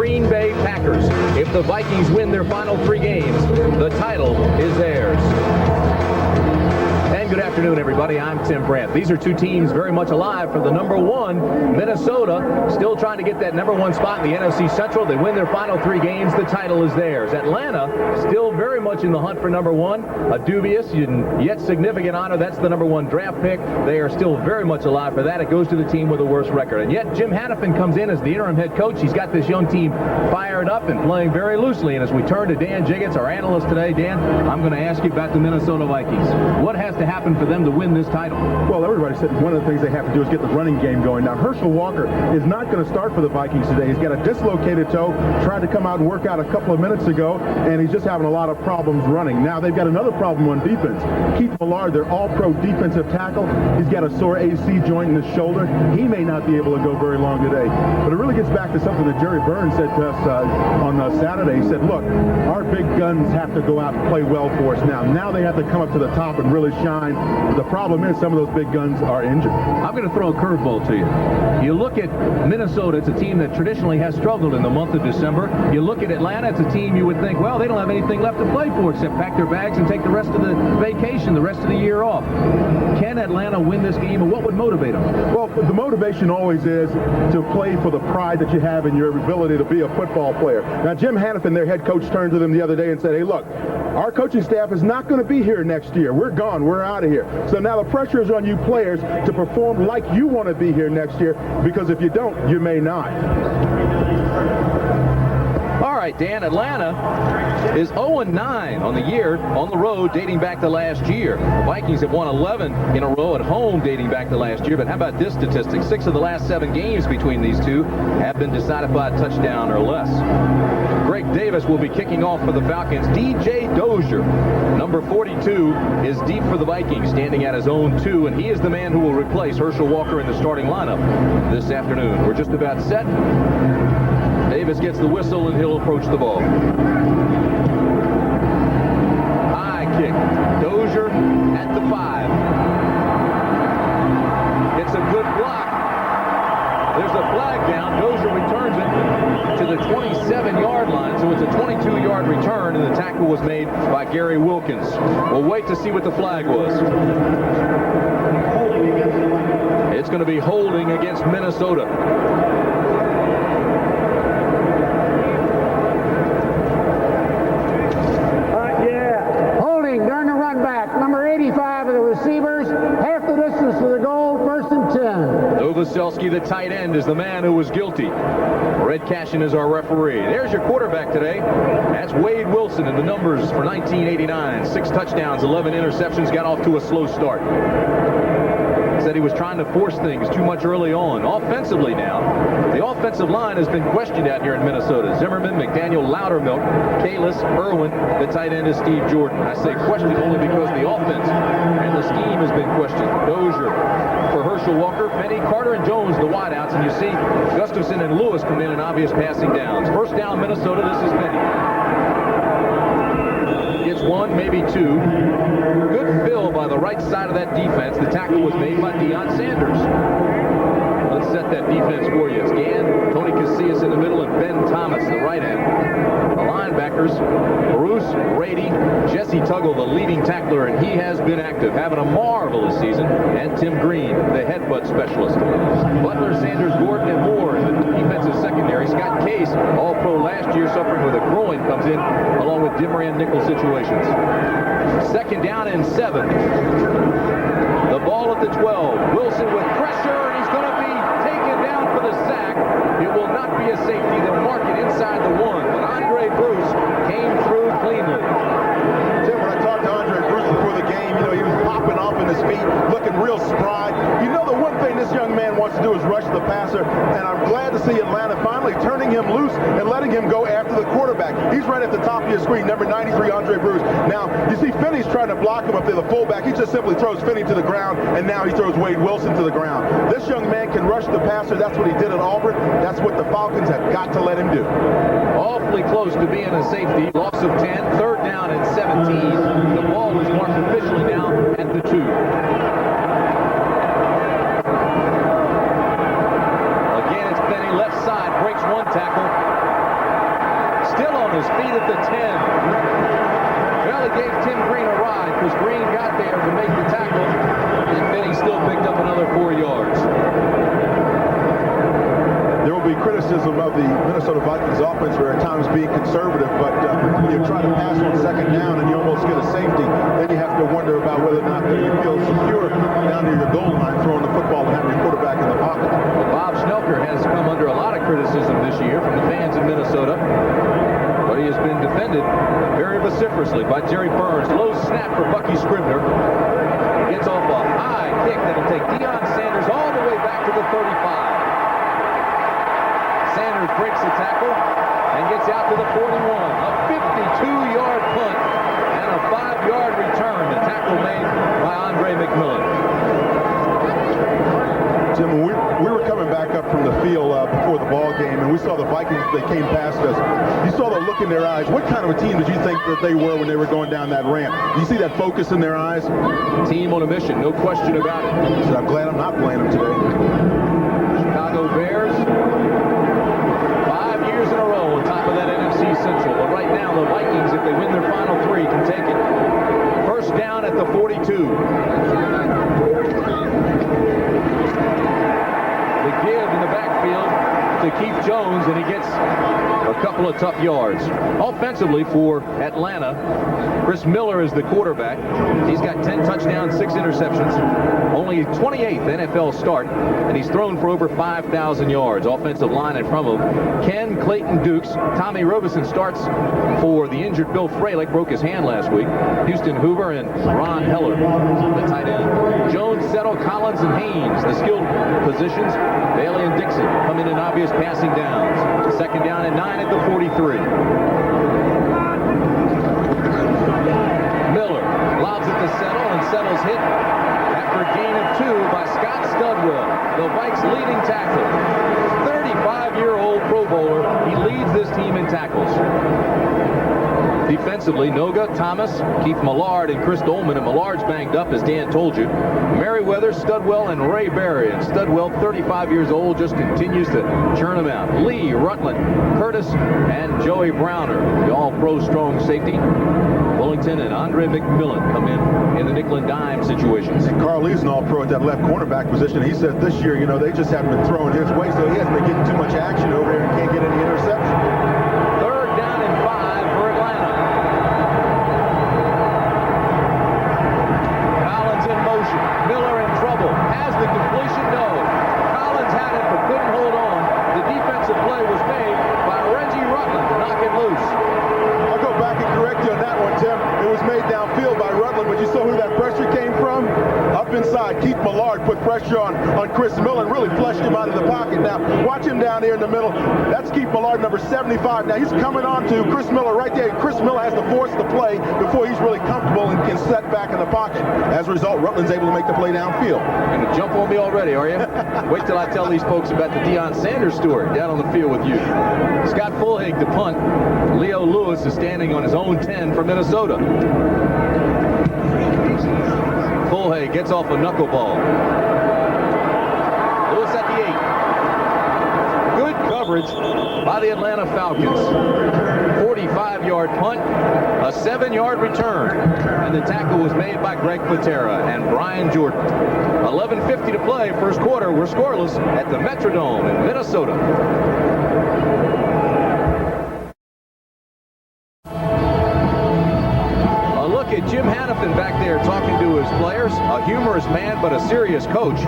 Green Bay Packers. If the Vikings win their final 3 games, the title is theirs. And good afternoon, everybody. I'm Tim Brandt. These are 2 teams very much alive for the number 1. Minnesota still trying to get that number 1 spot in the NFC Central. They win their final 3 games. The title is theirs. Atlanta still very much in the hunt for number 1. A dubious yet significant honor. That's the number 1 draft pick. They are still very much alive for that. It goes to the team with the worst record. And yet Jim Hannafin comes in as the interim head coach. He's got this young team fired up and playing very loosely. And as we turn to Dan Jiggets, our analyst today, Dan, I'm going to ask you about the Minnesota Vikings. What has to happen for them to win this title? Well, everybody said one of the things they have to do is get the running game going. Now, Herschel Walker is not going to start for the Vikings today. He's got a dislocated toe, tried to come out and work out a couple of minutes ago, and he's just having a lot of problems running. Now, they've got another problem on defense. Keith Millard, their all-pro defensive tackle, he's got a sore AC joint in his shoulder. He may not be able to go very long today. But it really gets back to something that Jerry Burns said to us on Saturday. He said, look, our big guns have to go out and play well for us now. Now they have to come up to the top and really shine. The problem is some of those big guns are injured. I'm going to throw a curveball to you. You look at Minnesota, it's a team that traditionally has struggled in the month of December. You look at Atlanta, it's a team you would think, well, they don't have anything left to play for except pack their bags and take the rest of the vacation, the rest of the year off. Can Atlanta win this game, and what would motivate them? Well, the motivation always is to play for the pride that you have in your ability to be a football player. Now, Jim Hannafin, their head coach, turned to them the other day and said, hey, look, our coaching staff is not going to be here next year. We're gone. We're out of here. So now the pressure is on you players to perform like you want to be here next year, because if you don't, you may not. All right, Dan, Atlanta is 0-9 on the year on the road dating back to last year. The Vikings have won 11 in a row at home dating back to last year. But how about this statistic? 6 of the last 7 games between these two have been decided by a touchdown or less. Greg Davis will be kicking off for the Falcons. DJ Dozier, number 42, is deep for the Vikings, standing at his own 2, and he is the man who will replace Herschel Walker in the starting lineup this afternoon. We're just about set. Davis gets the whistle, and he'll approach the ball. High kick. Dozier at the 5. It's a good block. There's a flag down. Dozier returns it to the 27-yard line, so it's a 22-yard return, and the tackle was made by Gary Wilkins. We'll wait to see what the flag was. It's going to be holding against Minnesota. During the run back, number 85 of the receivers, half the distance to the goal, 1st and 10. Novoselsky, the tight end, is the man who was guilty. Red Cashin is our referee. There's your quarterback today. That's Wade Wilson, and the numbers for 1989. 6 touchdowns, 11 interceptions, got off to a slow start. Said he was trying to force things too much early on. Offensively now, the offensive line has been questioned out here in Minnesota. Zimmerman, McDaniel, Loudermilk, Kalis, Irwin. The tight end is Steve Jordan. I say questioned only because the offense and the scheme has been questioned. Dozier for Herschel Walker, Penny, Carter, and Jones, the wideouts. And you see Gustafson and Lewis come in obvious passing downs. First down, Minnesota. This is Penny. It's 1, maybe 2. Good fill by the right side of that defense. The tackle was made by Deion Sanders. Let's set that defense for you. It's Gann, Tony Casillas in the middle, and Ben Thomas, the right end. The linebackers, Bruce Brady, Jesse Tuggle, the leading tackler, and he has been active, having a marvelous season, and Tim Green, the headbutt specialist. Butler, Sanders, Gordon, and Moore in the defensive secondary. Scott Case, all-pro last year, suffering with a groin, comes in along with Dimmer nickel situations. 2nd down and 7. The ball at the 12. Wilson with pressure, and he's going to be taken down for the sack. It will not be a safety. They'll mark it inside the 1. But Andre Bruce came through cleanly. Tim, when I talked to Andre Bruce before the game, he was popping off in his feet, looking real spry. The one thing this young man wants to do is rush the passer, and I'm glad to see Atlanta finally turning him loose and letting him go after the quarterback. He's right at the top of your screen, number 93, Andre Bruce. Now, you see Finney's trying to block him up there, the fullback. He just simply throws Finney to the ground, and now he throws Wade Wilson to the ground. This young man can rush the passer. That's what he did at Auburn. That's what the Falcons have got to let him do. Awfully close to being a safety. Loss of 10, 3rd down and 17. The ball is marked officially now at the 2. Again, it's Penny, left side, breaks one tackle. on his feet at the 10. Well, he gave Tim Green a ride because Green got there to make the tackle, and then he still picked up another 4 yards. There will be criticism of the Minnesota Vikings offense for at times being conservative, but you try to pass on second down and you almost get a safety. Then you have to wonder about whether or not you feel secure down near your goal line throwing the football and having your quarterback in the pocket. Well, Bob Schnelker has come under a lot of criticism this year from the fans in Minnesota, but he has been defended very vociferously by Jerry Burns. Low snap for Bucky Scribner. Gets off a high kick that'll take Deion Sanders all the way back to the 35. Sanders breaks the tackle and gets out to the 41. A 52-yard punt and a 5-yard return. The tackle made by Andre McMillan. Tim, we were coming back up from the field before the ball game, and we saw the Vikings. They came past us. You saw the look in their eyes. What kind of a team did you think that they were when they were going down that ramp? Do you see that focus in their eyes? Team on a mission, no question about it. So I'm glad I'm not playing them today. Chicago Bears, 5 years in a row on top of that NFC Central. But right now, the Vikings, if they win their final 3, can take it. First down at the 42. The give in the backfield to Keith Jones, and he gets a couple of tough yards. Offensively for Atlanta, Chris Miller is the quarterback. He's got 10 touchdowns, 6 interceptions. Only 28th NFL start, and he's thrown for over 5,000 yards. Offensive line in front of him, Ken Clayton Dukes. Tommy Robeson starts for the injured Bill Fralick, broke his hand last week. Houston Hoover and Ron Heller, the tight end. Jones, Settle, Collins, and Haynes, the skilled positions. Bailey and Dixon come in obvious passing downs. Second down and 9 at the 43. Miller lobs it to Settle, and Settle's hit after a gain of 2 by Scott Studwell, the Vikes' leading tackler. 35-year-old Pro Bowler. He leads this team in tackles. Defensively, Noga, Thomas, Keith Millard, and Chris Dolman. And Millard's banged up, as Dan told you. Merriweather, Studwell, and Ray Berry. And Studwell, 35 years old, just continues to churn them out. Lee, Rutland, Curtis, and Joey Browner, the all-pro strong safety. Bullington and Andre McMillan come in the nickel and dime situations. And Carl Lee's an all-pro at that left cornerback position. He said this year, you know, they just haven't been throwing his way, so he hasn't been getting too much action over there and can't get any interception. Third down and 5 for Atlanta. Collins in motion. Miller in trouble. Has the completion? No. Collins had it but couldn't hold on. The defensive play was made by Reggie Rutland to knock it loose. I'll go back and correct you on that one, Tim. It was made downfield by Rutland, but you saw who that pressure came from? Up inside, Keith Millard put pressure on Chris Miller and really flushed him out of the pocket. Now, watch him down here in the middle. That's Keith Millard, number 75. Now, he's coming on to Chris Miller right there. Chris Miller has to force the play before he's really comfortable and can set back in the pocket. As a result, Rutland's able to make the play downfield. You're going to jump on me already, are you? Wait till I tell these folks about the Deion Sanders story down on the field with you. Scott Fulhig to punt. Leo Lewis is standing on his own 10 for Minnesota. Fulhig gets off a knuckleball. Lewis at the 8. Good coverage by the Atlanta Falcons. 45-yard punt, a 7-yard return, and the tackle was made by Greg Patera and Brian Jordan. 11:50 to play, first quarter. We're scoreless at the Metrodome in Minnesota. Jim Hannafin back there talking to his players. A humorous man, but a serious coach.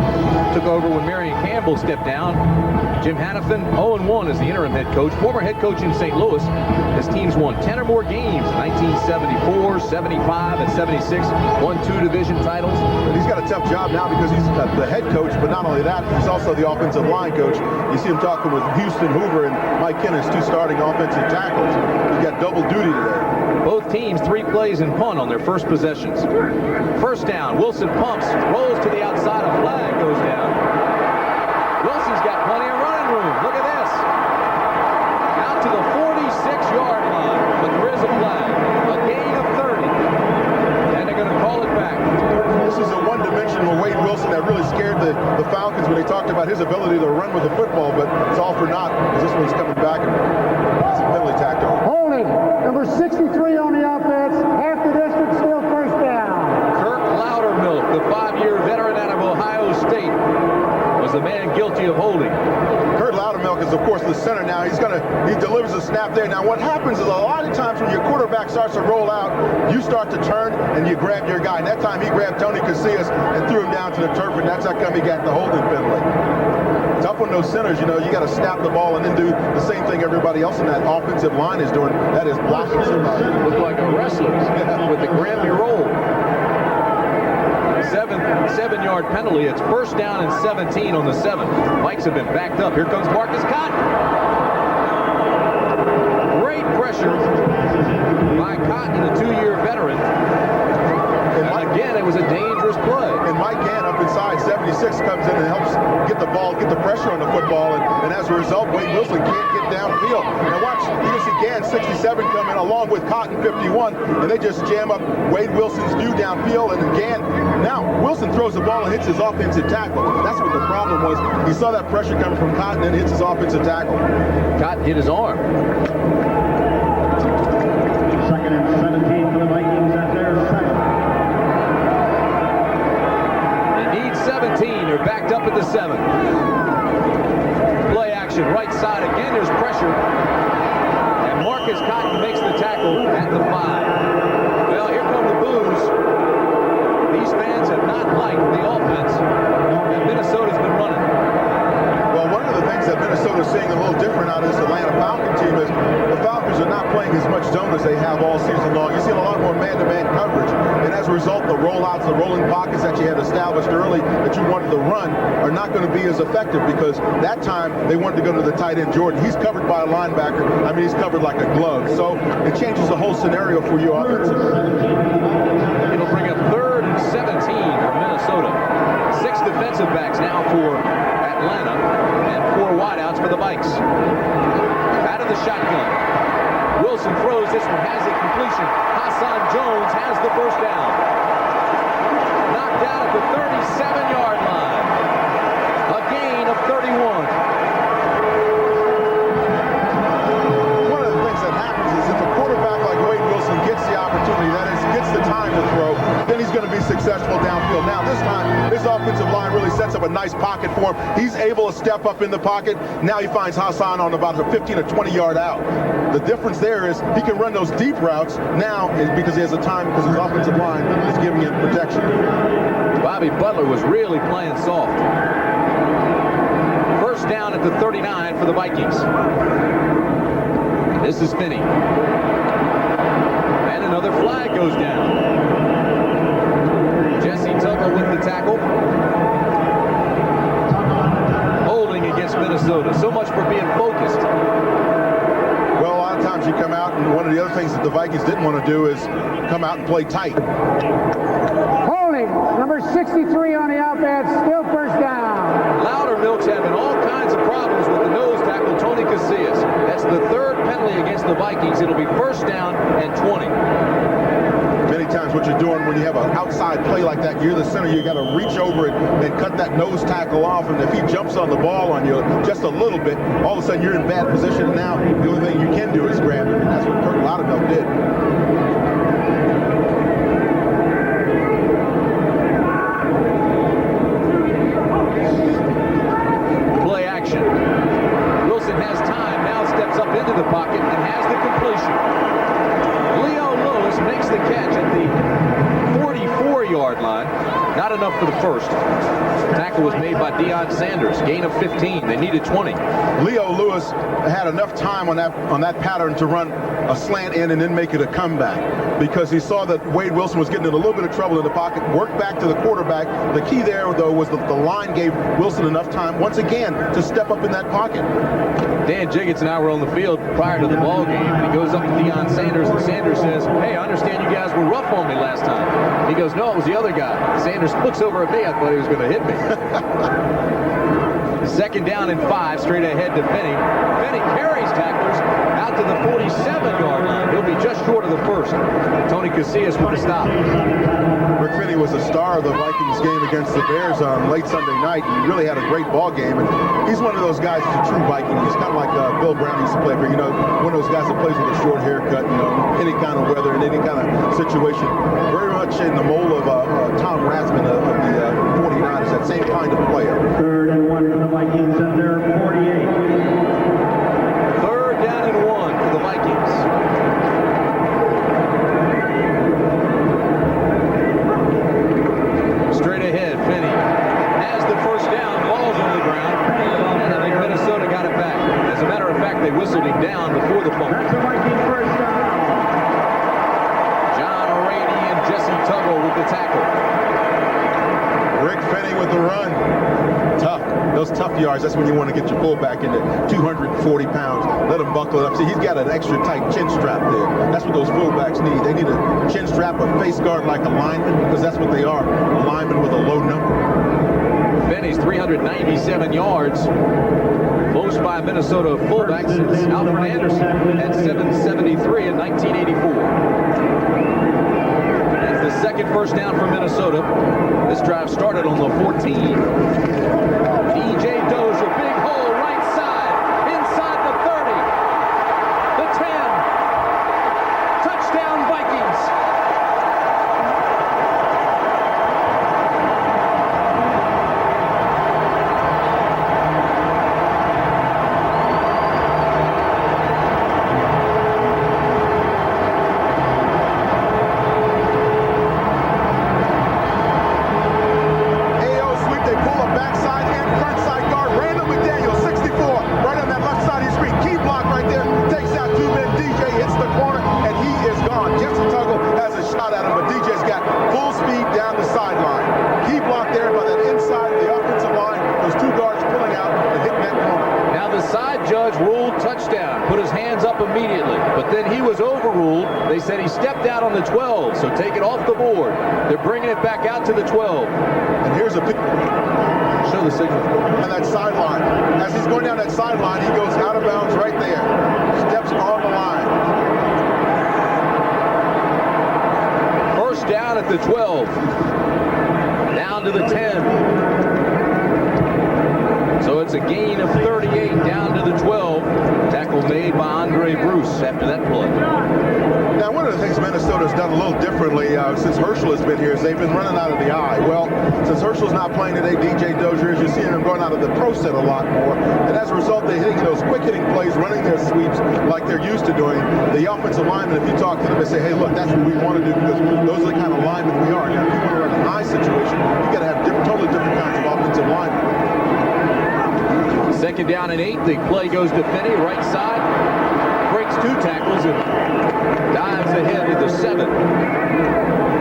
Took over when Marion Campbell stepped down. Jim Hannafin, 0-1 as the interim head coach. Former head coach in St. Louis. His team's won 10 or more games. 1974, 75, and 76. Won 2 division titles. He's got a tough job now because he's the head coach, but not only that, he's also the offensive line coach. You see him talking with Houston Hoover and Mike Kinnis, 2 starting offensive tackles. He's got double duty today. Both teams 3 plays and punt on their first possessions. First down, Wilson pumps, rolls to the outside, a flag goes down. Wilson's got plenty of running room. Look at this. Out to the 46-yard line, but there is a flag. A gain of 30. And they're going to call it back. This is a one-dimensional Wade Wilson that really scared the Falcons when they talked about his ability to run with the football, but it's all for naught because this one's coming back and it's a penalty tacked on. Holding holding. Kurt Loudermilk is, of course, the center now. He delivers a snap there. Now, what happens is a lot of times when your quarterback starts to roll out, you start to turn and you grab your guy. And that time he grabbed Tony Casillas and threw him down to the turf, and that's how come he got the holding penalty. Tough on those centers, you got to snap the ball and then do the same thing everybody else in that offensive line is doing. That is blocking somebody. Look like a wrestler with the Grammy roll. 7-yard penalty. It's first down and 17 on the 7. Vikes have been backed up. Here comes Marcus Cotton. Great pressure by Cotton, a 2-year veteran. And again, it was a dangerous play. And Mike Gann up inside 76 comes in and helps get the ball, get the pressure on the football. And as a result, Wade Wilson can't get downfield. Now watch, you can see Gann 67 come in along with Cotton 51, and they just jam up Wade Wilson's view downfield. And Gann, now Wilson throws the ball and hits his offensive tackle. That's what the problem was. He saw that pressure coming from Cotton and hits his offensive tackle. Cotton hit his arm. Second and 17 for the Vikings at their 7. 17. They're backed up at the 7. Play action, right side again. There's pressure. And Marcus Cotton makes the tackle at the 5. Well, here come the boos. These fans have not liked the offense that Minnesota's been running. Well, one of the things that Minnesota's seeing a little different out of this Atlanta Falcon team is the Falcons are not playing as much zone as they have all season long. You're seeing a lot more man-to-man coverage. And as a result, the rollouts, the rolling pockets that you had established early that you wanted to run are not going to be as effective because that time they wanted to go to the tight end, Jordan. He's covered by a linebacker. I mean, he's covered like a glove. So it changes the whole scenario for you offensively. It'll bring up 3rd and 17 for Minnesota. 6 defensive backs now for Atlanta and 4 wideouts for the Vikes. Out of the shotgun. Wilson throws. This one has a completion. Hassan Jones has the first down. Knocked down at the 37-yard line. A gain of 31. One of the things that happens is if a quarterback like Wade Wilson gets the opportunity, that is, gets the time to throw, then he's going to be successful downfield. Now, this time, his offensive line really sets up a nice pocket for him. He's able to step up in the pocket. Now he finds Hassan on about a 15 or 20-yard out. The difference there is he can run those deep routes now is because he has the time because his offensive line is giving him protection. Bobby Butler was really playing soft. First down at the 39 for the Vikings. This is Finney. And another flag goes down. Jesse Tuggle with the tackle. Holding against Minnesota. So much for being focused. Well, a lot of times you come out, and one of the other things that the Vikings didn't want to do is come out and play tight. Holding, number 63 on the outback, still first down. Loudermilk's having all kinds of problems with the nose tackle, Tony Casillas. That's the 3rd penalty against the Vikings. It'll be first down and 20. Many times what you're doing when you have an outside play like that, you're the center, you got to reach over it and cut that nose tackle off, and if he jumps on the ball on you just a little bit, all of a sudden you're in bad position, and now the only thing you can do is grab him, and that's what Kurt Loudermilk did. Play action. Wilson has time, now steps up into the pocket and has the completion. Leo Lewis makes the catch at the 44-yard line. Not enough for the first. Tackle was made by Deion Sanders. Gain of 15. They needed 20. Leo Lewis had enough time on that pattern to run a slant in and then make it a comeback because he saw that Wade Wilson was getting in a little bit of trouble in the pocket, worked back to the quarterback. The key there, though, was that the line gave Wilson enough time, once again, to step up in that pocket. Dan Jiggets and I were on the field prior to the ball game, and he goes up to Deion Sanders, and Sanders says, "Hey, I understand you guys were rough on me last time." He goes, "No, it was the other guy." Sanders looks over at me. I thought he was going to hit me. Second down and 5, straight ahead to Finney. Finney carries tacklers out to the 47-yard line. He'll be just short of the first. first. Tony Casillas with the stop. Rick Finney was a star of the Vikings game against the Bears on late Sunday night. He really had a great ball game, and he's one of those guys who's a true Viking. He's kind of like Bill Brown used to play for, one of those guys that plays with a short haircut, any kind of weather and any kind of situation. Very much in the mold of Tom Rathman of the 49ers, that same kind of player. 3rd and 1 for the Vikings at their 48. 3rd down and 1 for the Vikings. Straight ahead, Finney has the first down, ball's on the ground, and I think Minnesota got it back. As a matter of fact, they whistled him down before the fumble. That's the Vikings first down. John O'Reilly and Jesse Tuggle with the tackle. Rick Finney with the run. Tough. Those tough yards, that's when you want to get your fullback into 240 pounds. Let him buckle it up. See, he's got an extra tight chin strap there. That's what those fullbacks need. They need a chin strap, a face guard like a lineman, because that's what they are. A lineman with a low number. Finney's 397 yards. Most by Minnesota fullback since Alfred Anderson at 773 in 1984. The second first down for Minnesota. This drive started on the 14. DJ Dozier, big hole, right side, inside the 30, the 10. Touchdown, Vikings. They said he stepped out on the 12, so take it off the board. They're bringing it back out to the 12. And here's a picture. Show the signal. On that sideline. As he's going down that sideline, he goes out of bounds right there. Steps on the line. First down at the 12. Down to the 10. So it's a gain of 38 down to the 12. Tackle made by Andre Bruce after that play. Now, one of the things Minnesota's done a little differently since Herschel has been here is they've been running out of the I. Well, since Herschel's not playing today, DJ Dozier, as you're seeing him going out of the pro set a lot more. And as a result, they're hitting those quick-hitting plays, running their sweeps like they're used to doing. The offensive linemen, if you talk to them, they say, hey, look, that's what we want to do because those are the kind of linemen we are. Now, if you want to run an I situation, you got to have totally different kinds of offensive linemen. Second down and 8. The play goes to Finney, right side. Breaks 2 tackles and dives ahead to the 7.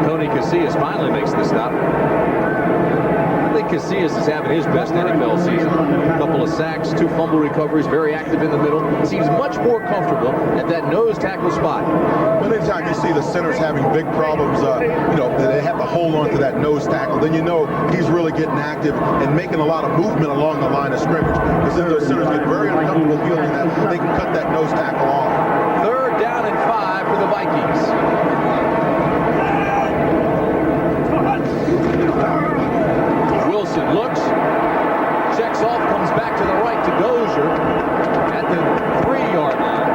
Tony Casillas finally makes the stop. I think Casillas is having his best NFL season. A couple of sacks, 2 fumble recoveries, very active in the middle. Seems much more comfortable at that nose tackle spot. Anytime you see the centers having big problems, they have to hold on to that nose tackle, then you know he's really getting active and making a lot of movement along the line of scrimmage. Because then those centers get very uncomfortable feeling that they can cut that nose tackle off. 3rd down and 5 for the Vikings. Wilson looks, checks off, comes back to the right to Dozier at the 3-yard line.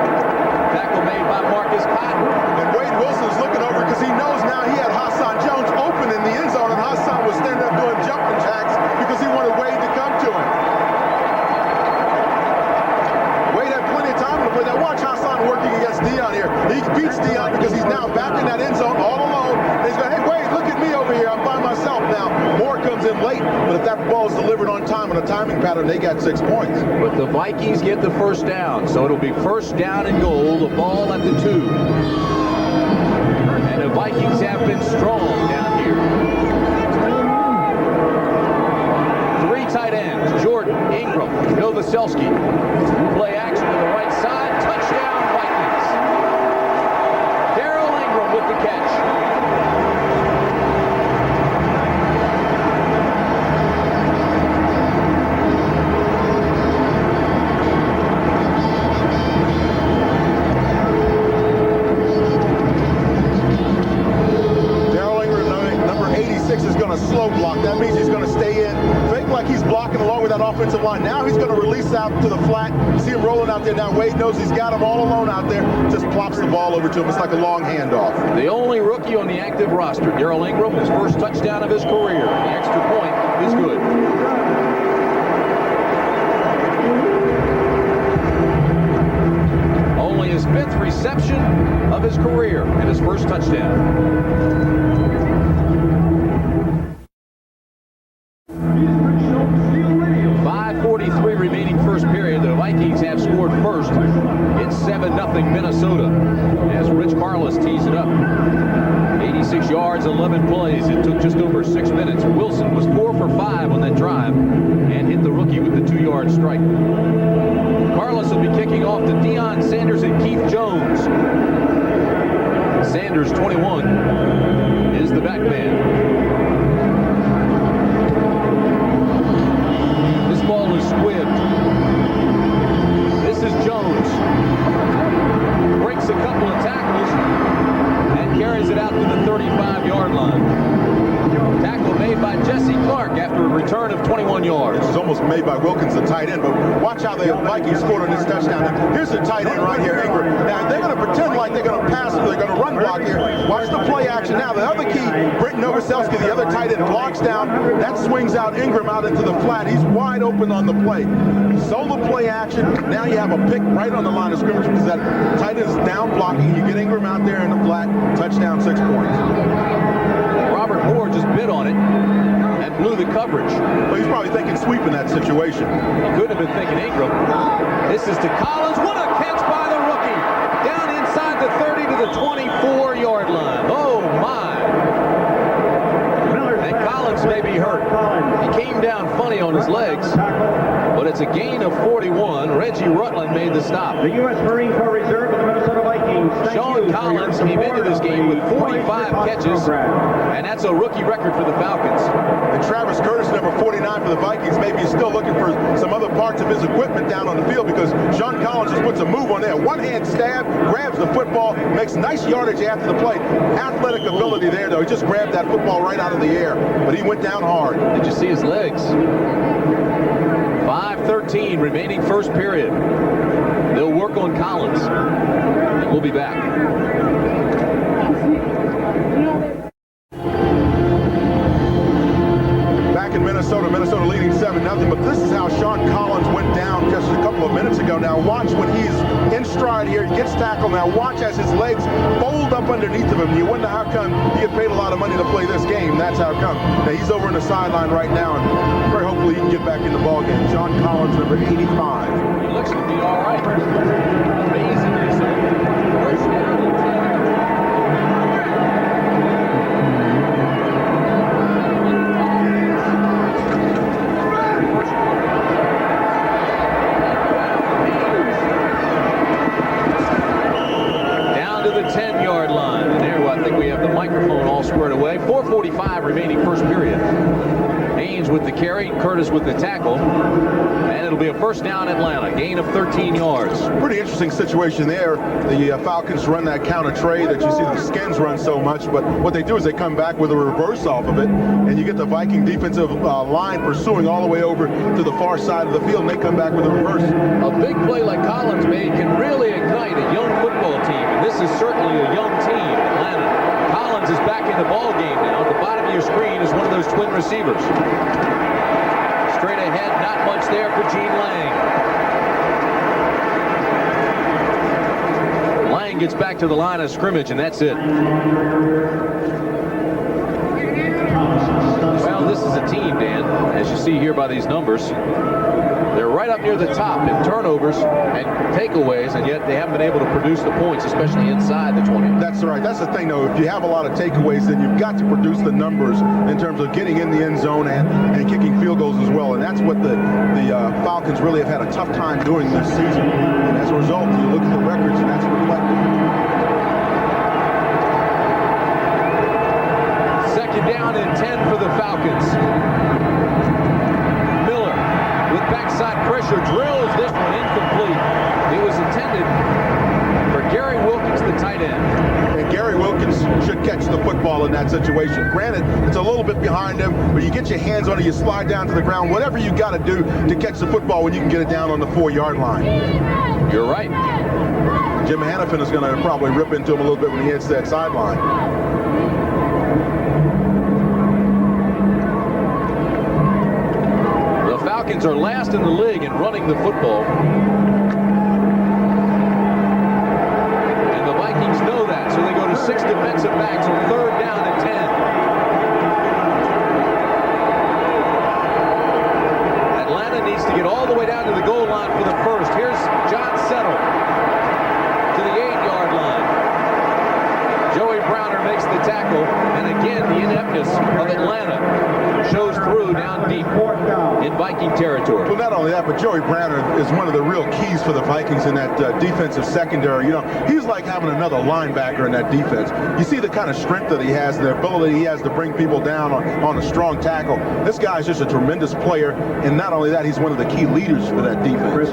Tackle made by Marcus Cotton. And Wade Wilson's looking over because he knows now he had Hassan Jones open in the end zone, and Hassan was standing up doing jumping jacks because he wanted Wade to come to him. Wade had plenty of time to play. Now watch Hassan working against Dion here. He beats Dion because he's now back in that end zone all alone. And he's going, hey, Wade, look at me over here. I'm by myself now. Moore comes in late, but if that ball is delivered on time on a timing pattern, they got 6 points. But the Vikings get the first down, so it'll be first down and goal. The ball at the 2. And the Vikings have been strong down here. 3 tight ends, Jordan, Ingram, Novoselsky. Play action to the right side. Touchdown, Vikings. Darrell Ingram with the catch. offensive line. Now he's going to release out to the flat. See him rolling out there now. Wade knows he's got him all alone out there. Just plops the ball over to him. It's like a long handoff. The only rookie on the active roster, Darrell Ingram, his first touchdown of his career. The extra point is good. Only his 5th reception of his career and his first touchdown. 5:43 remaining first period. The Vikings have scored first. It's 7-0 Minnesota as Rich Carlos tees it up. 86 yards, 11 plays. It took just over 6 minutes. Wilson was 4 for 5 on that drive and hit the rookie with the 2-yard strike. Carlos will be kicking off to Deion Sanders and Keith Jones. Sanders, 21, is the back man. This ball is squibbed. This is Jones. Breaks a couple of tackles and carries it out to the 35-yard line. Tackle made by Jesse Clark after a return of 21 yards. It was almost made by Wilkins, the tight end, but watch how the Vikings scored on this touchdown. Now, here's the tight end right here, Ingram. Now, they're going to pretend like they're going to pass or they're going to run block here. Watch the play action now. The other key, Britton Novoselsky, the other tight end, blocks down. That swings out Ingram out into the flat. He's wide open on the play. Solo play action. Now you have a pick right on the line of scrimmage because that tight end is down blocking. You get Ingram out there in the flat. Touchdown, 6 points. Robert Moore just bit on it and blew the coverage. Well, he's probably thinking sweep in that situation. He could have been thinking Ingram. This is to Collins. What a catch by the rookie. Down inside the 30 to the 24-yard line. Oh, my. And Collins may be hurt. He came down funny on his legs, but it's a gain of 41. Reggie Rutland made the stop. The U.S. Marine Corps Reserve of the Minnesota Vikings. Sean Collins came into this game with 45 catches, and that's a rookie record for the Falcons. And Travis Curtis, number 49 for the Vikings, maybe he's still looking for some other parts of his equipment down on the field because Sean Collins just puts a move on there. One-hand stab, grabs the football, makes nice yardage after the play. Athletic ability there, though. He just grabbed that football right out of the air, but he went down hard. Did you see his legs? 5:13 remaining first period. They'll work on Collins, and we'll be back. Back in Minnesota leading 7-0, but this is how Sean Collins went down just a couple of minutes ago. Now watch when he's in stride here, he gets tackled. Now watch as his legs fold up underneath of him. You wonder how come he get paid a lot of money to play this game. That's how come. Now he's over in the sideline right now, and very hopefully he can get back in the ball game. Sean Collins, number 85. He looks to be all right. Amazing. Down to the 10-yard line. And there, I think we have the microphone all squared away. 4:45 remaining first period. Haynes with the carry, Curtis with the tackle, and it'll be a first down Atlanta, gain of 13 yards. Pretty interesting situation there. The Falcons run that counter trade that you see the Skins run so much, but what they do is they come back with a reverse off of it, and you get the Viking defensive line pursuing all the way over to the far side of the field, and they come back with a reverse. A big play like Collins made can really ignite a young football team, and this is certainly a young team, Atlanta. Collins is back in the ball game now. At the bottom of your screen is one of those twin receivers. Straight ahead, not much there for Gene Lang. Lang gets back to the line of scrimmage, and that's it. Well, this is a team, Dan, as you see here by these numbers. They're right up near the top in turnovers and takeaways, and yet they haven't been able to produce the points, especially inside the 20. That's right. That's the thing, though. If you have a lot of takeaways, then you've got to produce the numbers in terms of getting in the end zone and kicking field goals as well. And that's what the Falcons really have had a tough time doing this season. And as a result, you look at the records, and that's reflected. Second down and 10 for the Falcons. Backside pressure, drills this one incomplete. It was intended for Gary Wilkins, the tight end. And Gary Wilkins should catch the football well in that situation. Granted, it's a little bit behind him, but you get your hands on it, you slide down to the ground, whatever you got to do to catch the football when you can get it down on the 4-yard line. You're right. Jim Hannafin is going to probably rip into him a little bit when he hits that sideline. The Falcons are last in the league in running the football. And the Vikings know that, so they go to 6 defensive backs on 3rd down and 10. Atlanta needs to get all the way down to the goal line for the first. Here's John Settle to the 8-yard line. Joey Browner makes the tackle, and again the ineptness of Atlanta shows through down deep in Viking territory. Well, not only that, but Joey Browner is one of the real keys for the Vikings in that defensive secondary. You know, he's like having another linebacker in that defense. You see the kind of strength that he has, the ability he has to bring people down on a strong tackle. This guy is just a tremendous player, and not only that, he's one of the key leaders for that defense.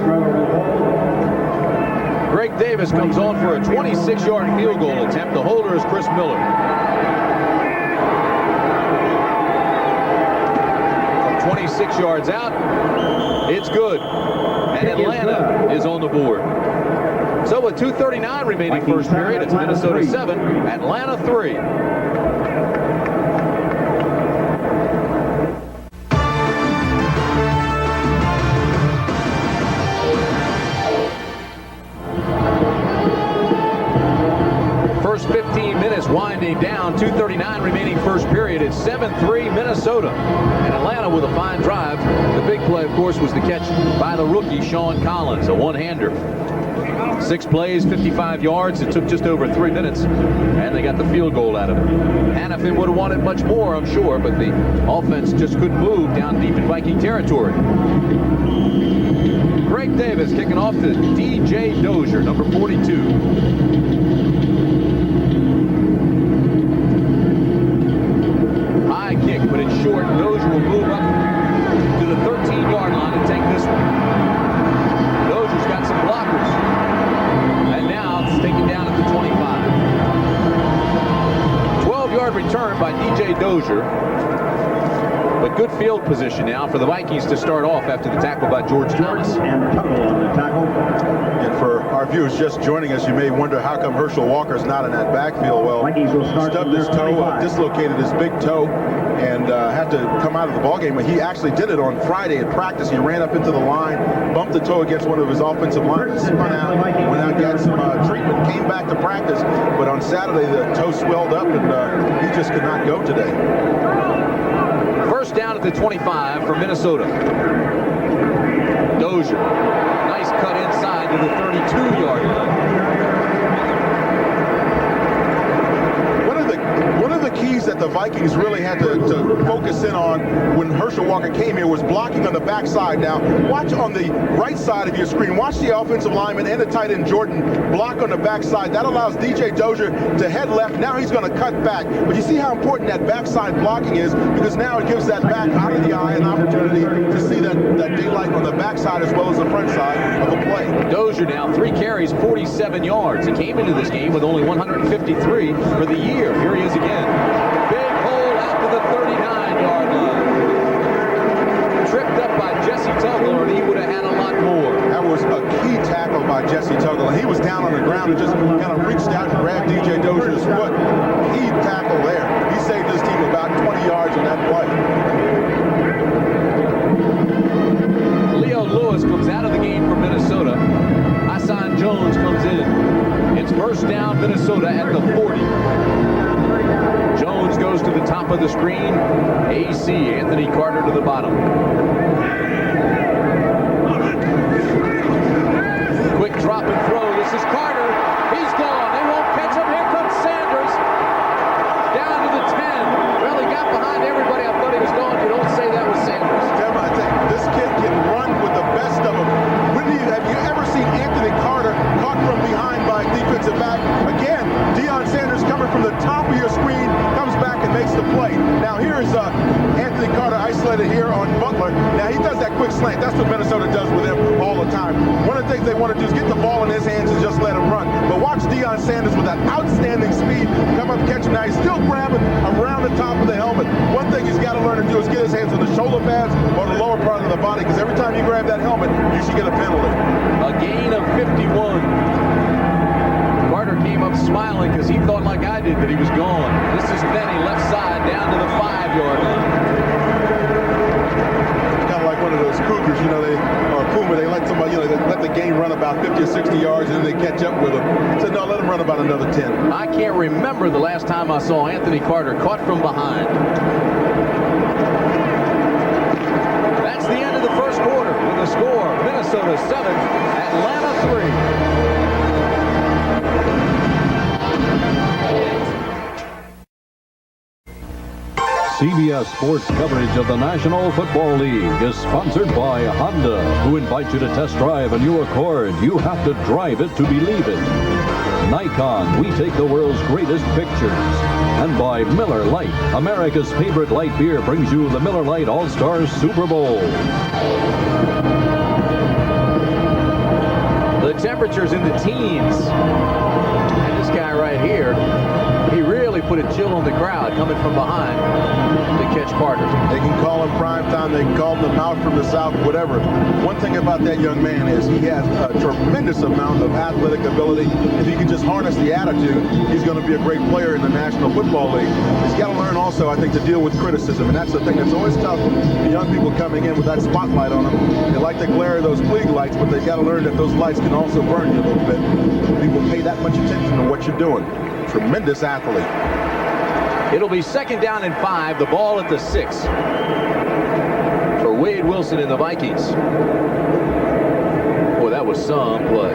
Greg Davis comes on for a 26-yard field goal attempt. The holder is Chris Miller. From 26 yards out, it's good. And Atlanta is on the board. So with 2:39 remaining first period, it's Minnesota 7, Atlanta 3. First 15 minutes winding down, 2:39 remaining first period. It's 7-3 Minnesota. And Atlanta with a fine drive. The big play, of course, was the catch by the rookie, Sean Collins, a one-hander. 6 plays, 55 yards. It took just over 3 minutes, and they got the field goal out of it. Hannafin would have wanted much more, I'm sure, but the offense just couldn't move down deep in Viking territory. Greg Davis kicking off to DJ Dozier, number 42. High kick, but it's short. Dozier will move up to the 13-yard line and take this one. Dozier's got some blockers. And now it's taken down at the 25. 12-yard return by DJ Dozier. But good field position now for the Vikings to start off after the tackle by George Thomas. And Tuttle on the tackle. And for our viewers just joining us, you may wonder how come Herschel Walker's not in that backfield. Well, Vikings will start stubbed his toe, dislocated his big toe, and had to come out of the ballgame. He actually did it on Friday in practice. He ran up into the line, bumped the toe against one of his offensive linemen, spun out, went out, got some treatment, came back to practice. But on Saturday, the toe swelled up, and he just could not go today. First down at the 25 for Minnesota. Dozier. Nice cut inside to the 32-yard line. One of the keys that the Vikings really had to focus in on when Herschel Walker came here was blocking on the backside. Now, watch on the right side of your screen. Watch the offensive lineman and the tight end Jordan block on the backside. That allows DJ Dozier to head left. Now he's going to cut back. But you see how important that backside blocking is, because now it gives that back out of the eye an opportunity to see that daylight on the backside as well as the front side of the play. Dozier now 3 carries, 47 yards. He came into this game with only 153 for the year. Here he is again. Big hole out to the 39-yard line. Tripped up by Jesse Tugler, and he would have had a lot more. That was a key tackle by Jesse Tugler. He was down on the ground and just kind of reached out and grabbed DJ Dozier's foot. Key tackle there. He saved his team about 20 yards on that play. Leo Lewis comes out of the game for Minnesota. Hassan Jones comes in. It's first down Minnesota at the 40. Jones goes to the top of the screen. AC, Anthony Carter to the bottom. Quick drop and throw. This is Carter. He's gone. They won't catch him. Here comes Sanders. Down to the 10. Well, he got behind everybody. I thought he was gone. You don't say that was Sanders. Tim, I think this kid can run with the best of them. Have you ever seen Anthony Carter caught from behind by a defensive back? Again, Deion Sanders coming from the top of your screen, comes back and makes the play. Now here's Anthony Carter isolated here on Butler. Now he does that quick slant. That's what Minnesota does with him all the time. One of the things they want to do is get the ball in his hands and just let him run. But watch Deion Sanders with that outstanding speed come up catch him. Now he's still grabbing around the top of the helmet. One thing he's got to learn to do is get his hands on the shoulder pads or the lower part of the body, because every time you grab that helmet, you should get a penalty. A gain of 51. Carter came up smiling because he thought, like I did, that he was gone. This is Benny, left side, down to the 5-yard line. Kind of like one of those cougars, you know, or Puma, they let somebody, you know, they let the game run about 50 or 60 yards and then they catch up with them. So no, let them run about another 10. I can't remember the last time I saw Anthony Carter caught from behind. That's the end of the first quarter with a score: Minnesota 7, Atlanta 3. CBS Sports coverage of the National Football League is sponsored by Honda, who invite you to test drive a new Accord. You have to drive it to believe it. Nikon, we take the world's greatest pictures. And by Miller Lite, America's favorite light beer, brings you the Miller Lite All-Stars Super Bowl. The temperature's in the teens. And this guy right here, he really put a chill on the crowd coming from behind to catch Carter. They can call him prime time, they can call him the mouth from the south, whatever. One thing about that young man is he has a tremendous amount of athletic ability. If he can just harness the attitude, he's going to be a great player in the National Football League. He's got to learn also, I think, to deal with criticism, and that's the thing that's always tough for young people coming in with that spotlight on them. They like the glare of those Klieg lights, but they've got to learn that those lights can also burn you a little bit. People pay that much attention to what you're doing. Tremendous athlete. It'll be 2nd down and 5. The ball at the 6 for Wade Wilson and the Vikings. Boy, that was some play.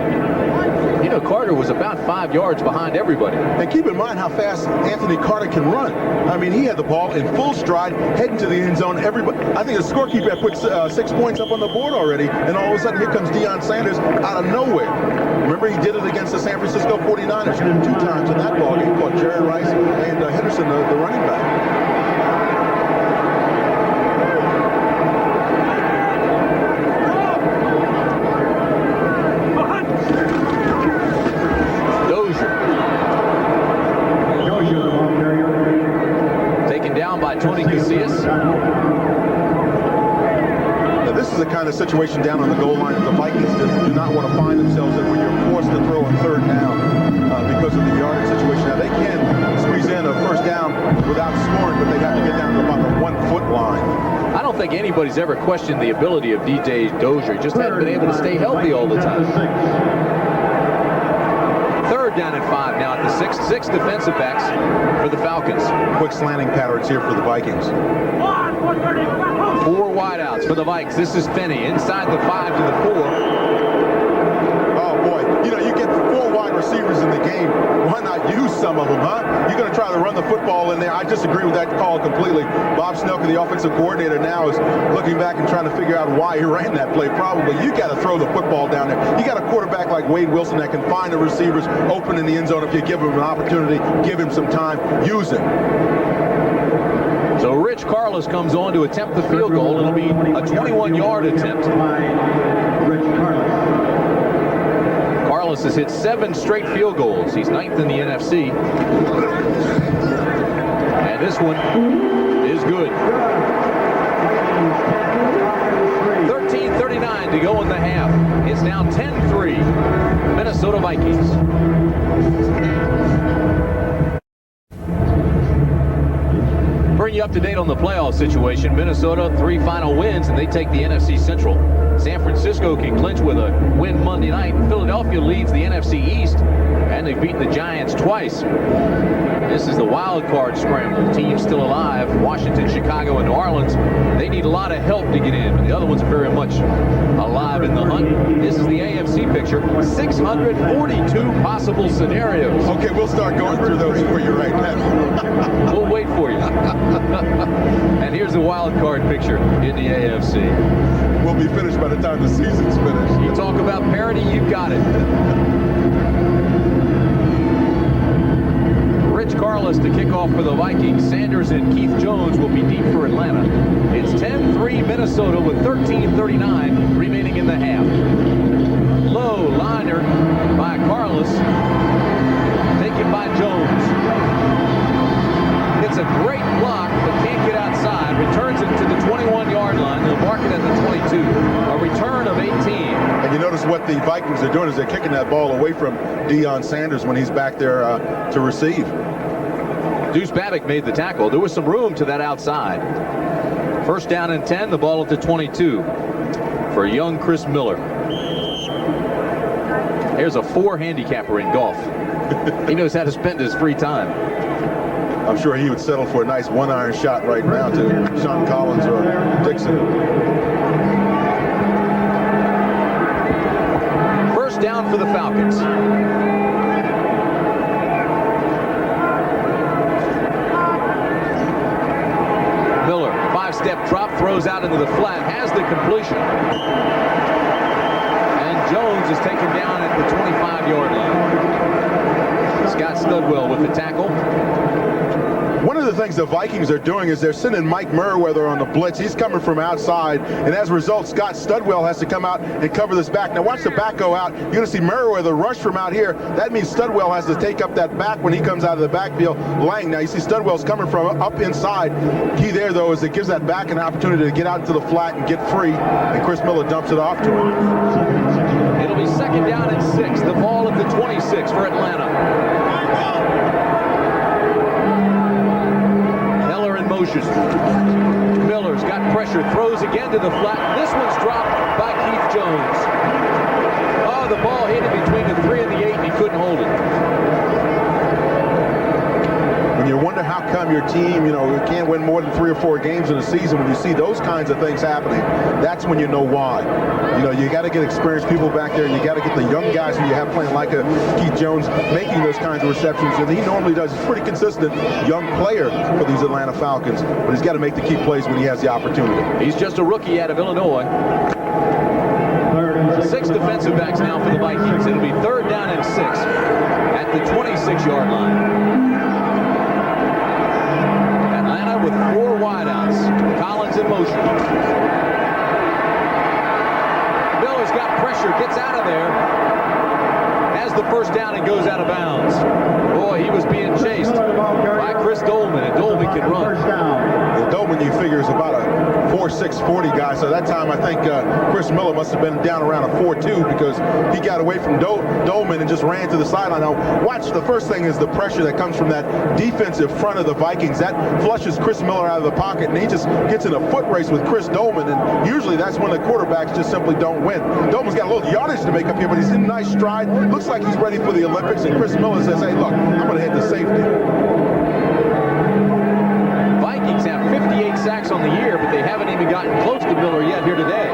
You know, Carter was about 5 yards behind everybody. And keep in mind how fast Anthony Carter can run. I mean, he had the ball in full stride, heading to the end zone. Everybody, I think the scorekeeper had put 6 points up on the board already, and all of a sudden here comes Deion Sanders out of nowhere. Remember, he did it against the San Francisco 49ers 2 times in that ball game. He caught Jerry Rice and Henderson, the running back. Tony Casillas. Now, this is the kind of situation down on the goal line that the Vikings do not want to find themselves in, where you're forced to throw on 3rd down because of the yardage situation. Now, they can squeeze in a 1st down without scoring, but they have to get down to about the 1-foot line. I don't think anybody's ever questioned the ability of DJ Dozier. He just hasn't been able to stay healthy all the time. 3rd down and 5 now at the 6. 6 defensive backs for the Falcons. Quick slanting patterns here for the Vikings. 4 wideouts for the Vikes. This is Finney inside the 5 to the 4. Oh boy, you know, you get 4 wide receivers in the game. Why not use some of them, huh? You're going to try to run the football in there. I disagree with that call completely. Bob Snelke, the offensive coordinator, now is looking back and trying to figure out why he ran that play. Probably you got to throw the football down there. You got a quarterback like Wade Wilson that can find the receivers open in the end zone. If you give him an opportunity, give him some time, use him. So Rich Carlos comes on to attempt the field goal. It'll be a 21-yard attempt. Carlos has hit 7 straight field goals. He's 9th in the NFC. And this one is good. 13:39 to go in the half. It's now 10-3. Minnesota Vikings. Bring you up to date on the playoff situation. Minnesota 3 final wins, and they take the NFC Central. San Francisco can clinch with a win Monday night. Philadelphia leads the NFC East, and they've beaten the Giants twice. This is the wild card scramble. Teams still alive: Washington, Chicago, and New Orleans. They need a lot of help to get in, but the other ones are very much alive in the hunt. This is the AFC picture. 642 possible scenarios. Okay, we'll start going through those for you right now. We'll wait for you. And here's the wild card picture in the AFC. We'll be finished by the time the season's finished. You talk about parity, you've got it. Rich Carlos to kick off for the Vikings. Sanders and Keith Jones will be deep for Atlanta. It's 10-3 Minnesota with 13:39 remaining in the half. Low liner by Carlos. Taken by Jones. what the Vikings are doing is they're kicking that ball away from Deion Sanders when he's back there to receive. Deuce Babick made the tackle. There was some room to that outside. First down and 10, the ball at the 22 for young Chris Miller. Here's a 4 handicapper in golf. He knows how to spend his free time. I'm sure he would settle for a nice 1-iron shot right now to Sean Collins or Dixon. First down for the Falcons. Miller, 5-step drop, throws out into the flat, has the completion. And Jones is taken down at the 25-yard line. Scott Studwell with the tackle. One of the things the Vikings are doing is they're sending Mike Merriweather on the blitz. He's coming from outside, and as a result, Scott Studwell has to come out and cover this back. Now watch the back go out. You're going to see Merriweather rush from out here. That means Studwell has to take up that back when he comes out of the backfield. Lang, now you see Studwell's coming from up inside. Key there, though, is it gives that back an opportunity to get out into the flat and get free, and Chris Miller dumps it off to him. It'll be second down and 6. The ball at the 26 for Atlanta. Motion. Miller's got pressure, throws again to the flat. This one's dropped by Keith Jones. Oh, the ball hit him between the 3 and the 8, and he couldn't hold it. When you wonder how come your team, can't win more than 3 or 4 games in a season, when you see those kinds of things happening, that's when you know why. You got to get experienced people back there, and you got to get the young guys who you have playing like a Keith Jones making those kinds of receptions, and he normally does. He's a pretty consistent young player for these Atlanta Falcons, but he's got to make the key plays when he has the opportunity. He's just a rookie out of Illinois. 6 defensive backs now for the Vikings. It'll be third down and 6 at the 26-yard line. Atlanta with 4 wideouts. Collins in motion. Miller's got pressure, gets out of there. Has the first down and goes out of bounds. Boy, he was being chased by Chris Dolman, and Dolman can run. Well, Dolman, you figure, is about a 4.6 40 guy, so that time I think Chris Miller must have been down around a 4.2 because he got away from Dolman and just ran to the sideline. Now, watch, the first thing is the pressure that comes from that defensive front of the Vikings. That flushes Chris Miller out of the pocket, and he just gets in a foot race with Chris Dolman, and usually that's when the quarterbacks just simply don't win. Dolman's got a little yardage to make up here, but he's in a nice stride. Looks like he's ready for the Olympics, and Chris Miller says, hey, look, I'm going to hit the safety. Vikings have 58 sacks on the year, but they haven't even gotten close to Miller yet here today.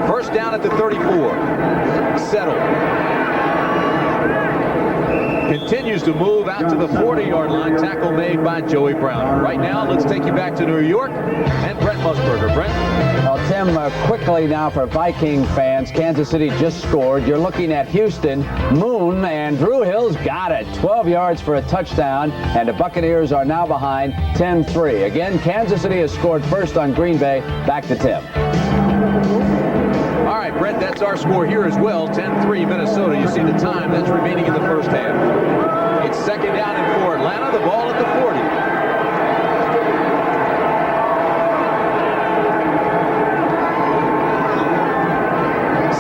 First down at the 34. Settle. Continues to move out to the 40-yard line. Tackle made by Joey Brown. Right now, let's take you back to New York and Brent Musburger. Brent? Well, Tim, quickly now for Viking fans, Kansas City just scored. You're looking at Houston. Moon and Drew Hill's got it. 12 yards for a touchdown, and the Buccaneers are now behind 10-3. Again, Kansas City has scored first on Green Bay. Back to Tim. All right, Brent, that's our score here as well. 10-3 Minnesota. You see the time that's remaining in the first half. It's second down and 4 Atlanta. The ball at the 40.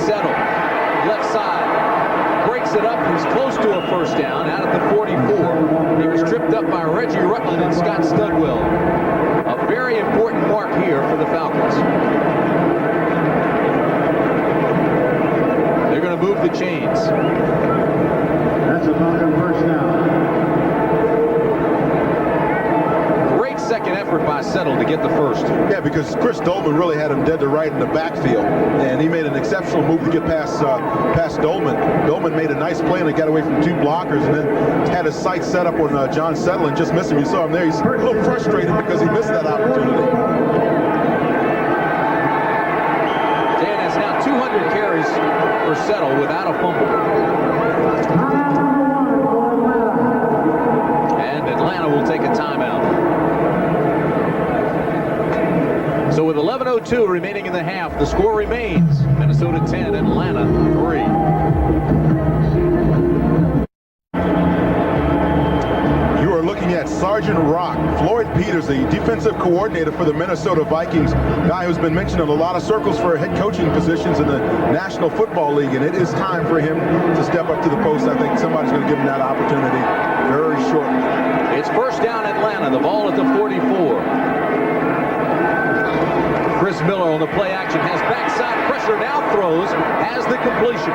Settle. Left side. Breaks it up. He's close to a first down out at the 44. He was tripped up by Reggie Rutland and Scott Studwell. A very important mark here for the Falcons. They're going to move the chains. That's a Falcon first down. Great second effort by Settle to get the first. Yeah, because Chris Dolman really had him dead to right in the backfield, and he made an exceptional move to get past Dolman. Dolman made a nice play, and he got away from 2 blockers, and then had his sights set up on John Settle and just missed him. You saw him there. He's a little frustrated because he missed that opportunity. Dan has now 200 carries for Settle without a fumble. And Atlanta will take a timeout. So with 11:02 remaining in the half, the score remains Minnesota 10, Atlanta 3. You are looking at Sergeant Rock. Floyd Peters, the defensive coordinator for the Minnesota Vikings, guy who's been mentioned in a lot of circles for head coaching positions in the National Football League, and it is time for him to step up to the post. I think somebody's going to give him that opportunity very shortly. It's first down Atlanta, the ball at the 44. Chris Miller on the play action, has backside pressure, now throws, has the completion.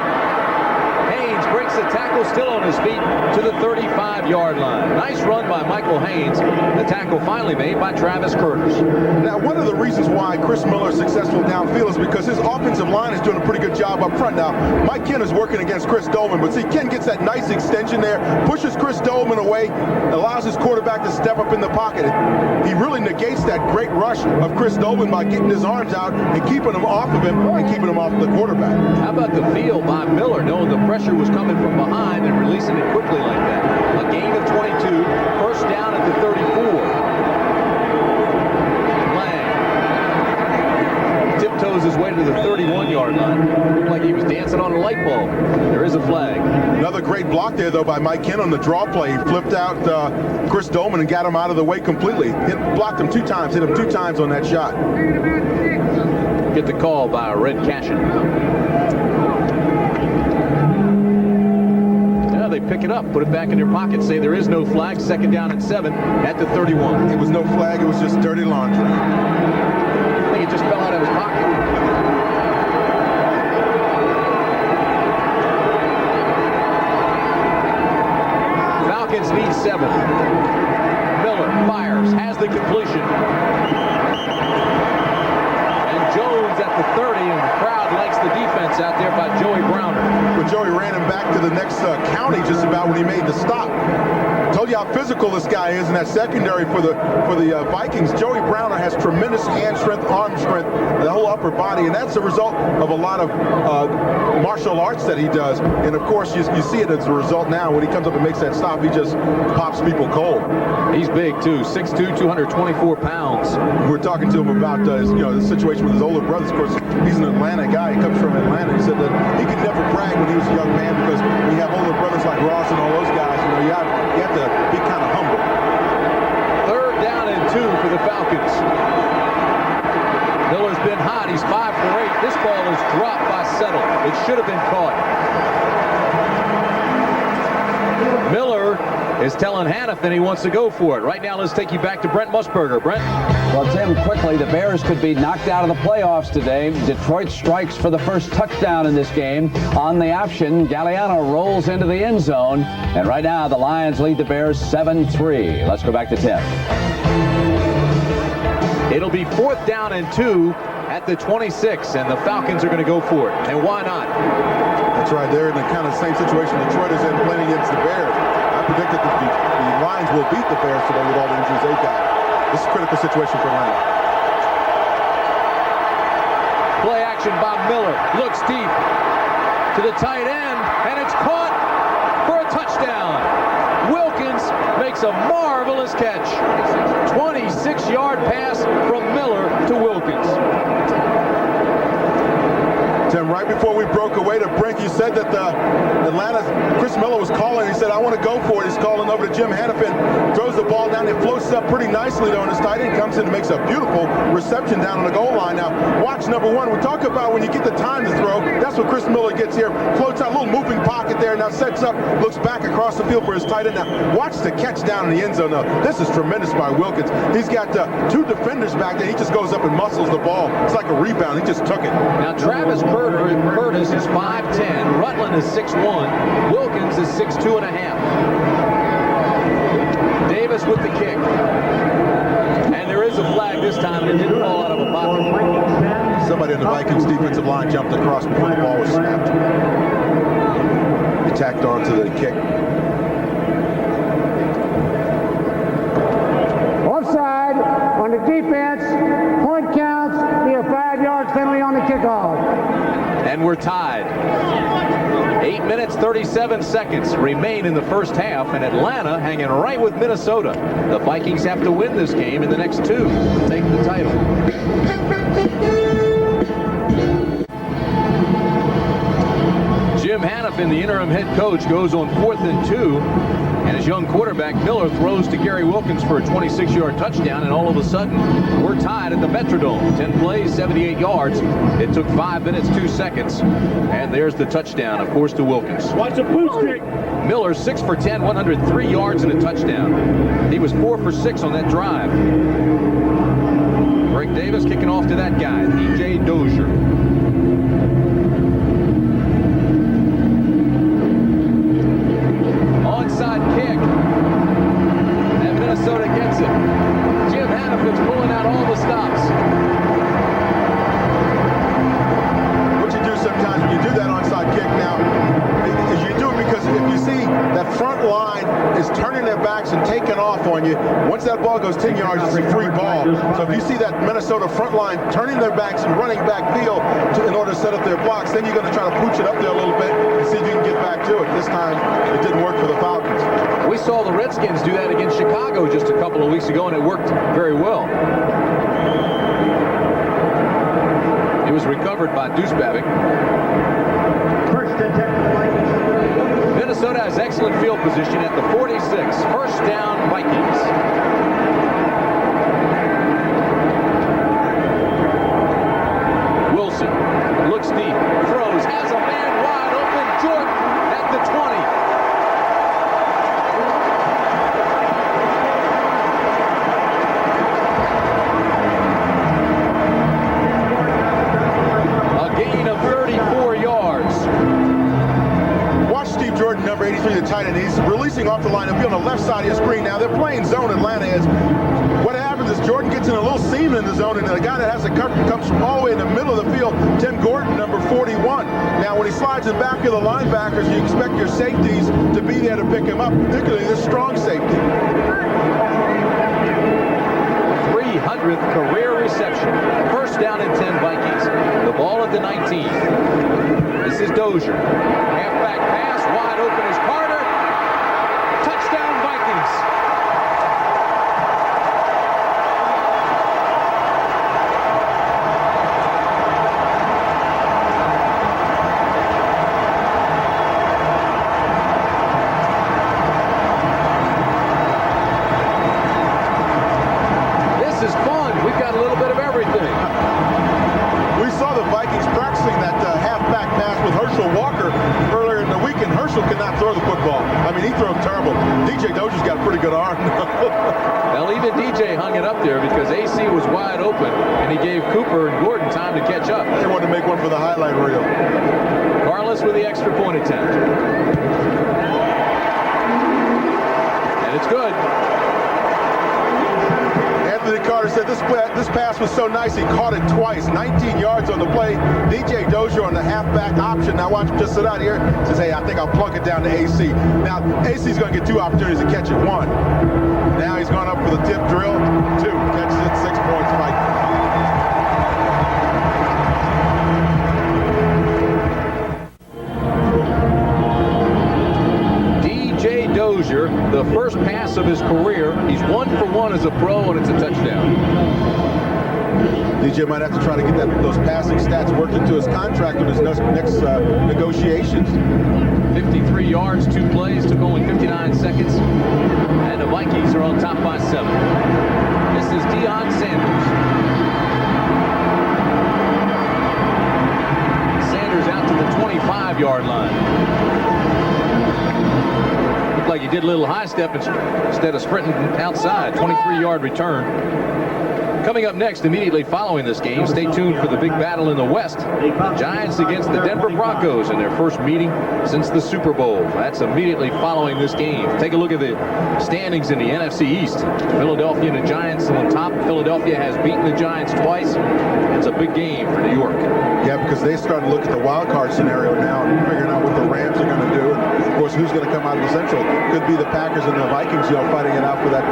Haynes breaks the tackle, still on his feet, to the 35-yard line. Nice run by Michael Haynes. The tackle finally made by Travis Curtis. Now, one of the reasons why Chris Miller is successful downfield is because his offensive line is doing a pretty good job up front. Now, Mike Ken is working against Chris Dolman, but see, Ken gets that nice extension there, pushes Chris Dolman away, allows his quarterback to step up in the pocket. He really negates that great rush of Chris Dolman by getting his arms out and keeping him off of him and keeping him off of the quarterback. How about the feel by Miller, knowing the pressure was coming from behind and releasing it quickly like that? A gain of 22, first down at the 34. Lang tiptoes his way to the 31-yard line. Looked like he was dancing on a light bulb. There is a flag. Another great block there, though, by Mike Ken on the draw play. He flipped out Chris Dolman and got him out of the way completely. Blocked him 2 times, hit him 2 times on that shot. Get the call by Red Cashin. They pick it up, put it back in their pocket, say there is no flag, second down and 7 at the 31. It was no flag, it was just dirty laundry. I think it just fell out of his pocket. Falcons need 7. Miller fires, has the completion. And Jones at the 30, and the crowd likes the defense out there by Joey Browner. But Joey ran him back to the next county just about when he made the stop. Told you how physical this guy is in that secondary for the Vikings. Joey Browner has tremendous hand strength, arm strength, the whole upper body, and that's a result of a lot of martial arts that he does. And of course, you see it as a result now. When he comes up and makes that stop, he just pops people cold. He's big too, 6'2", 224 pounds. We're talking to him about the situation with his older brothers. Of course, he's an Atlanta guy. He comes from Atlanta. He said that he could never brag when he was a young man because we have older brothers like Ross and all those guys. You have to be kind of humble. Third down and 2 for the Falcons. Miller's been hot. He's 5 for 8. This ball is dropped by Settle. It should have been caught. Miller is telling Hannafin he wants to go for it. Right now, let's take you back to Brent Musburger. Brent? Well, Tim, quickly, the Bears could be knocked out of the playoffs today. Detroit strikes for the first touchdown in this game. On the option, Galliano rolls into the end zone. And right now, the Lions lead the Bears 7-3. Let's go back to Tim. It'll be 4th down and 2 at the 26, and the Falcons are going to go for it. And why not? That's right. They're in the kind of same situation Detroit is in playing against the Bears. I predicted that the Lions will beat the Bears today with all the injuries they've got. This is a critical situation for Atlanta. Play action by Miller. Looks deep to the tight end, and it's caught for a touchdown. Wilkins makes a marvelous catch. 26-yard pass from Miller to Wilkins. Tim, right before we broke away to break, you said that Chris Miller was calling. He said, I want to go for it. He's calling over to Jim Hannafin, throws the ball down. It floats up pretty nicely, though, and his tight end comes in and makes a beautiful reception down on the goal line. Now, watch number 1. We talk about when you get the time to throw. That's what Chris Miller gets here. Floats out a little moving pocket there. Now sets up, looks back across the field for his tight end. Now, watch the catch down in the end zone. Now, this is tremendous by Wilkins. He's got 2 defenders back there. He just goes up and muscles the ball. It's like a rebound. He just took it. Now, Travis Curtis is 5'10". Rutland is 6'1". Wilkins is 6'2.5". Davis with the kick. And there is a flag this time, and it didn't fall out of a pocket. Somebody in the Vikings defensive line jumped across before the ball was snapped. He tacked on to the kick. Offside on the defense. Point counts. Be a 5-yard penalty on the kickoff. And we're tied. 8 minutes, 37 seconds remain in the first half, and Atlanta hanging right with Minnesota. The Vikings have to win this game in the next 2 to take the title. Jim Jim Hanifin, the interim head coach, goes on 4th and 2. And his young quarterback, Miller, throws to Gary Wilkins for a 26-yard touchdown. And all of a sudden, we're tied at the Metrodome. 10 plays, 78 yards. It took 5 minutes, 2 seconds. And there's the touchdown, of course, to Wilkins. Watch the boot stick. Miller, 6 for 10, 103 yards and a touchdown. He was 4 for 6 on that drive. Greg Davis kicking off to that guy, DJ Dozier. Onside kick. And Minnesota gets it. Jim Hanifin's pulling out all the stops. What you do sometimes when you do that onside kick now is you do it because if you see that front line is turning their backs and taking off on you, once that ball goes 10 yards, it's a free ball. So if you see that Minnesota front line turning their backs and running back field in order to set up their blocks, then you're going to try to pooch it up there a little bit and see if you can get back to it. This time, it didn't work for the Falcons. We saw the Redskins do that against Chicago just a couple of weeks ago, and it worked very well. It was recovered by Deuce Babick. First and 10 Vikings. Minnesota has excellent field position at the 46. First down, Vikings. Wilson looks deep, throws, has a man wide open. Jordan at the 20. A gain of 34 yards. Watch Steve Jordan, number 83, the tight end. He's releasing off the line. He'll be on the left side of your screen now. They're playing zone, Atlanta is. What happens is Jordan gets in a little seam in the zone, and the guy that has the cover comes from all the way in the middle of the field, Tim Gordon, number 41. Now, when he slides in back of the linebackers, you expect your safeties to be there to pick him up, particularly this strong safety. 300th career reception. First down and 10 Vikings. The ball at the 19. This is Dozier. Halfback pass, wide open is Carter. Touchdown Vikings. This is fun. We've got a little bit of everything. We saw the Vikings practicing that halfback pass with Herschel Walker earlier in the week, and Herschel could not throw the football. I mean, he throws terrible. DJ Dozier's got a pretty good arm. Well, even DJ hung it up there because AC was wide open, and he gave Cooper and Gordon time to catch up. They wanted to make one for the highlight reel. Carlos with the extra point attempt. And it's good. Anthony Carter said this pass was so nice he caught it twice. 19 yards on the play. DJ Dozier on the halfback option. Now watch him just sit out here. Says, hey, I think I'll plug it down to AC. Now, AC's going to get 2 opportunities to catch it. 1. Now he's gone up for the tip drill. 2. Catches it, 6 points. Vikings. DJ Dozier, the first pass of his career. He's 1 for 1 as a pro, and it's a touchdown. DJ might have to try to get those passing stats worked into his contract in his next negotiations. 53 yards, 2 plays, took only 59 seconds. And the Vikings are on top by 7. This is Deion Sanders. Sanders out to the 25-yard line. Looked like he did a little high step instead of sprinting outside. 23-yard return. Coming up next, immediately following this game, stay tuned for the big battle in the West. The Giants against the Denver Broncos in their first meeting since the Super Bowl. That's immediately following this game. Take a look at the standings in the NFC East. Philadelphia and the Giants on top. Philadelphia has beaten the Giants twice. It's a big game for New York. Yeah, because they started to look at the wild card scenario now and figuring out what the Rams are going to do. Of course, who's going to come out of the Central? Could be the Packers and the Vikings, fighting it out for that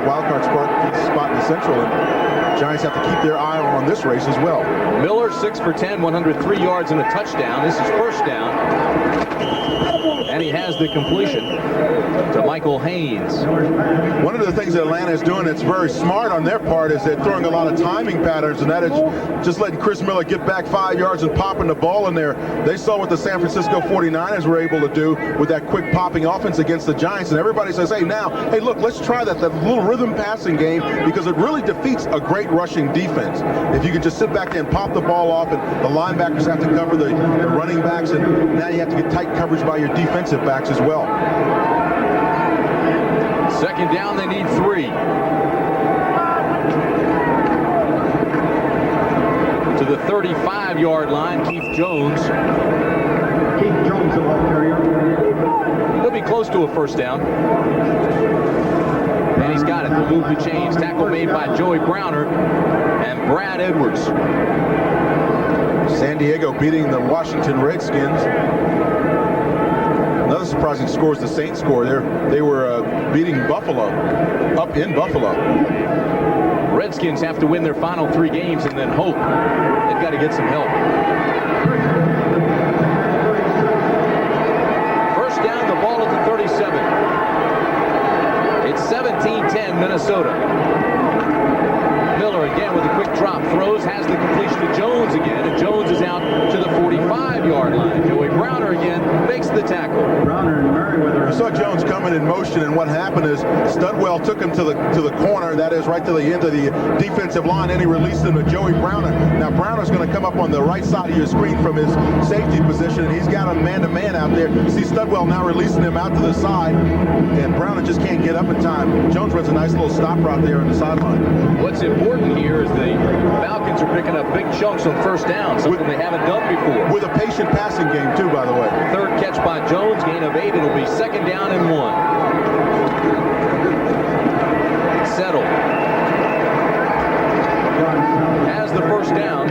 wild card spot in the Central. And Giants have to keep their eye on this race as well. Miller, 6 for 10, 103 yards and a touchdown. This is first down. And he has the completion to Michael Haynes. One of the things that Atlanta is doing that's very smart on their part is they're throwing a lot of timing patterns, and that is just letting Chris Miller get back 5 yards and popping the ball in there. They saw what the San Francisco 49ers were able to do with that quick popping offense against the Giants, and everybody says, hey, look, let's try that little rhythm passing game, because it really defeats a great rushing defense. If you can just sit back there and pop the ball off, and the linebackers have to cover the running backs, and now you have to get tight coverage by your defensive backs as well. Second down, they need 3. To the 35-yard line, Keith Jones. Keith Jones, the ball carrier. He'll be close to a first down. And he's got it. They'll move the chains. Tackle made by Joey Browner and Brad Edwards. San Diego beating the Washington Redskins. Another surprising score is the Saints score. They were beating Buffalo up in Buffalo. Redskins have to win their final 3 games and then hope. They've got to get some help. First down, the ball at the 37. It's 17-10 Minnesota. Miller again with a quick drop, throws, has the completion to Jones again, and Jones is out to the 45-yard line. Joey Browner again makes the tackle. Browner and Merriweather. You saw Jones coming in motion, and what happened is Studwell took him to the corner, that is right to the end of the defensive line, and he released him to Joey Browner. Now Browner's going to come up on the right side of your screen from his safety position, and he's got him man-to-man out there. See Studwell now releasing him out to the side, and Browner just can't get up in time. Jones runs a nice little stop route there on the sideline. What's important here is the Falcons are picking up big chunks on first down, something they haven't done before. With a patient passing game too, by the way. Third catch by Jones, gain of 8. It'll be second down and 1. Settle has the first down.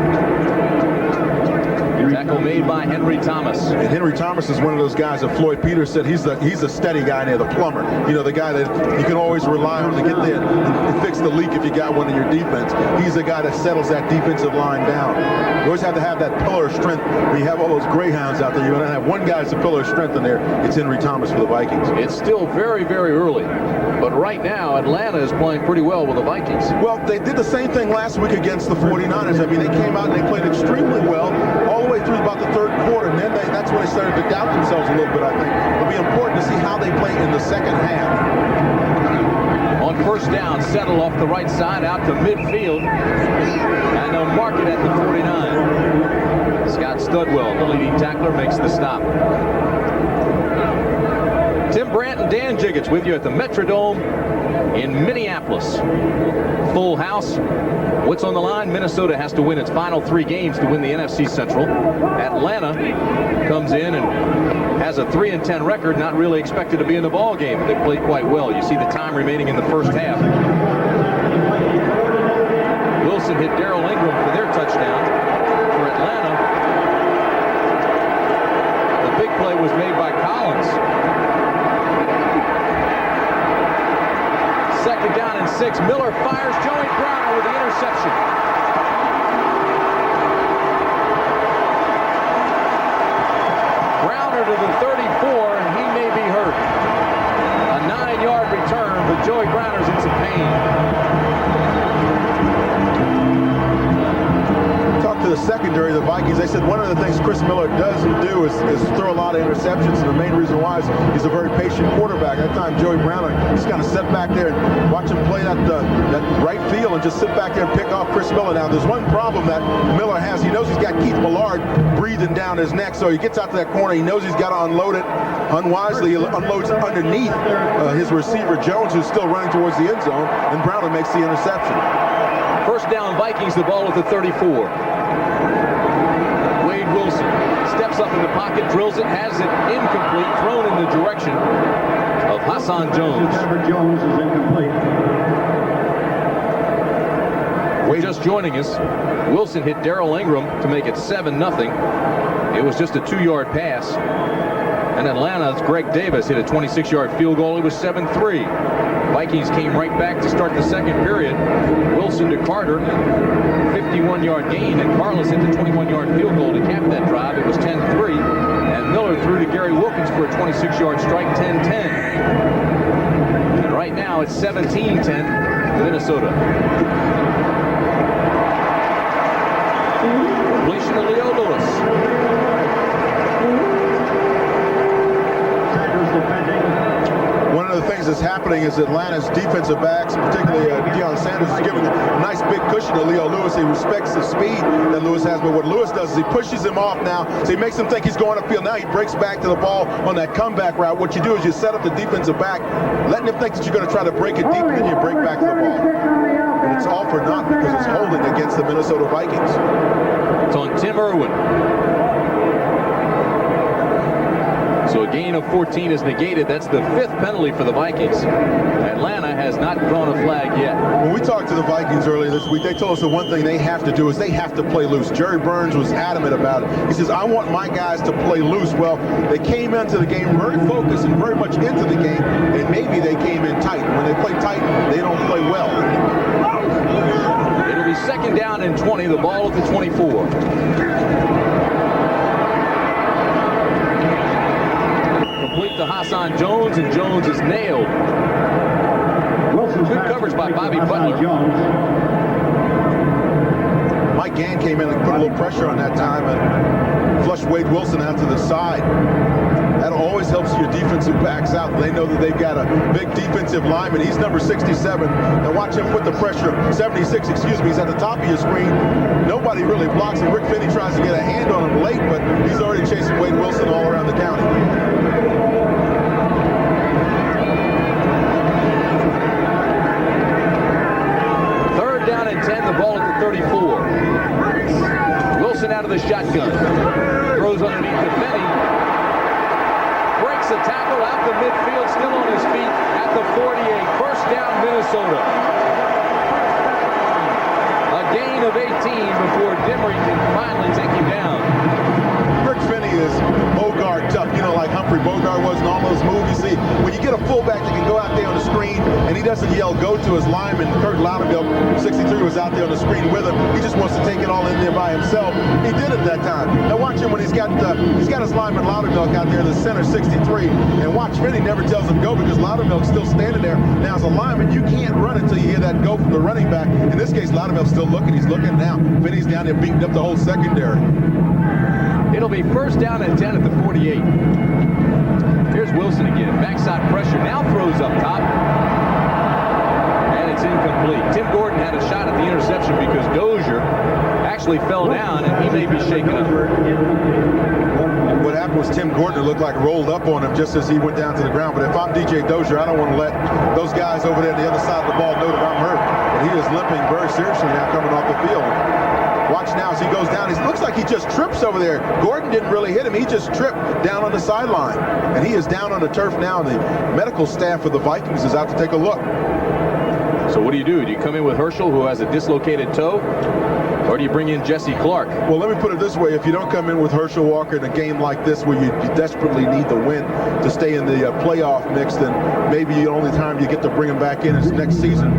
Tackle made by Henry Thomas. And Henry Thomas is one of those guys that Floyd Peters said he's a steady guy there, the plumber. You know, the guy that you can always rely on to get there and fix the leak if you got one in your defense. He's the guy that settles that defensive line down. You always have to have that pillar of strength. When you have all those greyhounds out there, you're going to have one guy that's a pillar of strength in there. It's Henry Thomas for the Vikings. It's still very, very early. But right now, Atlanta is playing pretty well with the Vikings. Well, they did the same thing last week against the 49ers. I mean, they came out and they played extremely well all the way through about the third quarter, and then that's when they started to doubt themselves a little bit, I think. It'll be important to see how they play in the second half. On first down, Settle off the right side out to midfield, and they'll mark it at the 49. Scott Studwell, the leading tackler, makes the stop. Tim Brandt and Dan Jiggets with you at the Metrodome in Minneapolis. Full house. What's on the line? Minnesota has to win its final 3 games to win the NFC Central. Atlanta comes in and has a 3-10 record, not really expected to be in the ball game. They played quite well. You see the time remaining in the first half. Wilson hit Darrell Ingram for their touchdown. For Atlanta, the big play was made by Collins. Second down and 6. Miller fires. Joey Browner with the interception. Browner to the 34, and he may be hurt. A 9-yard return, but Joey Browner's in some pain. Talk to the secondary of the Vikings. They said one of the things Chris Miller doesn't do is throw a lot of interceptions, and the main reason why is he's a very patient quarterback. That time Joey Browner just kind of sat back there and watch him play that right field and just sit back there and pick off Chris Miller. Now there's one problem that Miller has. He knows he's got Keith Millard breathing down his neck, so he gets out to that corner. He knows he's got to unload it. Unwisely, he unloads underneath his receiver Jones, who's still running towards the end zone, and Browner makes the interception. First down, Vikings, the ball at the 34. Wade Wilson steps up in the pocket, drills it, has it incomplete, thrown in the direction of Hassan Jones. Jones is incomplete. Wade just joining us. Wilson hit Darrell Ingram to make it 7-0. It was just a 2-yard pass. And Atlanta's Greg Davis hit a 26-yard field goal. It was 7-3. Vikings came right back to start the second period. Wilson to Carter, 51-yard gain, and Carlos hit the 21-yard field goal to cap that drive. It was 10-3, and Miller threw to Gary Wilkins for a 26-yard strike, 10-10. And right now it's 17-10 Minnesota. Completion to Leo Lewis. One of the things that's happening is Atlanta's defensive backs, particularly Deion Sanders, is giving a nice big cushion to Leo Lewis. He respects the speed that Lewis has, but what Lewis does is he pushes him off now, so he makes him think he's going upfield. Now he breaks back to the ball on that comeback route. What you do is you set up the defensive back, letting him think that you're going to try to break it deep, and then you break back to the ball. And it's all for naught because it's holding against the Minnesota Vikings. It's on Tim Irwin. So a gain of 14 is negated. That's the 5th penalty for the Vikings. Atlanta has not thrown a flag yet. When we talked to the Vikings earlier this week, they told us the one thing they have to do is they have to play loose. Jerry Burns was adamant about it. He says, I want my guys to play loose. Well, they came into the game very focused and very much into the game, and maybe they came in tight. When they play tight, they don't play well. It'll be 2nd down and 20. The ball at the 24. Complete to Hassan Jones, and Jones is nailed. Good coverage by Bobby Butler. Mike Gann came in and put a little pressure on that time and flushed Wade Wilson out to the side. That always helps your defensive backs out. They know that they've got a big defensive lineman. He's number 67. Now watch him put the pressure. 76, excuse me. He's at the top of your screen. Nobody really blocks him. Rick Finney tries to get a hand on him late, but he's already chasing Wade Wilson all around the county. Down and 10, the ball at the 34. Wilson out of the shotgun. Throws underneath to Finney. Breaks a tackle out the midfield, still on his feet at the 48. First down, Minnesota. A gain of 18 before Dimry can finally take him down. Rick Finney is Bogart tough, you know, like Humphrey Bogart was in all those movies. See, when you get a fullback that can go out there on the screen and he doesn't yell go to his lineman, Kurt Loudermilk, 63, was out there on the screen with him. He just wants to take it all in there by himself. He did it that time. Now watch him when he's got his lineman Loudermilk out there in the center, 63, and watch Finney never tells him go because Loudermilk's still standing there. Now as a lineman, you can't run until you hear that go from the running back. In this case, Loudermilk's still looking. He's looking now. Finney's down there beating up the whole secondary. It'll be 1st down and 10 at the 48. Here's Wilson again. Backside pressure. Now throws up top. And it's incomplete. Tim Gordon had a shot at the interception because Dozier actually fell down and he may be shaken up. What happened was Tim Gordon looked like rolled up on him just as he went down to the ground. But if I'm DJ Dozier, I don't want to let those guys over there on the other side of the ball know that I'm hurt. And he is limping very seriously now coming off the field. Watch now as he goes down. It looks like he just trips over there. Gordon didn't really hit him. He just tripped down on the sideline. And he is down on the turf now. And the medical staff of the Vikings is out to take a look. So what do? Do you come in with Herschel, who has a dislocated toe? Or do you bring in Jesse Clark? Well, let me put it this way. If you don't come in with Herschel Walker in a game like this where you desperately need the win to stay in the playoff mix, then maybe the only time you get to bring him back in is next season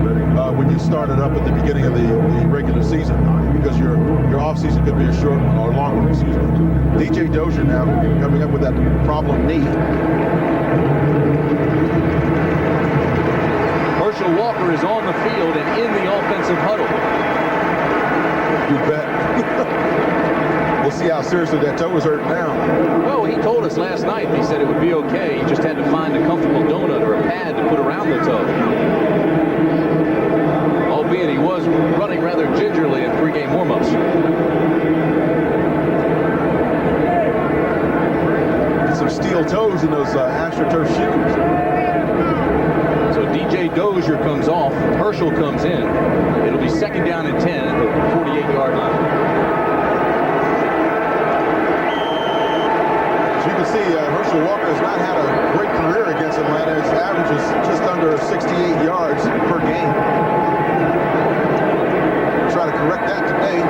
when you start it up at the beginning of the regular season, because your off season could be a short or long one. Excuse me. DJ Dozier now coming up with that problem knee. Herschel Walker is on the field and in the offensive huddle. You bet. We'll see how seriously that toe is hurt now. Well, he told us last night, he said it would be okay. He just had to find a comfortable donut or a pad to put around the toe. Albeit he was running rather gingerly in pregame warm-ups. Get some steel toes in those AstroTurf shoes. So DJ Dozier comes off. Herschel comes in. It'll be 2nd down and 10 at the 48-yard line. As you can see, Herschel Walker has not had a great career against Atlanta. His average is just under 68 yards per game. Try to correct that today.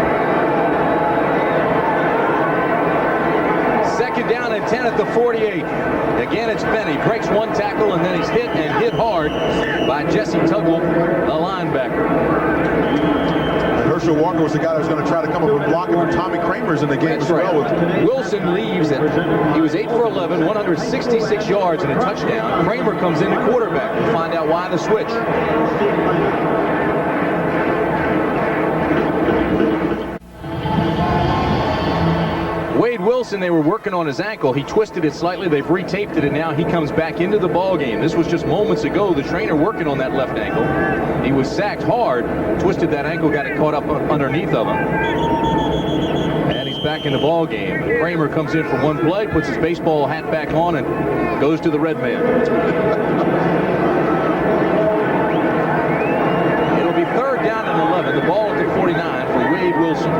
2nd down and 10 at the 48. Again, it's Benny. Breaks one tackle, and then he's hit hard by Jesse Tuggle, the linebacker. Herschel Walker was the guy that was going to try to come up and block it when Tommy Kramer's in the game as well. Wilson leaves it. He was 8 for 11, 166 yards and a touchdown. Kramer comes in to quarterback. We'll find out why the switch. Wade Wilson, they were working on his ankle. He twisted it slightly. They've retaped it, and now he comes back into the ball game. This was just moments ago. The trainer working on that left ankle. He was sacked hard, twisted that ankle, got it caught up underneath of him. And he's back in the ball game. Kramer comes in for one play, puts his baseball hat back on, and goes to the red man. It'll be 3rd down and 11. The ball at the 49 for Wade Wilson.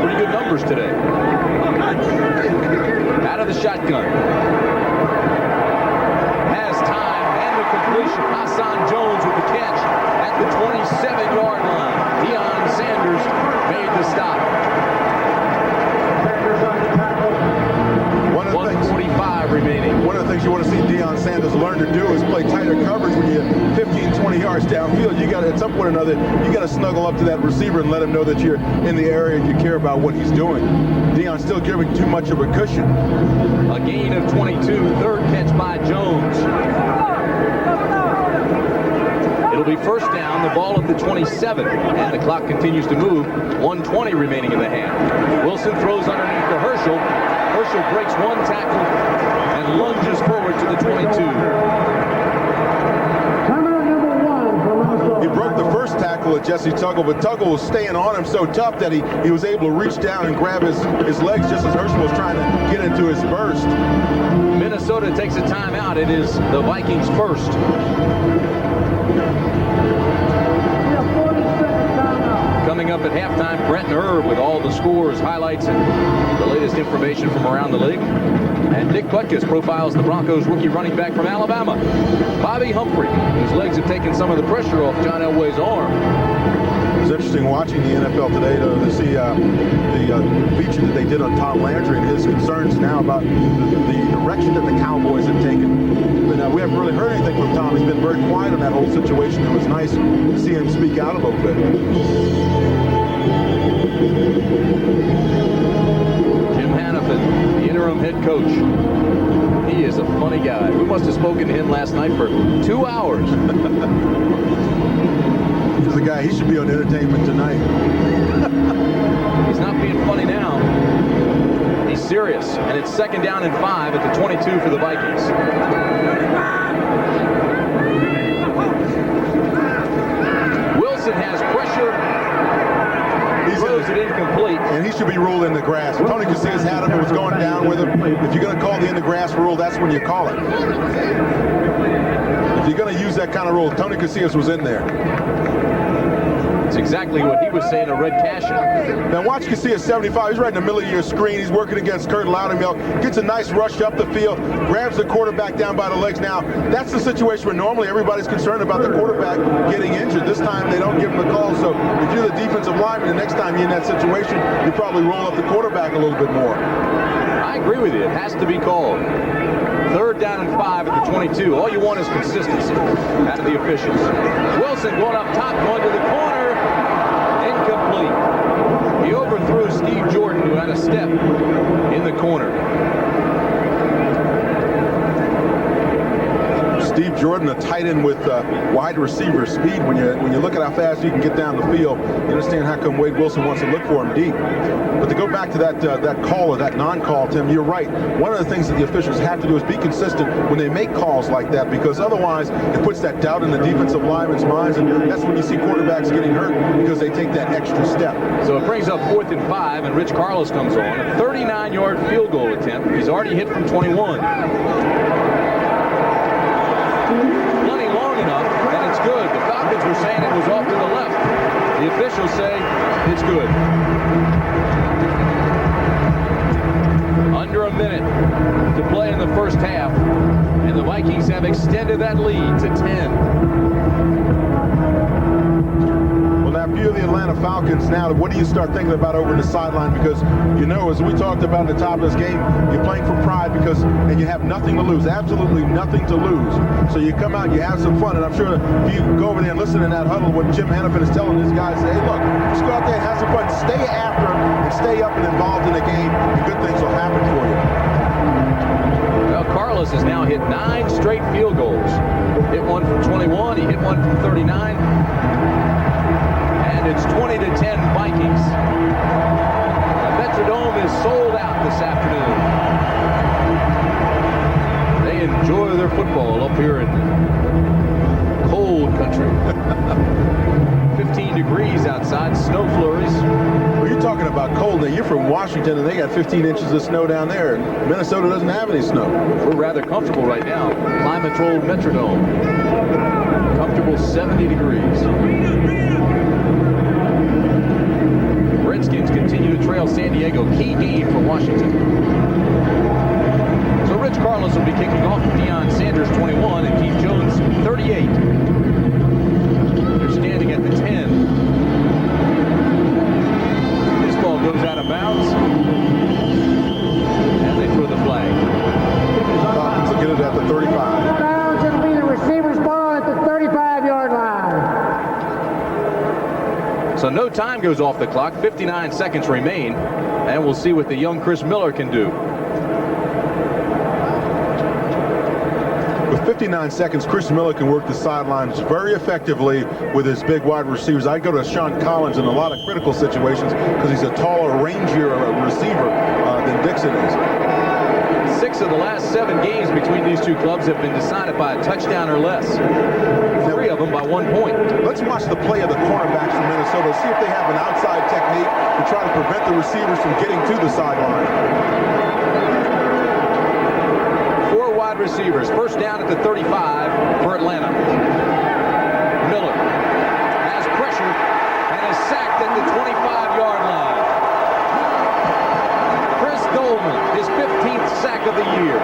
Pretty good numbers today. Out of the shotgun. Has time and the completion. Hassan Jones with the catch at the 27-yard line. Deion Sanders made the stop. 1:45 remaining. One of the things you want to see Deion Sanders learn to do is play tighter coverage when you're 15, 20 yards downfield. You got to, at some point or another, you got to snuggle up to that receiver and let him know that you're in the area and you care about what he's doing. Deion's still giving too much of a cushion. A gain of 22, 3rd catch by Jones. It'll be 1st down, the ball at the 27, and the clock continues to move. 1:20 remaining in the half. Wilson throws underneath to Herschel. Herschel breaks one tackle and lunges forward to the 22. He broke the first tackle at Jesse Tuggle, but Tuggle was staying on him so tough that he was able to reach down and grab his legs just as Herschel was trying to get into his burst. Minnesota takes a timeout. It is the Vikings first. Coming up at halftime, Brent Erb with all the scores, highlights, and the latest information from around the league. And Dick Butkus profiles the Broncos rookie running back from Alabama, Bobby Humphrey, whose legs have taken some of the pressure off John Elway's arm. It was interesting watching the NFL today to see the feature that they did on Tom Landry and his concerns now about the direction that the Cowboys have taken. But we haven't really heard anything from Tom. He's been very quiet on that whole situation. It was nice to see him speak out a little bit. Jim Hannafin, the interim head coach. He is a funny guy. We must have spoken to him last night for 2 hours. He's a guy, he should be on Entertainment Tonight. He's not being funny now. He's serious. And it's 2nd down and 5 at the 22 for the Vikings. Wilson has pressure. He throws it incomplete. And he should be ruled in the grass. Tony Casillas had him. It was going down with him. If you're going to call the in the grass rule, that's when you call it. If you're going to use that kind of rule, Tony Casillas was in there. It's exactly what he was saying, a red caution. Now watch Casillas 75. He's right in the middle of your screen. He's working against Kurt Loudermilk. Gets a nice rush up the field. Grabs the quarterback down by the legs. Now, that's the situation where normally everybody's concerned about the quarterback getting injured. This time they don't give him a call. So if you're the defensive lineman, the next time you're in that situation, you probably roll up the quarterback a little bit more. I agree with you. It has to be called. 3rd down and 5 at the 22. All you want is consistency out of the officials. Wilson going up top, going to the corner. Incomplete. He overthrew Steve Jordan, who had a step in the corner. Steve Jordan, a tight end with wide receiver speed. When you look at how fast you can get down the field, you understand how come Wade Wilson wants to look for him deep. But to go back to that call or that non-call, Tim, you're right. One of the things that the officials have to do is be consistent when they make calls like that, because otherwise it puts that doubt in the defensive linemen's minds, and that's when you see quarterbacks getting hurt because they take that extra step. So it brings up 4th and 5, and Rich Carlos comes on. A 39-yard field goal attempt. He's already hit from 21. Plenty long enough, and it's good. The Falcons were saying it was off to the left. The officials say it's good. Under a minute to play in the first half, and the Vikings have extended that lead to 10. Well, now, a few of the Atlanta Atlanta Falcons now, what do you start thinking about over the sideline? Because, you know, as we talked about at the top of this game, you're playing for pride and you have nothing to lose, absolutely nothing to lose. So you come out, you have some fun, and I'm sure if you go over there and listen in that huddle, what Jim Hannafin is telling his guys, say, hey, look, just go out there and have some fun. Stay after them and stay up and involved in the game, and good things will happen for you. Well, Carlos has now hit 9 straight field goals. Hit one from 21, he hit one from 39, and it's 20-10 Vikings. The Metrodome is sold out this afternoon. They enjoy their football up here in cold country. 15 degrees outside, snow flurries. Well, you're talking about cold. Now, you're from Washington, and they got 15 inches of snow down there, and Minnesota doesn't have any snow. We're rather comfortable right now. Climate-controlled Metrodome. Comfortable 70 degrees. Redskins continue to trail San Diego. Key game for Washington. So Rich Carlos will be kicking off with Deion Sanders 21 and Keith Jones 38. They're standing at the 10. This ball goes out of bounds. And they throw the flag. Falcons will get it at the 35. Bounds, it'll be the receiver's ball at the 35-yard line. So no time goes off the clock. 59 seconds remain. And we'll see what the young Chris Miller can do. With 59 seconds, Chris Miller can work the sidelines very effectively with his big wide receivers. I go to Sean Collins in a lot of critical situations because he's a taller, rangier receiver than Dixon is. 6 of the last 7 games between these two clubs have been decided by a touchdown or less. 3 of them by 1 point. Let's watch the play of the cornerbacks from Minnesota. See if they have an outside technique to try to prevent the receivers from getting to the sideline. 4 wide receivers. First down at the 35 for Atlanta. Miller has pressure and is sacked at the 25-yard line. Chris Dolman, his 15th sack of the year.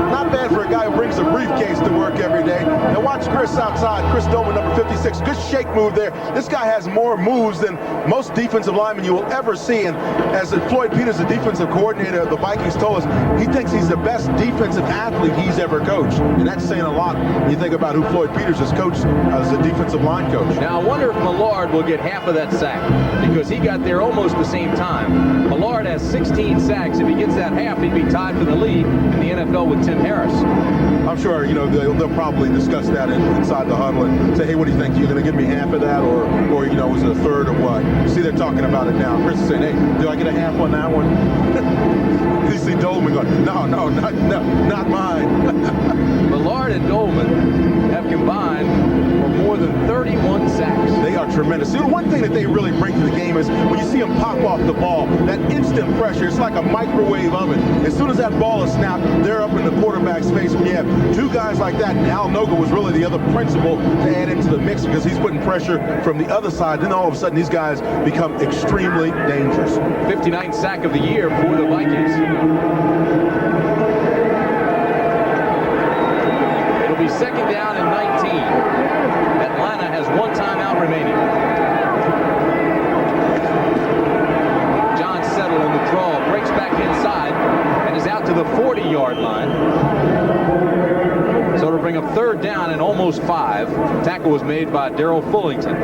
Not bad for a guy who brings a briefcase to work every day. Now watch Chris outside. Chris Dolman, number 56. Good shake move there. This guy has more moves than most defensive linemen you will ever see. And as Floyd Peters, the defensive coordinator of the Vikings, told us, he thinks he's the best defensive athlete he's ever coached. And that's saying a lot when you think about who Floyd Peters has coached as a defensive line coach. Now I wonder if Millard will get half of that sack because he got there almost the same time. Millard has 16 sacks. If he gets that half, he'd be tied for the lead in the NFL with Tim Harris. I'm sure, you know, they'll probably discuss that inside the huddle and say, hey, what do you think? You're going to give me half of that or you know, was it a third or what? You see, they're talking about it now. Chris is saying, hey, do I get a half on that one? You see Dolman going, no, not mine. Millard and Dolman have combined for more than 31 sacks. They are tremendous. See, the one thing that they really bring to the game is when you see them pop off the ball, that instant pressure, it's like a microwave oven. As soon as that ball is snapped, they're up in the quarterback's face. When you have 2 guys like that, and Al Noga was really the other principal to add into the mix because he's putting pressure from the other side. Then all of a sudden, these guys become extremely dangerous. 59th sack of the year for the Vikings. It'll be second down and 19. Atlanta has 1 timeout remaining. John Settle in the draw, breaks back inside and is out to the 40-yard line. So to bring up third down and almost 5. Tackle was made by Darrell Fullington.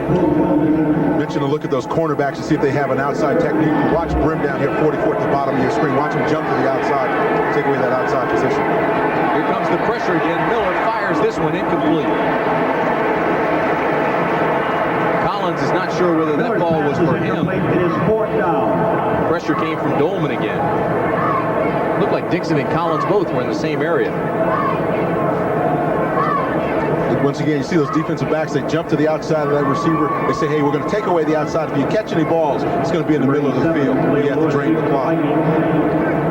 Mention a look at those cornerbacks to see if they have an outside technique. Watch Brim down here, 44 at the bottom of your screen. Watch him jump to the outside, take away that outside position. Here comes the pressure again. Miller fires this one incomplete. Collins is not sure whether that ball was for him. It is 4th down. Pressure came from Dolman again. Looked like Dixon and Collins both were in the same area. Once again, you see those defensive backs, they jump to the outside of that receiver. They say, hey, we're going to take away the outside. If you catch any balls, it's going to be in the middle of the field. You have to drain the clock.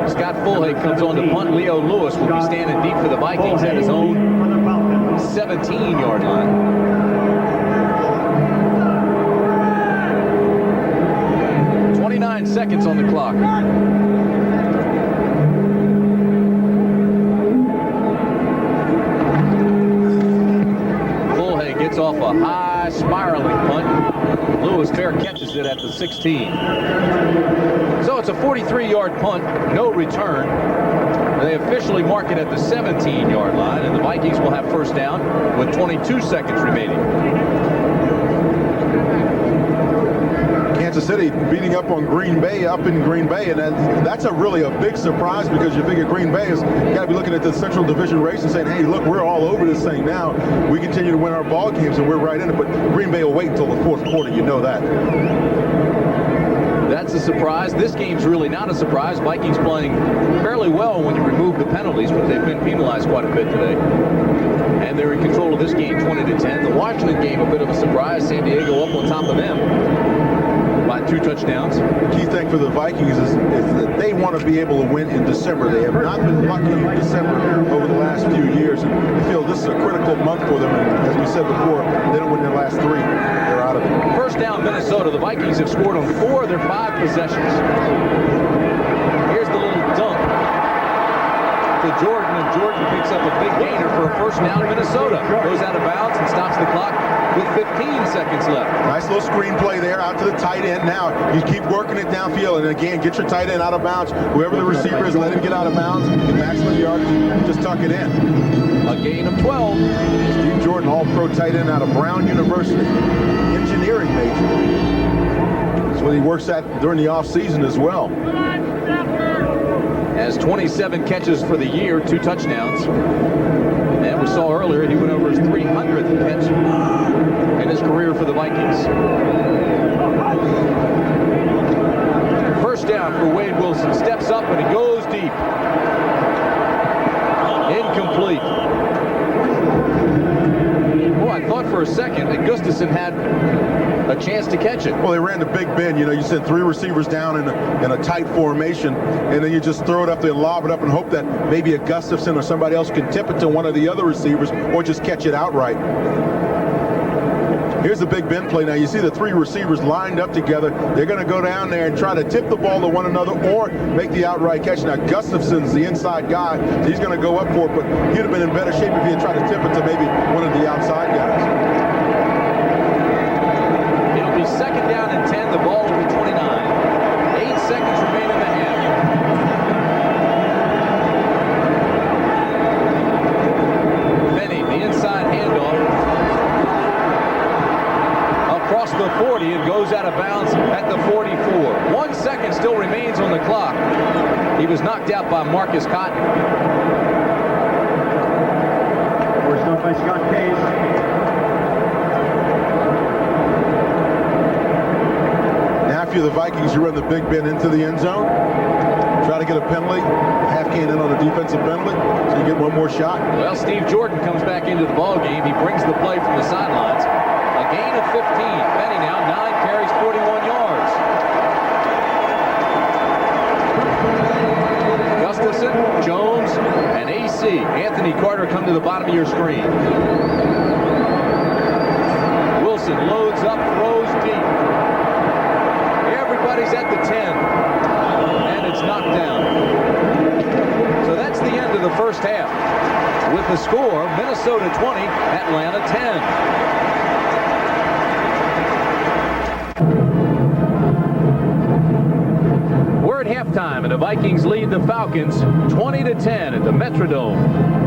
Scott Fullhead comes on to punt. Leo Lewis will be standing deep for the Vikings at his own 17-yard line. 29 seconds on the clock. catches it at the 16. So it's a 43-yard punt, no return. They officially mark it at the 17-yard line, and the Vikings will have first down with 22 seconds remaining. Kansas City beating up on Green Bay up in Green Bay, and that's really a big surprise, because you figure Green Bay has got to be looking at the Central Division race and saying, hey, look, we're all over this thing now. We continue to win our ball games, and we're right in it. But Green Bay will wait until the fourth quarter. You know that. That's a surprise. This game's really not a surprise. Vikings playing fairly well when you remove the penalties, but they've been penalized quite a bit today. And they're in control of this game 20-10. The Washington game, a bit of a surprise. San Diego up on top of them by 2 touchdowns. The key thing for the Vikings is that they want to be able to win in December. They have not been lucky in December over the last few years, and they feel this is a critical month for them. And as we said before, they don't win their last 3. They're out of it. First down, Minnesota. The Vikings have scored on 4 of their 5 possessions. Here's the little dunk to Jordan, and Jordan picks up a big gainer for a first down. Minnesota goes out of bounds and stops the clock with 15 seconds left. Nice little screen play there out to the tight end. Now you keep working it downfield, and again, get your tight end out of bounds. Whoever the receiver is, let him get out of bounds. Get maximum yardage, just tuck it in. A gain of 12. Steve Jordan, all-pro tight end out of Brown University, engineering major. That's what he works at during the offseason as well. Has 27 catches for the year, 2 touchdowns. And we saw earlier he went over his 300th catch in his career for the Vikings. First down for Wade Wilson. Steps up and he goes deep. Incomplete. Oh, I thought for a second that Gustafson had a chance to catch it. Well, they ran the Big Ben. You know, you send 3 receivers down in a tight formation, and then you just throw it up there and lob it up and hope that maybe a Gustafson or somebody else can tip it to one of the other receivers or just catch it outright. Here's the Big Ben play. Now you see the 3 receivers lined up together. They're going to go down there and try to tip the ball to one another or make the outright catch. Now Gustafson's the inside guy, so he's going to go up for it, but he'd have been in better shape if he had tried to tip it to maybe one of the outside guys. It'll be second down and 10. The ball will be 29. 8 seconds remain in the half. Benny, the inside handoff. Across the 40 and goes out of bounds at the 44. 1 second still remains on the clock. He was knocked out by Marcus Cotton. Forced out by Scott Case. Now if you're the Vikings, you run the Big Ben into the end zone. Try to get a penalty. Half can in on a defensive penalty, so you get one more shot. Well, Steve Jordan comes back into the ball game. He brings the play from the sidelines. A gain of 15. Benny now 9 carries, 41 yards. Gustafson, Jones, and AC. Anthony Carter come to the bottom of your screen. Wilson loads up, throws deep. Everybody's at the 10. And it's knocked down. So that's the end of the first half. With the score, Minnesota 20, Atlanta 10. We're at halftime, and the Vikings lead the Falcons 20-10 at the Metrodome.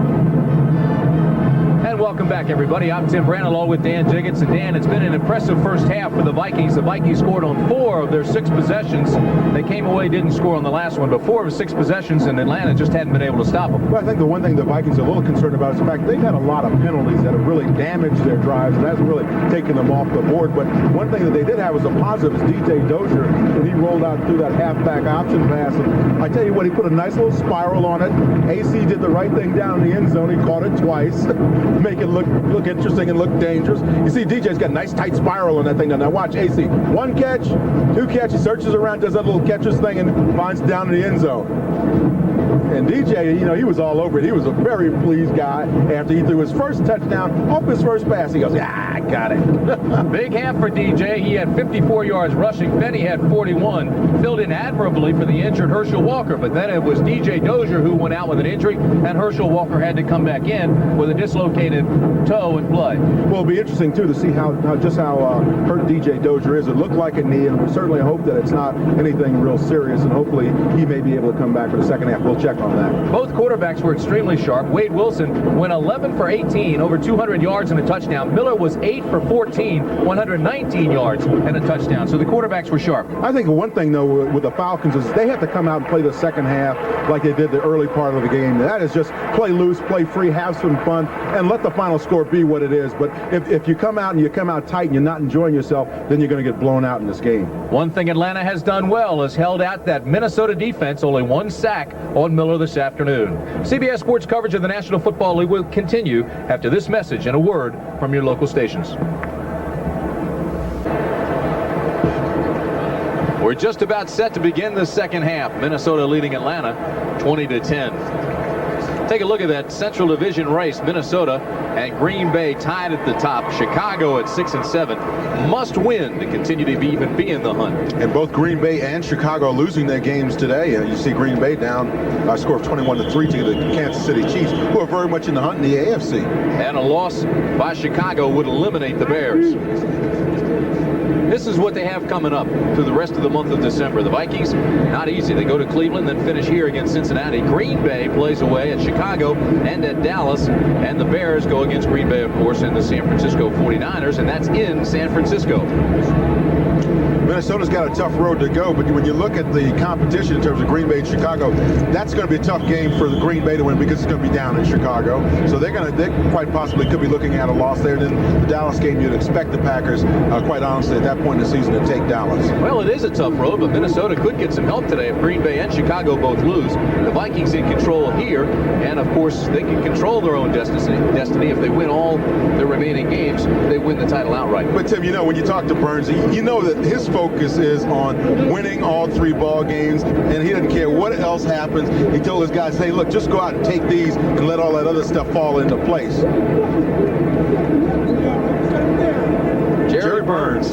And welcome back, everybody. I'm Tim Brandt along with Dan Jiggets. And Dan, it's been an impressive first half for the Vikings. The Vikings scored on 4 of their 6 possessions. They came away, didn't score on the last one, but 4 of 6 possessions, and Atlanta just hadn't been able to stop them. Well, I think the one thing the Vikings are a little concerned about is the fact they've had a lot of penalties that have really damaged their drives and hasn't really taken them off the board. But one thing that they did have was a positive is DJ Dozier when he rolled out through that halfback option pass. And I tell you what, he put a nice little spiral on it. AC did the right thing down in the end zone. He caught it twice. Make it look interesting and look dangerous. You see DJ's got a nice tight spiral on that thing. Now watch AC. 1 catch, 2 catch, he searches around, does that little catcher's thing and finds down in the end zone. And DJ, he was all over it. He was a very pleased guy after he threw his first touchdown off his first pass. He goes, "Yeah, I got it." Big half for DJ. He had 54 yards rushing. Benny had 41. Filled in admirably for the injured Herschel Walker. But then it was DJ Dozier who went out with an injury, and Herschel Walker had to come back in with a dislocated toe and play. Well, it'll be interesting, too, to see how hurt DJ Dozier is. It looked like a knee, and we certainly hope that it's not anything real serious, and hopefully he may be able to come back for the second half. We'll check on that. Both quarterbacks were extremely sharp. Wade Wilson went 11 for 18, over 200 yards and a touchdown. Miller was 8 for 14, 119 yards and a touchdown. So the quarterbacks were sharp. I think one thing, though, with the Falcons is they have to come out and play the second half like they did the early part of the game. That is just play loose, play free, have some fun, and let the final score be what it is. But if you come out and you come out tight and you're not enjoying yourself, then you're going to get blown out in this game. One thing Atlanta has done well is held out that Minnesota defense. Only one sack on Miller this afternoon. CBS Sports coverage of the National Football League will continue after this message and a word from your local stations. We're just about set to begin the second half. Minnesota leading Atlanta 20-10. Take a look at that Central Division race. Minnesota and Green Bay tied at the top. Chicago at 6 and 7 must win to continue to even be in the hunt. And both Green Bay and Chicago are losing their games today. You see Green Bay down by a score of 21-3 to the Kansas City Chiefs, who are very much in the hunt in the AFC. And a loss by Chicago would eliminate the Bears. This is what they have coming up through the rest of the month of December. The Vikings, not easy. They go to Cleveland, then finish here against Cincinnati. Green Bay plays away at Chicago and at Dallas. And the Bears go against Green Bay, of course, and the San Francisco 49ers, and that's in San Francisco. Minnesota's got a tough road to go, but when you look at the competition in terms of Green Bay and Chicago, that's going to be a tough game for the Green Bay to win because it's going to be down in Chicago. So they quite possibly could be looking at a loss there. And then the Dallas game, you'd expect the Packers, quite honestly, at that point in the season to take Dallas. Well, it is a tough road, but Minnesota could get some help today if Green Bay and Chicago both lose. The Vikings in control here, and of course, they can control their own destiny. If they win all their remaining games, they win the title outright. But Tim, when you talk to Burns, you know that his focus is on winning all 3 ball games, and he doesn't care what else happens. He told his guys, hey, look, just go out and take these and let all that other stuff fall into place. Jerry Burns.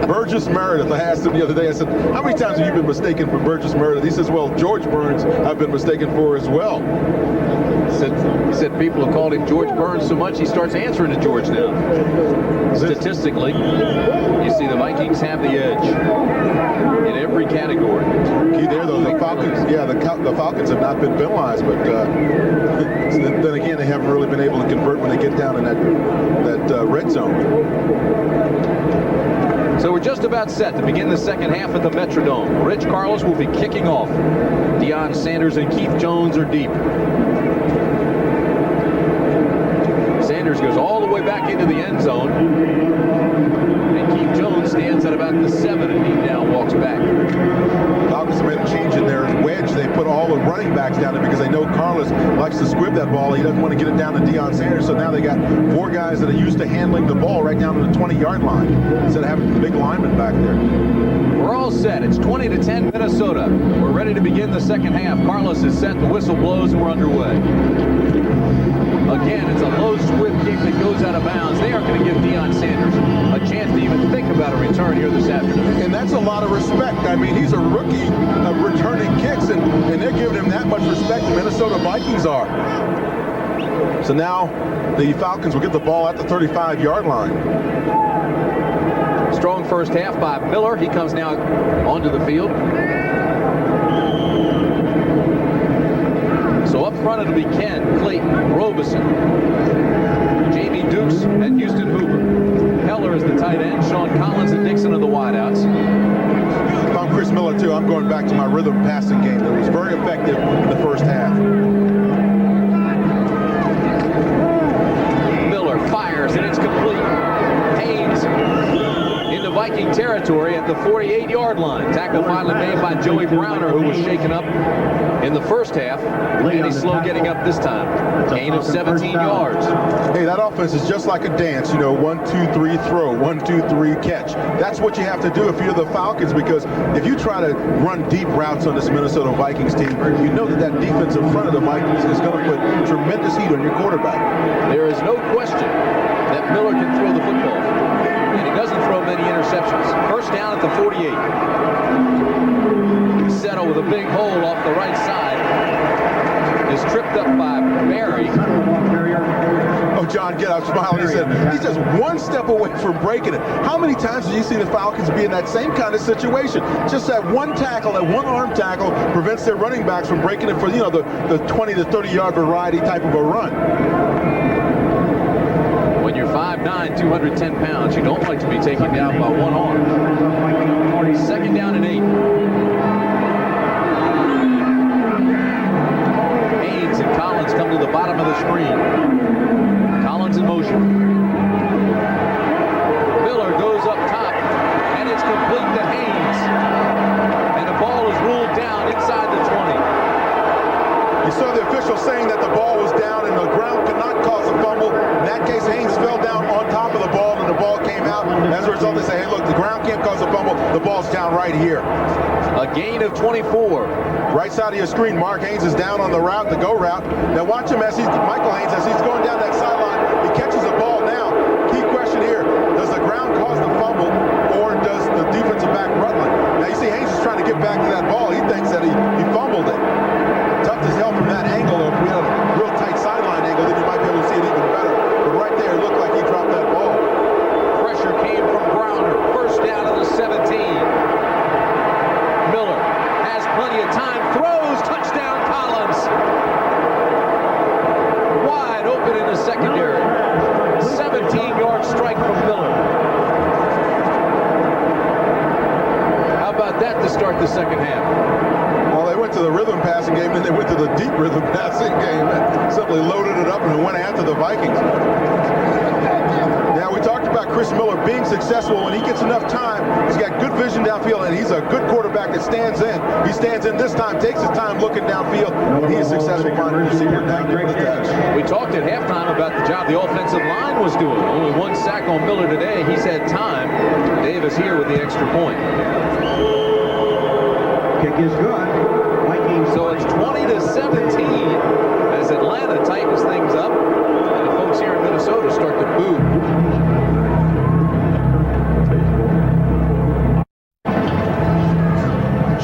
Burgess Meredith. I asked him the other day, I said, how many times have you been mistaken for Burgess Meredith? He says, well, George Burns I've been mistaken for as well. He said people have called him George Burns so much he starts answering to George now. Statistically, you see the Vikings have the edge in every category. Key there, though, the Falcons, the Falcons have not been penalized, but then again, they haven't really been able to convert when they get down in that red zone. So we're just about set to begin the second half at the Metrodome. Rich Carlos will be kicking off. Deion Sanders and Keith Jones are deep. Sanders goes all the way back into the end zone. And Keith Jones stands at about the 7 and he now walks back. Falcons made a change in their wedge. They put all the running backs down there because they know Carlos likes to squib that ball. He doesn't want to get it down to Deion Sanders. So now they got 4 guys that are used to handling the ball right down to the 20-yard line instead of having the big lineman back there. We're all set. It's 20-10 Minnesota. We're ready to begin the second half. Carlos is set. The whistle blows and we're underway. Again, it's a low swift kick that goes out of bounds. They aren't going to give Deion Sanders a chance to even think about a return here this afternoon. And that's a lot of respect. I mean, he's a rookie returning kicks, and they're giving him that much respect. The Minnesota Vikings are. So now the Falcons will get the ball at the 35-yard line. Strong first half by Miller. He comes now onto the field. So up front it'll be Ken, Clayton, Robeson, Jamie Dukes, and Houston Hoover. Heller is the tight end. Sean Collins and Dixon are the wideouts. If I'm Chris Miller, too, I'm going back to my rhythm passing game that was very effective in the first half. Miller fires, and it's complete. Haynes into Viking territory at the 48-yard line. Tackle finally made by Joey Browner, who was shaken up in the first half, and he's slow getting up this time. Gain of 17 yards. Hey, that offense is just like a dance, 1, 2, 3, throw, 1, 2, 3, catch. That's what you have to do if you're the Falcons, because if you try to run deep routes on this Minnesota Vikings team, you know that defense in front of the Vikings is going to put tremendous heat on your quarterback. There is no question that Miller can throw the football, and he doesn't throw many interceptions. First down at the 48. Settle with a big hole off the right side is tripped up by Barry. Oh, John, get up, smiling. He said he's just one step away from breaking it. How many times have you seen the Falcons be in that same kind of situation? Just that one tackle, that one arm tackle prevents their running backs from breaking it for, the 20 to 30 yard variety type of a run. When you're 5'9", 210 pounds, you don't like to be taken down by one arm. Second down and 8. Haynes and Collins come to the bottom of the screen. Collins in motion. Miller goes up top, and it's complete to Haynes. And the ball is ruled down inside the 20. You saw the official saying that the ball was down and the ground could not cause a fumble. In that case, Haynes fell down on top of the ball and the ball came out. As a result, they say, hey, look, the ground can't cause a fumble. The ball's down right here. A gain of 24. Right side of your screen, Mark Haynes is down on the route, the go route. Now watch him Michael Haynes, as he's going down that sideline. He catches the ball now. Key question here, does the ground cause the fumble or does the defensive back Rutland? Now you see Haynes is trying to get back to that ball. He thinks that he fumbled it. Tough as hell from that angle. If we had a real tight sideline angle, then you might be able to see it even better. But right there, it looked like he dropped that ball. Pressure came from Browner. First down to the 17. Miller has plenty of time. Throws. Touchdown, Collins. Wide open in the secondary. 17-yard strike from Miller. How about that to start the second half? Well, they went to the rhythm passing game, then they went to the deep rhythm passing game and simply loaded it up and went after the Vikings. Now, we talked about Chris Miller being successful when he gets enough time. He's got good vision downfield, and he's a good quarterback that stands in. He stands in this time, takes his time looking downfield, and he is successful finding a receiver down the catch. We talked at halftime about the job the offensive line was doing. Only one sack on Miller today. He's had time. Davis here with the extra point. Kick is good. Vikings. So it's 20-17 as Atlanta tightens things up, and the folks here in Minnesota start to boo.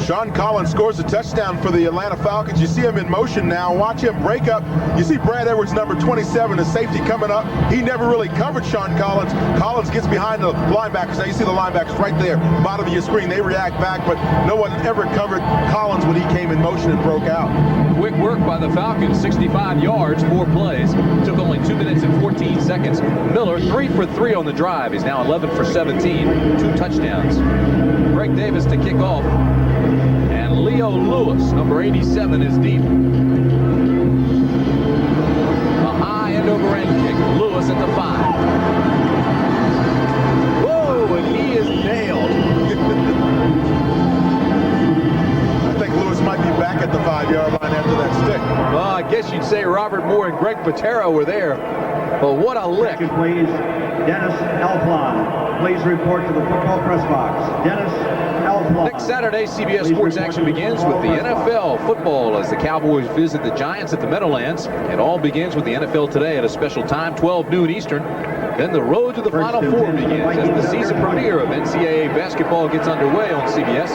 Sean Collins scores a touchdown for the Atlanta Falcons. You see him in motion now. Watch him break up. You see Brad Edwards, number 27, the safety coming up. He never really covered Sean Collins. Collins gets behind the linebackers. Now you see the linebackers right there, bottom of your screen. They react back, but no one ever covered Collins when he came in motion and broke out. Quick work by the Falcons. 65 yards, 4 plays. Took only 2 minutes and 14 seconds. Miller, 3 for 3 on the drive. He's now 11 for 17, 2 touchdowns. Greg Davis to kick off. And Leo Lewis, number 87, is deep. A high end-over-end kick. Lewis at the 5. Whoa, and he is nailed. I think Lewis might be back at the 5-yard line after that stick. Well, I guess you'd say Robert Moore and Greg Patero were there. But what a lick. Please, Dennis Elflon. Please report to the football press box. Dennis Elflon. Next Saturday, CBS Sports action begins with the NFL football as the Cowboys visit the Giants at the Meadowlands. It all begins with the NFL Today at a special time, 12 noon Eastern. Then the road to the Final Four begins as the season premiere of NCAA basketball gets underway on CBS.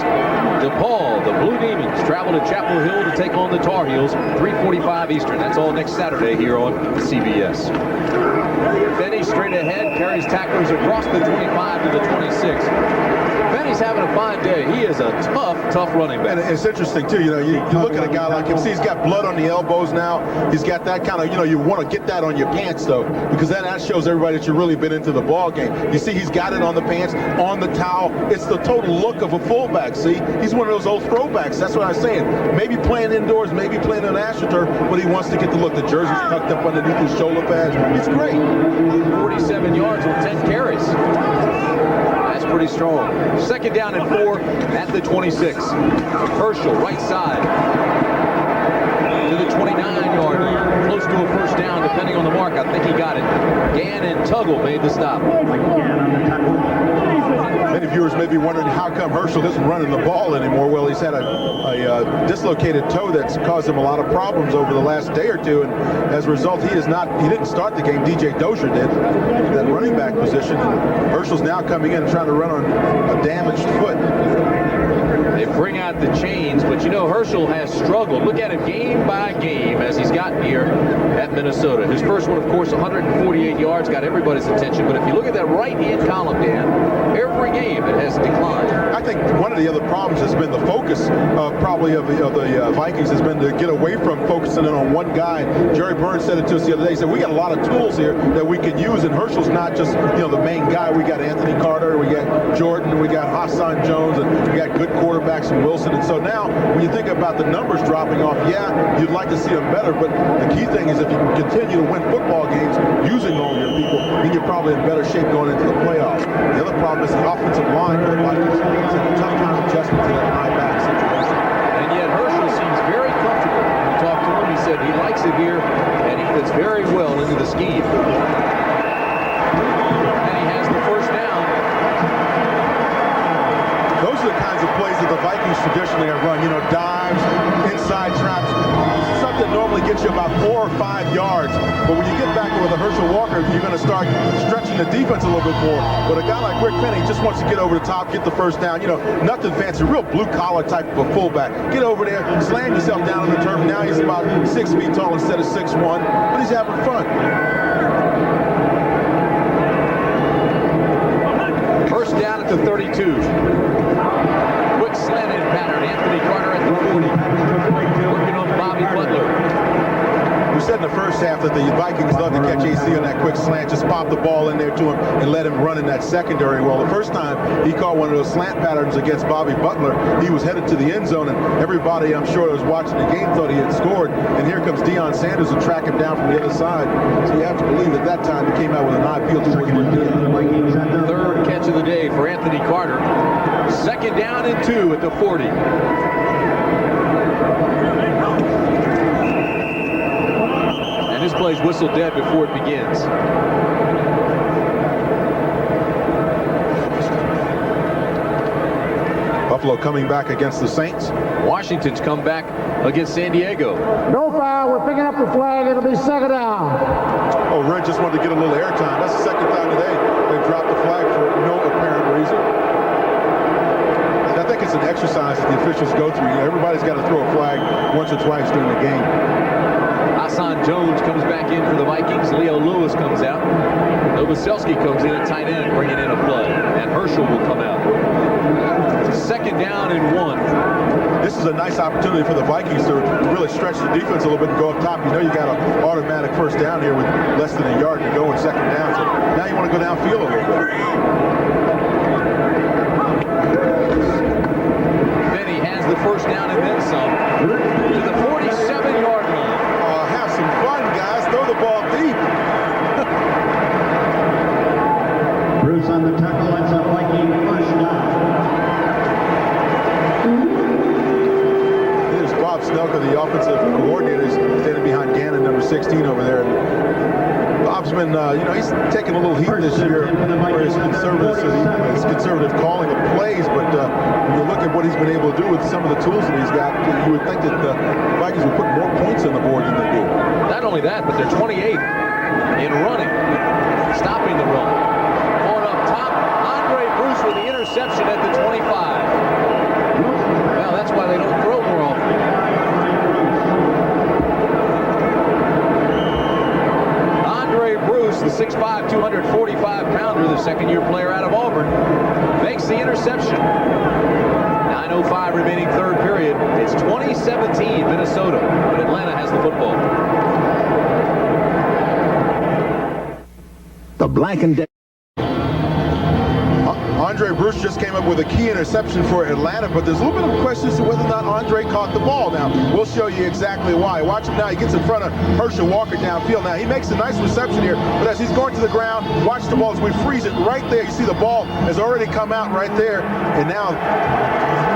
DePaul, the Blue Demons, travel to Chapel Hill to take on the Tar Heels, 3:45 Eastern. That's all next Saturday here on CBS. Benny straight ahead, carries tacklers across the 25 to the 26. Benny's having a fine day. He is a tough running back. And it's interesting, too. You look at a guy like him. See, he's got blood on the elbows now. He's got that kind of, you want to get that on your pants, though, because that shows everybody that you've really been into the ball game. You see, he's got it on the pants, on the towel. It's the total look of a fullback, see? He's one of those old throwbacks. That's what I'm saying. Maybe playing indoors, maybe playing on AstroTurf, but he wants to get the look. The jersey's tucked up underneath his shoulder pads. He's great. 47 yards on 10 carries. That's pretty strong. Second down and 4 at the 26. Herschel, right side, to the 29-yard line. Close to a first down, depending on the mark. I think he got it. Gann and Tuggle made the stop. Many viewers may be wondering how come Herschel isn't running the ball anymore. Well, he's had a dislocated toe that's caused him a lot of problems over the last day or two, and as a result, he didn't start the game. DJ Dozier did, that running back position. And Herschel's now coming in and trying to run on a damaged foot. They bring out the chains, but you know Herschel has struggled. Look at him game by game as he's gotten here at Minnesota. His first one, of course, 148 yards, got everybody's attention. But if you look at that right-hand column, Dan, every game it has declined. I think one of the other problems has been the focus probably of the Vikings has been to get away from focusing in on one guy. Jerry Burns said it to us the other day. He said, we got a lot of tools here that we can use, and Herschel's not just, the main guy. We got Anthony Carter, we got Jordan, we got Hassan Jones, and we got good quarterbacks in Wilson. And so now, when you think about the numbers dropping off, yeah, you'd like to see them better, but the key thing is if you can continue to win football games using all your people, then you're probably in better shape going into the playoffs. The other problem is the offensive line for the Vikings. It's a tough time adjustment to that high back situation. And yet Herschel seems very comfortable. When we talked to him, he said he likes it here, and he fits very well into the scheme. And he has the first down. Those are the kinds of plays that the Vikings traditionally have run. Dives, inside traps, stuff that normally gets you about 4 or 5 yards. But when you get back with a Herschel Walker, you're going to start stretching the defense a little bit more. But a guy like Rick Penny just wants to get over the top, get the first down. Nothing fancy, real blue-collar type of a fullback. Get over there, slam yourself down on the turf. Now he's about 6 feet tall instead of 6'1", but he's having fun. First down at the 32. Quick slanted pattern. Anthony Carter at the 40. Working on Bobby Butler. We said in the first half that the Vikings love to catch AC on that quick slant. Just pop the ball in there to him and let him run in that secondary. Well, the first time he caught one of those slant patterns against Bobby Butler, he was headed to the end zone, and everybody, I'm sure, that was watching the game thought he had scored. And here comes Deion Sanders to track him down from the other side. So you have to believe that time he came out with an eye peeled towards Deion. Third catch of the day for Anthony Carter. Second down and 2 at the 40. And this play's whistled dead before it begins. Buffalo coming back against the Saints. Washington's come back against San Diego. No foul. We're picking up the flag. It'll be second down. Oh, Red just wanted to get a little airtime. That's the second time today they dropped the flag for no apparent reason. I think it's an exercise that the officials go through. Everybody's got to throw a flag once or twice during the game. Hassan Jones comes back in for the Vikings. Leo Lewis comes out. Novoselsky comes in at tight end, bringing in a flood. And Herschel will come out. Second down and 1. This is a nice opportunity for the Vikings to really stretch the defense a little bit and go up top. You got an automatic first down here with less than a yard to go in second down. So now you want to go downfield a little bit. Benny has the first down and then some to the 47-yard line. Have some fun, guys. Throw the ball deep. Bruce on the tackle. That's a Viking first down. Here's Bob Snelka, the offensive coordinator, standing behind Gannon, number 16 over there. Bob's been, he's taking a little heat this year for his conservative calling of plays, but when you look at what he's been able to do with some of the tools that he's got, you would think that the Vikings would put more points on the board than they do. Not only that, but they're 28th in running, stopping the run. Going up top, Andre Bruce with the interception at the 25. Well, that's why they don't throw more often. Andre Bruce, the 6'5", 245-pounder, the second-year player out of Auburn, makes the interception. 9:05 remaining third period. It's 2017 Minnesota, but Atlanta has the football. The Black and Decker. Andre Bruce just came up with a key interception for Atlanta, but there's a little bit of a question as to whether or not Andre caught the ball. Now, we'll show you exactly why. Watch him now. He gets in front of Herschel Walker downfield. Now, he makes a nice reception here, but as he's going to the ground, watch the ball as we freeze it right there. You see the ball has already come out right there, and now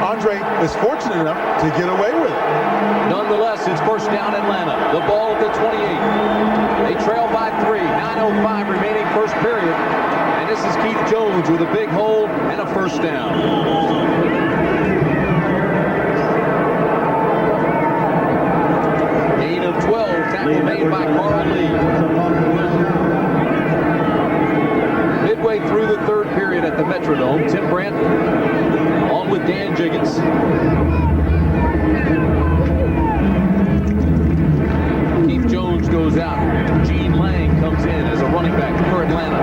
Andre is fortunate enough to get away with it. Nonetheless, it's first down Atlanta. The ball at the 28. They trail by 3. 9:05 remaining first period. And this is Keith Jones with a big hole and a first down. Gain of 12. Tackle made by Carl Lee. Midway through the third period at the Metrodome, Tim Brandt on with Dan Jiggins. Keith Jones goes out. Gene Lang comes in as a running back for Atlanta.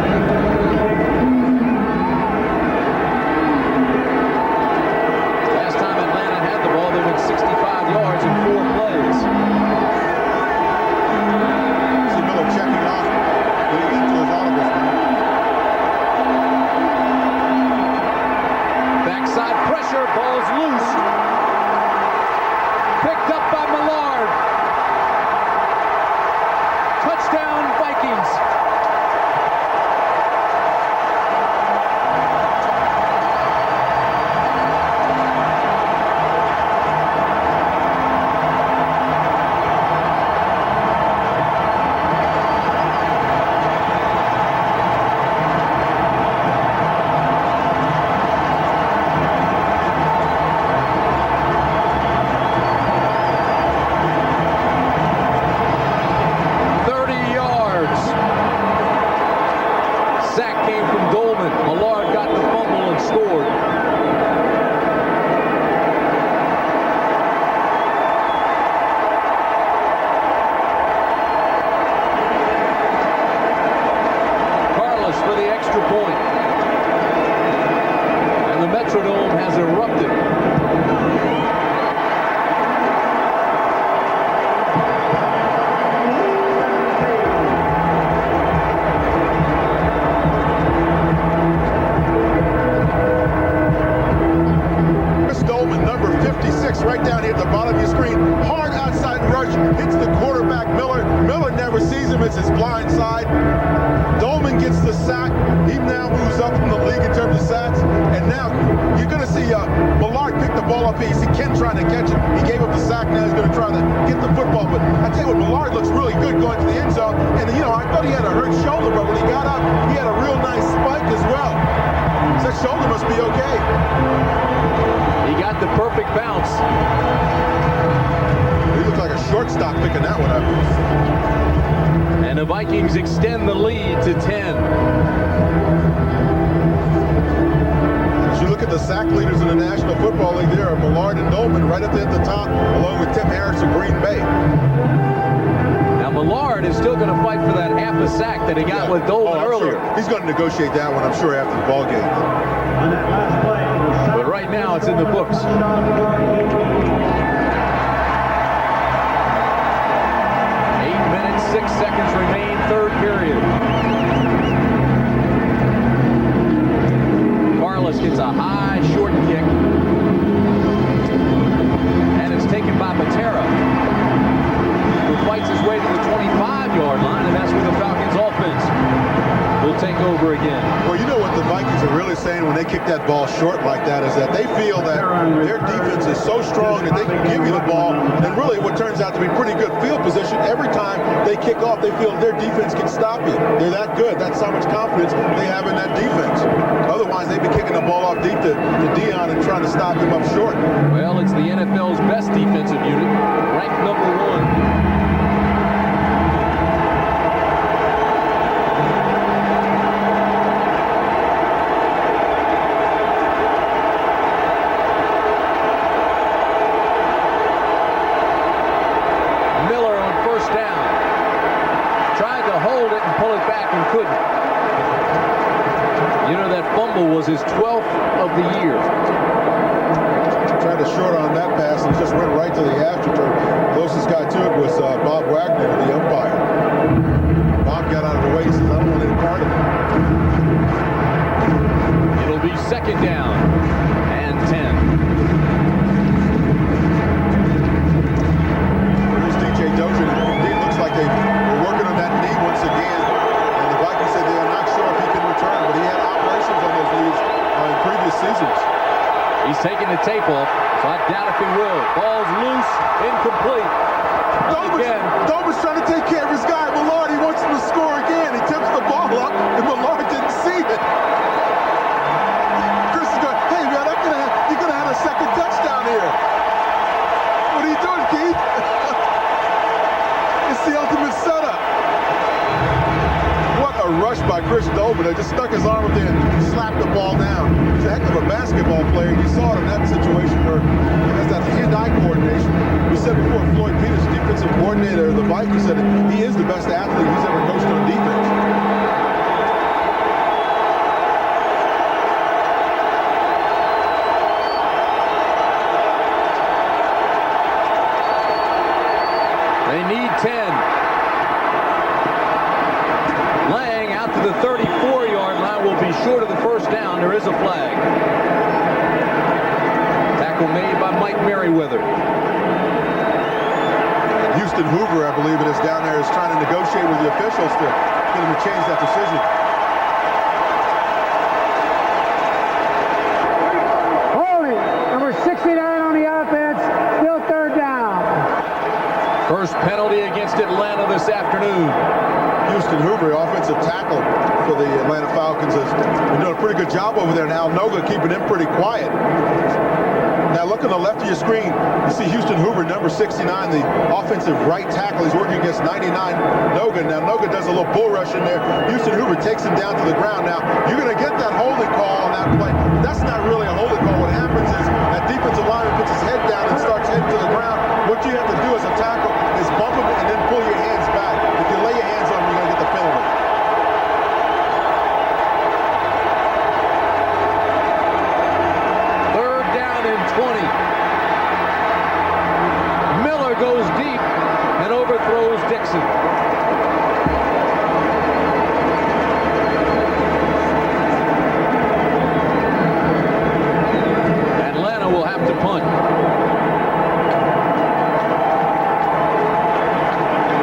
Last time Atlanta had the ball, they went 65 yards in 4 plays. See Miller checking off, getting into his audibles. Backside pressure, ball's loose. Picked up by Millard. Touchdown, Vikings. Millard got the fumble and scored. Carlos for the extra point. And the Metrodome has erupted. Right down here at the bottom of your screen. Hard outside rush. Hits the quarterback, Miller. Miller never sees him. It's his blind side. Dolman gets the sack. He now moves up from the league in terms of sacks. And now you're going to see Millard pick the ball up here. You see Ken trying to catch it. He gave up the sack. Now he's going to try to get the football. But I tell you what, Millard looks really good going to the end zone. And, you know, I thought he had a hurt shoulder, but when he got up, he had a real nice spike as well. So that shoulder must be okay. He got the perfect bounce. He looked like a shortstop picking that one up. And the Vikings extend the lead to 10. As you look at the sack leaders in the National Football League, there are Millard and Dolman right up there at the top, along with Tim Harris of Green Bay. Now Millard is still going to fight for that half a sack that he got with Dolman earlier. Sure. He's going to negotiate that one, I'm sure, after the ball game. On that last play, But right now it's in the books. 8 minutes, 6 seconds remain, third period. Carlos gets a high, short kick. And it's taken by Patera, who fights his way to the 25-yard line, and that's where the Falcons offense will take over again. Well, you know what the Vikings are really saying when they kick that ball short like that is that they feel that their defense is so strong that they can give you the ball, and really what turns out to be pretty good field position. Every time they kick off, they feel their defense can stop you. They're that good. That's how much confidence they have in that defense. Otherwise, they'd be kicking the ball off deep to Dion and trying to stop him up short. Well, it's the NFL's best defensive unit, ranked number 1. Was his 12th of the year. Tried to short on that pass and just went right to the afterturf. Closest guy to it was Bob Wagner, the umpire. Bob got out of the way. He says, I don't want any part of it. It'll be second second down and 10. Here's DJ Dozier. It looks like they're working on that knee once again. And the Vikings said they are not sure if he can return, but he had operations on those knees in previous seasons. He's taking the tape off, so I doubt if he will. Ball's loose, incomplete. Dober's trying to take care of his guy. Millard, he wants him to score again. He tips the ball up, and Millard didn't see it. Chris is going, hey, man, you're going to have a second touchdown here. What are you doing, Keith? It's the ultimate setup. What a rush by Chris Dober. They just stuck his arm up there and slapped the ball down. He's a heck of a basketball player. You saw it in that situation where he has that hand-eye coordination. We said before, Floyd Peters, defensive coordinator of the Vikings, said he is the best athlete he's ever coached on defense. They need 10. Lang out to the 34-yard line will be short of the first down. There is a flag. Tackle made by Mike Merriweather. And Houston Hoover, I believe it is, down there is trying to negotiate with the officials to get him to change that decision. Holding, number 69 on the offense, still third down. First penalty against Atlanta this afternoon. Houston Hoover, offensive tackle for the Atlanta Falcons, has been doing a pretty good job over there. Now Noga keeping him pretty quiet. Now look on the left of your screen, you see Houston Hoover, number 69, the offensive right tackle. He's working against 99 Noga. Now Noga does a little bull rush in there. Houston Hoover takes him down to the ground. Now you're going to get that holding call on that play. That's not really a holding call. What happens is that defensive lineman puts his head down and starts heading to the ground. What you have to do as a tackle is bump him and then pull your hands back. If you lay your hands on him, you're going to get the penalty. Third down and 20. Miller goes deep and overthrows Dixon. Atlanta will have to punt.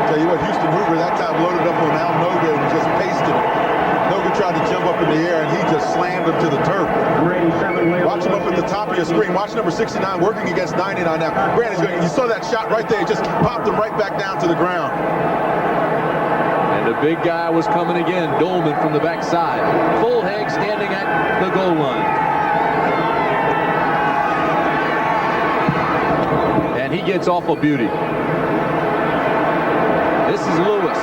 Tell you what, Houston Hoover that time loaded up on Al Noga and just pasted him. Noga tried to jump up in the air and he just slammed him to the turf. Watch him up at the top of your screen. Watch number 69 working against 99 now. Granted, you saw that shot right there. He just popped him right back down to the ground. And the big guy was coming again. Dolman from the backside. Fullheg standing at the goal line. And he gets off a beauty. This is Lewis.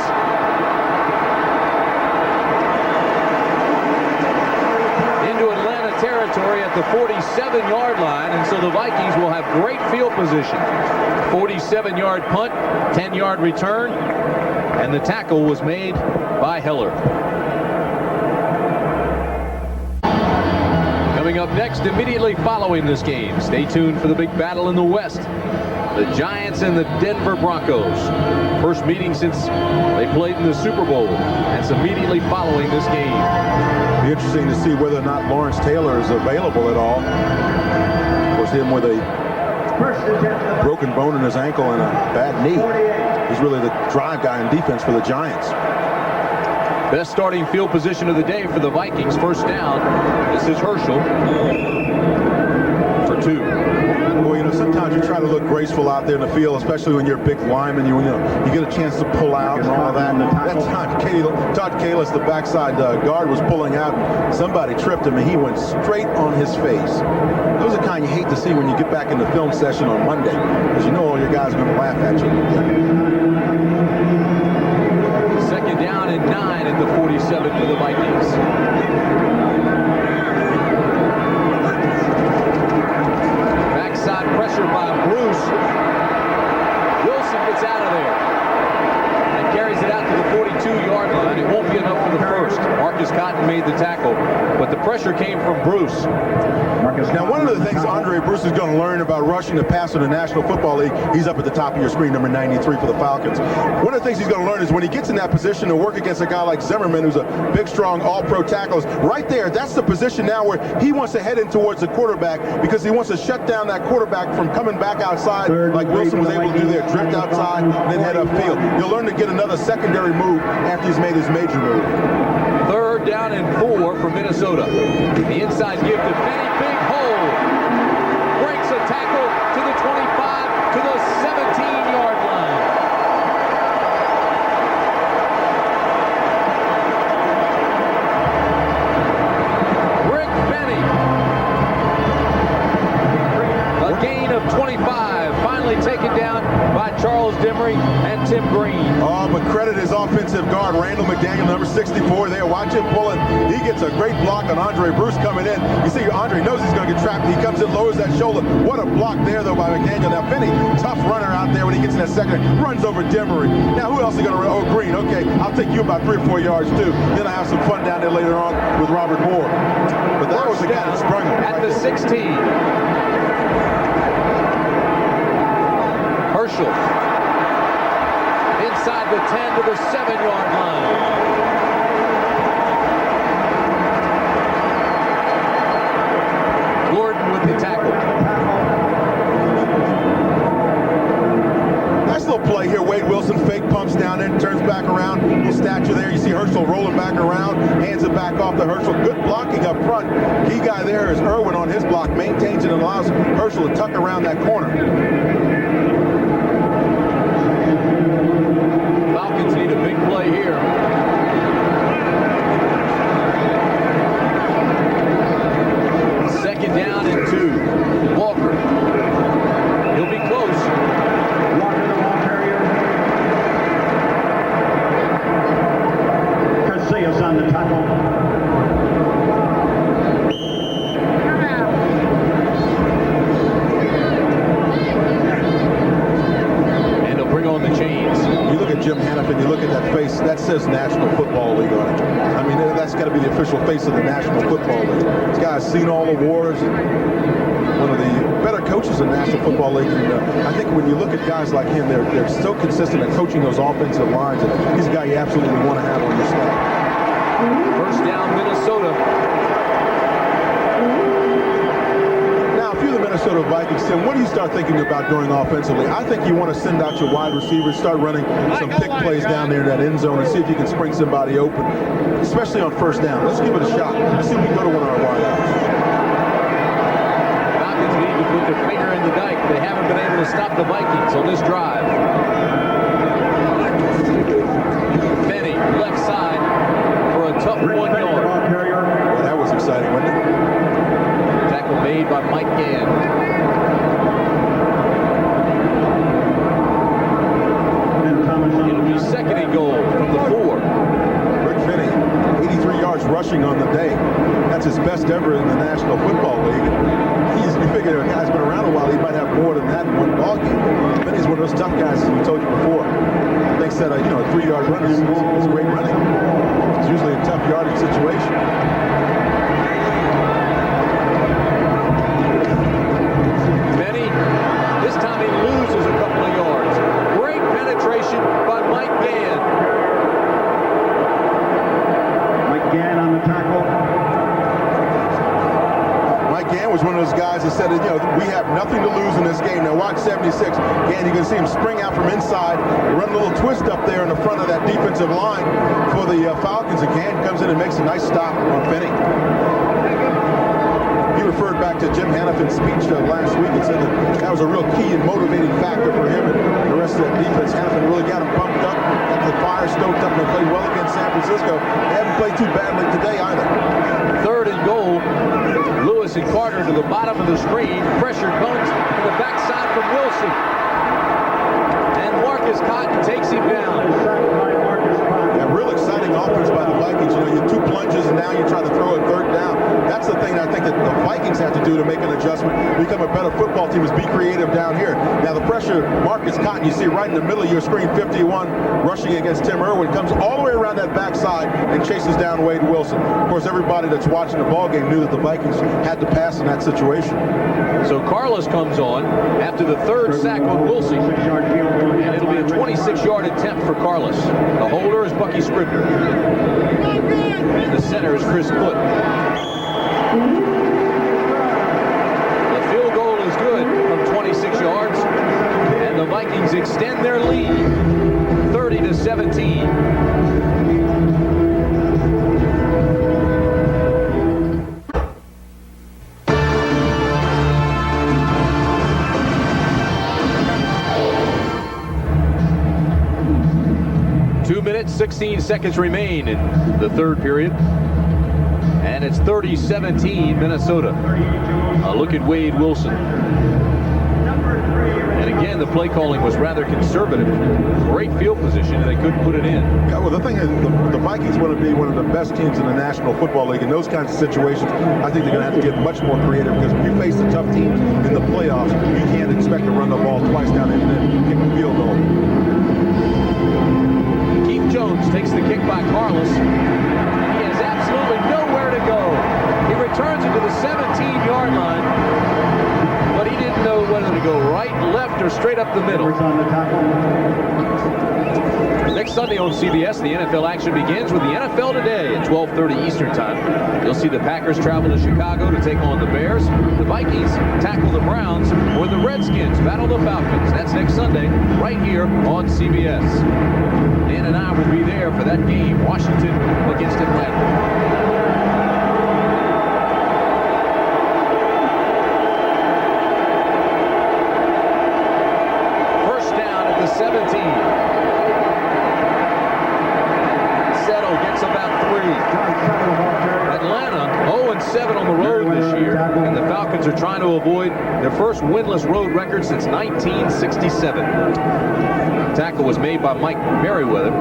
Into Atlanta territory at the 47-yard line, and so the Vikings will have great field position. 47-yard punt, 10-yard return, and the tackle was made by Heller. Coming up next, immediately following this game, stay tuned for the big battle in the West. The Giants and the Denver Broncos. First meeting since they played in the Super Bowl. That's immediately following this game. Be interesting to see whether or not Lawrence Taylor is available at all. Of course, him with a broken bone in his ankle and a bad knee. He's really the drive guy in defense for the Giants. Best starting field position of the day for the Vikings. First down. This is Herschel for 2. Well, you know, sometimes you try to look graceful out there in the field, especially when you're a big lineman. You get a chance to pull out and all of that. That time, Todd Kalis, the backside guard, was pulling out. Somebody tripped him, and he went straight on his face. Those are the kind you hate to see when you get back in the film session on Monday, because you know all your guys are going to laugh at you. Second down and 9 at the 47 for the Vikings. Backside pressure by Bruce. Wilson gets out of there and carries it out to the 42-yard line. It won't be enough for the first. Mark Marcus Cotton made the tackle, but the pressure came from Bruce. Now, one of the things Andre Bruce is going to learn about rushing the passer in the National Football League, he's up at the top of your screen, number 93 for the Falcons. One of the things he's going to learn is when he gets in that position to work against a guy like Zimmerman, who's a big, strong, all-pro tackler, right there, that's the position now where he wants to head in towards the quarterback because he wants to shut down that quarterback from coming back outside like Wilson was able to do there, drift outside, and then head upfield. He'll learn to get another secondary move after he's made his major move. Third down and 4 for Minnesota. The inside give to Penny, big hole. Breaks a tackle to the 25, to the 17-yard line. Rick Penny. A gain of 25, finally taken down by Charles Demery and Tim Green. Oh, but credit his offensive guard, Randall McDaniel, number 64 there. Watch him pulling. He gets a great block on Andre Bruce coming in. You see, Andre knows he's going to get trapped. He comes in, lowers that shoulder. What a block there, though, by McDaniel. Now, Penny, tough runner out there when he gets in that second. Runs over Demery. Now, who else is going to run? Oh, Green. Okay, I'll take you about 3 or 4 yards, too. Then I have some fun down there later on with Robert Moore. But that was the guy that sprung him. At the 16. Herschel. Inside the 10 to the 7-yard line. Gordon with the tackle. Nice little play here. Wade Wilson fake pumps down in, turns back around. Little stature there. You see Herschel rolling back around, hands it back off to Herschel. Good blocking up front. Key guy there is Irwin on his block. Maintains it and allows Herschel to tuck around that corner. Falcons need a big play here. Second down and 2. Walker. He'll be close. Walker, the ball carrier. Casillas on the tackle. On the chains. You look at Jim Hannafin, you look at that face, that says National Football League on it. I mean, that's got to be the official face of the National Football League. This guy's seen all the wars, and one of the better coaches in the National Football League. And I think when you look at guys like him, they're so consistent at coaching those offensive lines, and he's a guy you absolutely want to have on your staff. First down, Minnesota. Minnesota Vikings, Tim, what do you start thinking about doing offensively? I think you want to send out your wide receivers, start running some pick plays down there in that end zone and see if you can spring somebody open, especially on first down. Let's give it a shot. Let's see if we can go to one of our wideouts. Falcons need to put their finger in the dike. They haven't been able to stop the Vikings on this drive. Penny, left side for a tough 1 yard. Well, that was exciting, wasn't it? Tackle made by Mike Gann. It'll be second and goal from the 4. Rick Finney, 83 yards rushing on the day. That's his best ever in the National Football League. You figure a guy's been around a while, he might have more than that in one ball game. Finney's one of those tough guys, as we told you before. They said, a 3-yard run is great running. It's usually a tough yardage situation. This time he loses a couple of yards. Great penetration by Mike Gann. Mike Gann on the tackle. Mike Gann was one of those guys that said, we have nothing to lose in this game. Now watch 76. Gann, you can see him spring out from inside, run a little twist up there in the front of that defensive line for the Falcons. And Gann comes in and makes a nice stop on Finney. He referred back to Jim Hannafin's speech last week and said that was a real key and motivating factor for him and the rest of that defense. Hannafin really got him pumped up, got the fire stoked up, and they played well against San Francisco. They haven't played too badly today either. Third and goal. Lewis and Carter to the bottom of the screen. Pressure comes to the backside from Wilson. And Marcus Cotton takes him down. Yeah, real exciting offense by the Vikings. You 2 plunges and now you try to throw it third down. That's the thing that I think that the Vikings have to do to make an adjustment, become a better football team, is be creative down here. Now the pressure, Marcus Cotton, you see right in the middle of your screen, 51, rushing against Tim Irwin, comes all the way around that backside and chases down Wade Wilson. Of course, everybody that's watching the ball game knew that the Vikings had to pass in that situation. So Carlos comes on after the third sack on Wilson, and it'll be a 26-yard attempt for Carlos. The holder is Bucky Scribner, and the center is Chris Foote. The field goal is good from 26 yards, and the Vikings extend their lead 30-17. Two minutes, 16 seconds remain in the third period. And it's 30-17 Minnesota. Look at Wade Wilson. And again, the play calling was rather conservative. Great field position, and they couldn't put it in. Yeah, well, the thing is, the Vikings want to be one of the best teams in the National Football League. In those kinds of situations, I think they're going to have to get much more creative, because when you face the tough teams in the playoffs, you can't expect to run the ball twice down and then kick a field goal. Keith Jones takes the kick by Carlos. He has absolutely nowhere to go. He returns it to the 17-yard line, but he didn't know whether to go right, left, or straight up the middle. Next Sunday on CBS, the NFL action begins with the NFL Today at 12:30 Eastern Time. You'll see the Packers travel to Chicago to take on the Bears. The Vikings tackle the Browns, or the Redskins battle the Falcons. That's next Sunday, right here on CBS. Dan and I will be there for that game, Washington against Atlanta. First down at the 17. Settle gets about 3. Atlanta 0-7 on the road this year, and the Falcons are trying to avoid their first winless road record since 1967. Tackle was made by Mike Merriweather.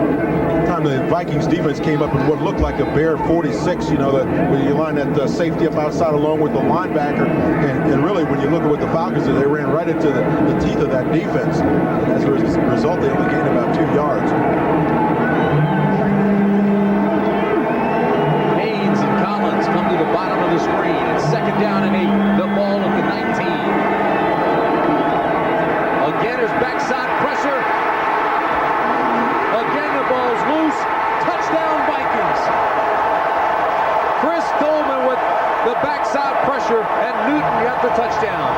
Time the Vikings defense came up in what looked like a Bear 46, you know, when you line that safety up outside along with the linebacker, and really when you look at what the Falcons did, they ran right into the teeth of that defense. And as a result, they only gained about 2 yards. Haynes and Collins come to the bottom of the screen. It's second down and 8. The ball at the 19. Again, there's backside pressure. Again, the ball's loose. Touchdown, Vikings. Chris Dolman with the backside pressure, and Newton got the touchdown.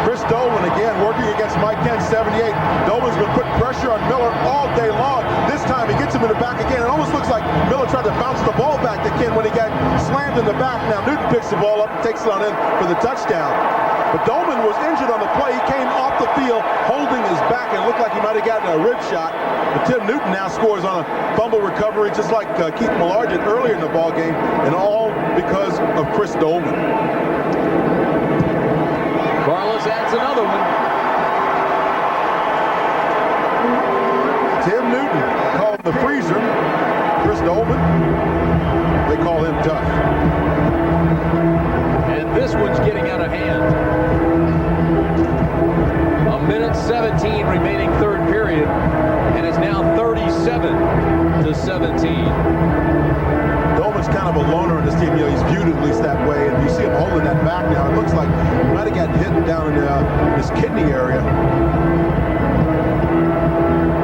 Chris Dolan again working against Mike Kent, 78. Dolan's been putting pressure on Miller all day long. This time he gets him in the back again. It almost looks like Miller tried to bounce the ball back to Kent when he got slammed in the back. Now Newton picks the ball up and takes it on in for the touchdown. But Dolman was injured on the play. He came off the field holding his back, and it looked like he might have gotten a rib shot. But Tim Newton now scores on a fumble recovery, just like Keith Millard did earlier in the ball game, and all because of Chris Dolman. Carlos adds another one. Tim Newton called the freezer. Chris Dolman, they call him tough. And this one's getting out of hand. A minute 17 remaining third period, and it's now 37-17. Dolman's kind of a loner in this team. You know, he's viewed at least that way, and you see him holding that back now. It looks like he might have gotten hit down in his kidney area.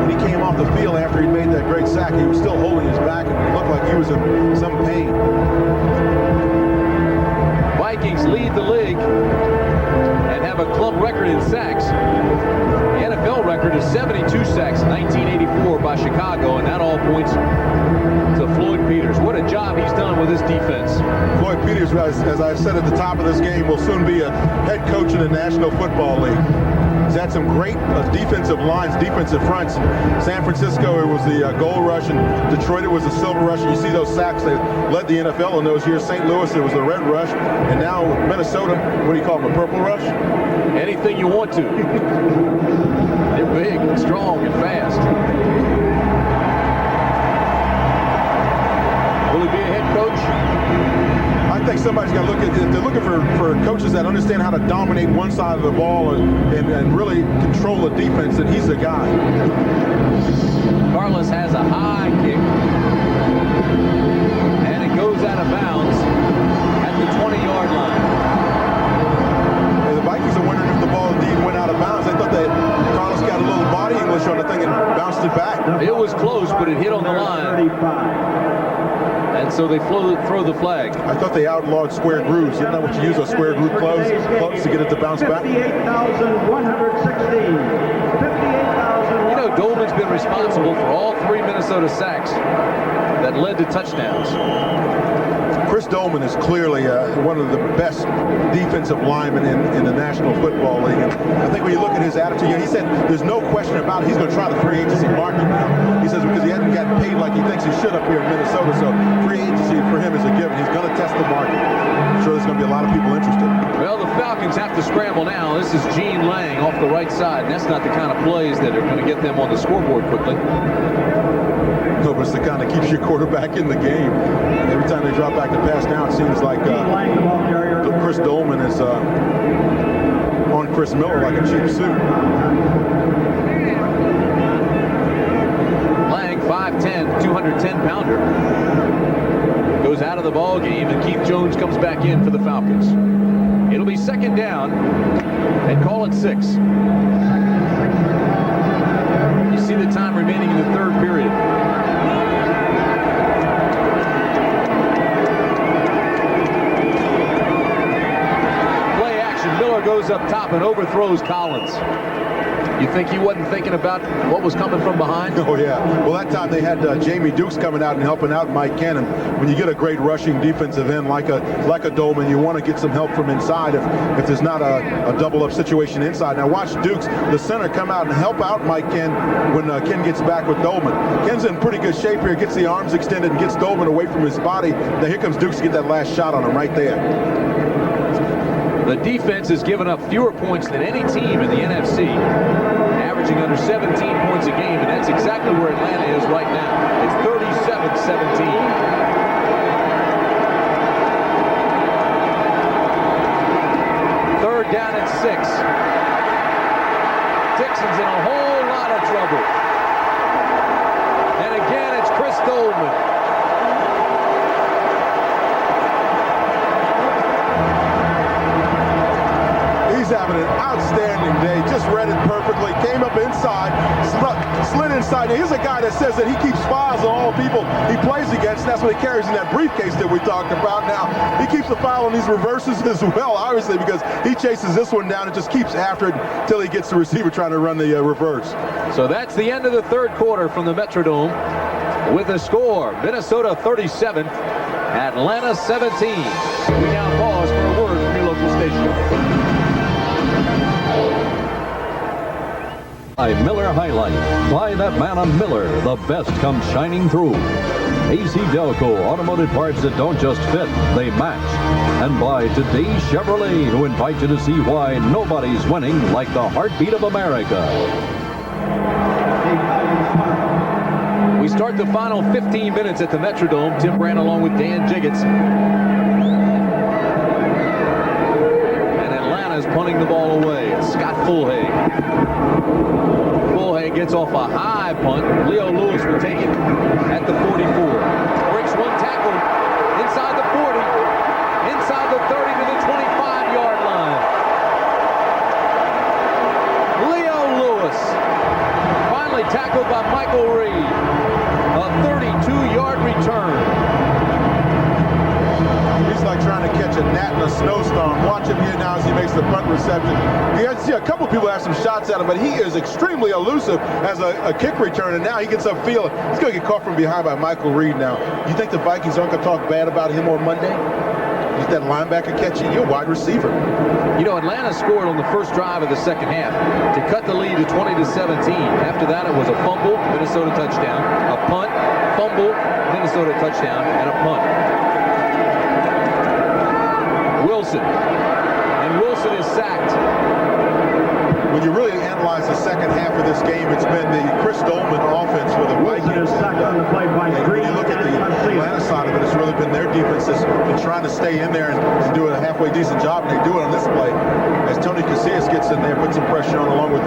When he came off the field after he made that great sack, he was still holding his back, and it looked like he was in some pain. Vikings lead the league and have a club record in sacks. The NFL record is 72 sacks, 1984 by Chicago, and that all points to Floyd Peters. What a job he's done with this defense. Floyd Peters, as I said at the top of this game, will soon be a head coach in the National Football League. He's had some great defensive lines, defensive fronts. In San Francisco, it was the gold rush, and Detroit, it was the silver rush. And you see those sacks. They led the NFL in those years. St. Louis, it was the red rush. And now Minnesota, what do you call them, a purple rush? Anything you want to. They're big, and strong, and fast. Will he be a head coach? I think somebody's got to look at it. They're looking for coaches that understand how to dominate one side of the ball and really control the defense, and he's the guy. Carlos has a high kick, and it goes out of bounds at the 20-yard line. The Vikings are wondering if the ball indeed went out of bounds. I thought that Carlos got a little body English on the thing and bounced it back. It was close, but it hit on the line. And so they throw the flag. I thought they outlawed square grooves. Isn't that what you use, a square groove close to get it to bounce back? 58,116. 58,000. You know, Dolman's been responsible for all 3 Minnesota sacks that led to touchdowns. Chris Dolman is clearly one of the best defensive linemen in the National Football League. And I think when you look at his attitude, he said there's no question about it. He's going to try the free agency market now. He says because he hasn't gotten paid like he thinks he should up here in Minnesota. So free agency for him is a given. He's going to test the market. I'm sure there's going to be a lot of people interested. Well, the Falcons have to scramble now. This is Gene Lang off the right side. And that's not the kind of plays that are going to get them on the scoreboard quickly. No, but it's the kind that keeps your quarterback in the game. Every time they drop back to pass now, it seems like Chris Dolman is on Chris Miller like a cheap suit. Lang, 5'10", 210-pounder. Goes out of the ball game, and Keith Jones comes back in for the Falcons. It'll be second down, and call it 6. You see the time remaining in the third period. Miller goes up top and overthrows Collins. You think he wasn't thinking about what was coming from behind? Oh, yeah. Well, that time they had Jamie Dukes coming out and helping out Mike Cannon. When you get a great rushing defensive end like a Dolman, you want to get some help from inside if there's not a double-up situation inside. Now, watch Dukes, the center, come out and help out Mike Ken when Ken gets back with Dolman. Ken's in pretty good shape here, gets the arms extended and gets Dolman away from his body. Now, here comes Dukes to get that last shot on him right there. The defense has given up fewer points than any team in the NFC, averaging under 17 points a game, and that's exactly where Atlanta is right now. It's 37-17. Third down and 6. Dixon's in a whole lot of trouble. And again, it's Chris Dolman. He's having an outstanding day. Just read it perfectly. Came up inside, slid inside. Now, here's a guy that says that he keeps files on all the people he plays against. And that's what he carries in that briefcase that we talked about. Now, he keeps a file on these reverses as well, obviously, because he chases this one down and just keeps after it until he gets the receiver trying to run the reverse. So that's the end of the third quarter from the Metrodome with a score. Minnesota 37, Atlanta 17. We now pause for a word from your local station. By Miller Highlight. By that man, a Miller. The best comes shining through. AC Delco, automotive parts that don't just fit, they match. And by Today's Chevrolet, who invite you to see why nobody's winning like the heartbeat of America. We start the final 15 minutes at the Metrodome. Tim Brand along with Dan Jiggets. And Atlanta's punting the ball away. It's Scott Fulhay. Fulhay gets off a high punt. Leo Lewis will take it at the 44. Breaks one tackle inside the 40, inside the 30 to the 25-yard line. Leo Lewis finally tackled by Michael Reed. A 32-yard return. He's like trying to catch a gnat in a snowstorm. Watch him here now as he makes the punt reception. You see a couple people have some shots at him, but he is extremely elusive as a kick return, and now he gets upfield. He's going to get caught from behind by Michael Reed now. You think the Vikings aren't going to talk bad about him on Monday? You get that linebacker catching you, a wide receiver. You know, Atlanta scored on the first drive of the second half to cut the lead to 20-17. After that, it was a fumble, Minnesota touchdown, a punt, fumble, Minnesota touchdown, and a punt. Wilson. And Wilson is sacked. When you really analyze the second half of this game, it's been the Chris Dolman offense for the Vikings. On the play by And when you look at the Atlanta side of it, it's really been their defense that's been trying to stay in there and do a halfway decent job, and they do it on this play. As Tony Casillas gets in there, puts some pressure on along with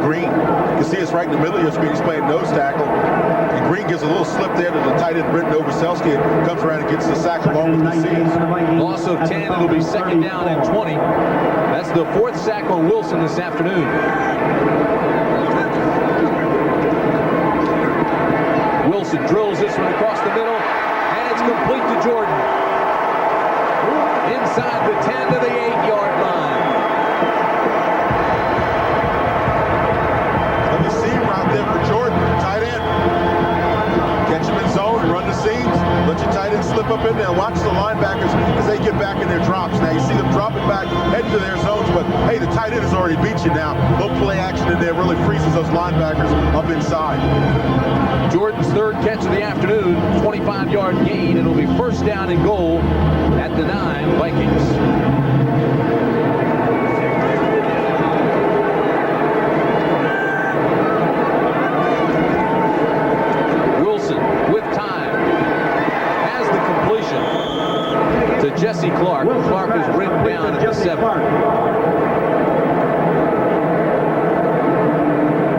Green. Casillas right in the middle of your screen, he's playing nose tackle. And Green gives a little slip there to the tight end, Britton Novoselsky, and comes around and gets the sack along with Casillas. Loss of 10, it'll be second down and 20. That's the fourth sack on Wilson this afternoon. Wilson drills this one across the middle, and it's complete to Jordan. Inside the 10 to the 8-yard line. Let me see him out there for Jordan, tight end. Catch him in zone, run the seams, let your tight end slip up in there. Watch the linebackers as they get back in their drops. Now you see them dropping back, heading to their zones, but hey, the tight end has already beat you now. Little play action in there really freezes those linebackers up inside. Jordan's third catch of the afternoon, 25-yard gain. It'll be first down and goal at the 9, Vikings. Wilson with time has the completion to Jesse Clark. Clark is written down at the 7.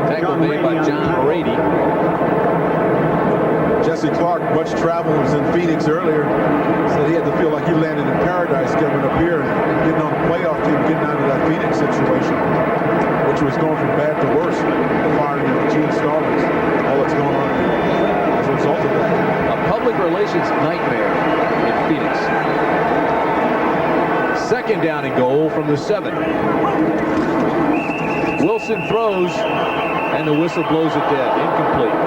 Tackle made by John Brady. Jesse Clark, much travel, was in Phoenix earlier, said he had to feel like he landed in paradise coming up here and getting on the playoff team, getting out of that Phoenix situation, which was going from bad to worse. The firing of Gene Stallings, all that's going on as a result of that. A public relations nightmare in Phoenix. Second down and goal from the 7. Wilson throws, and the whistle blows it dead. Incomplete.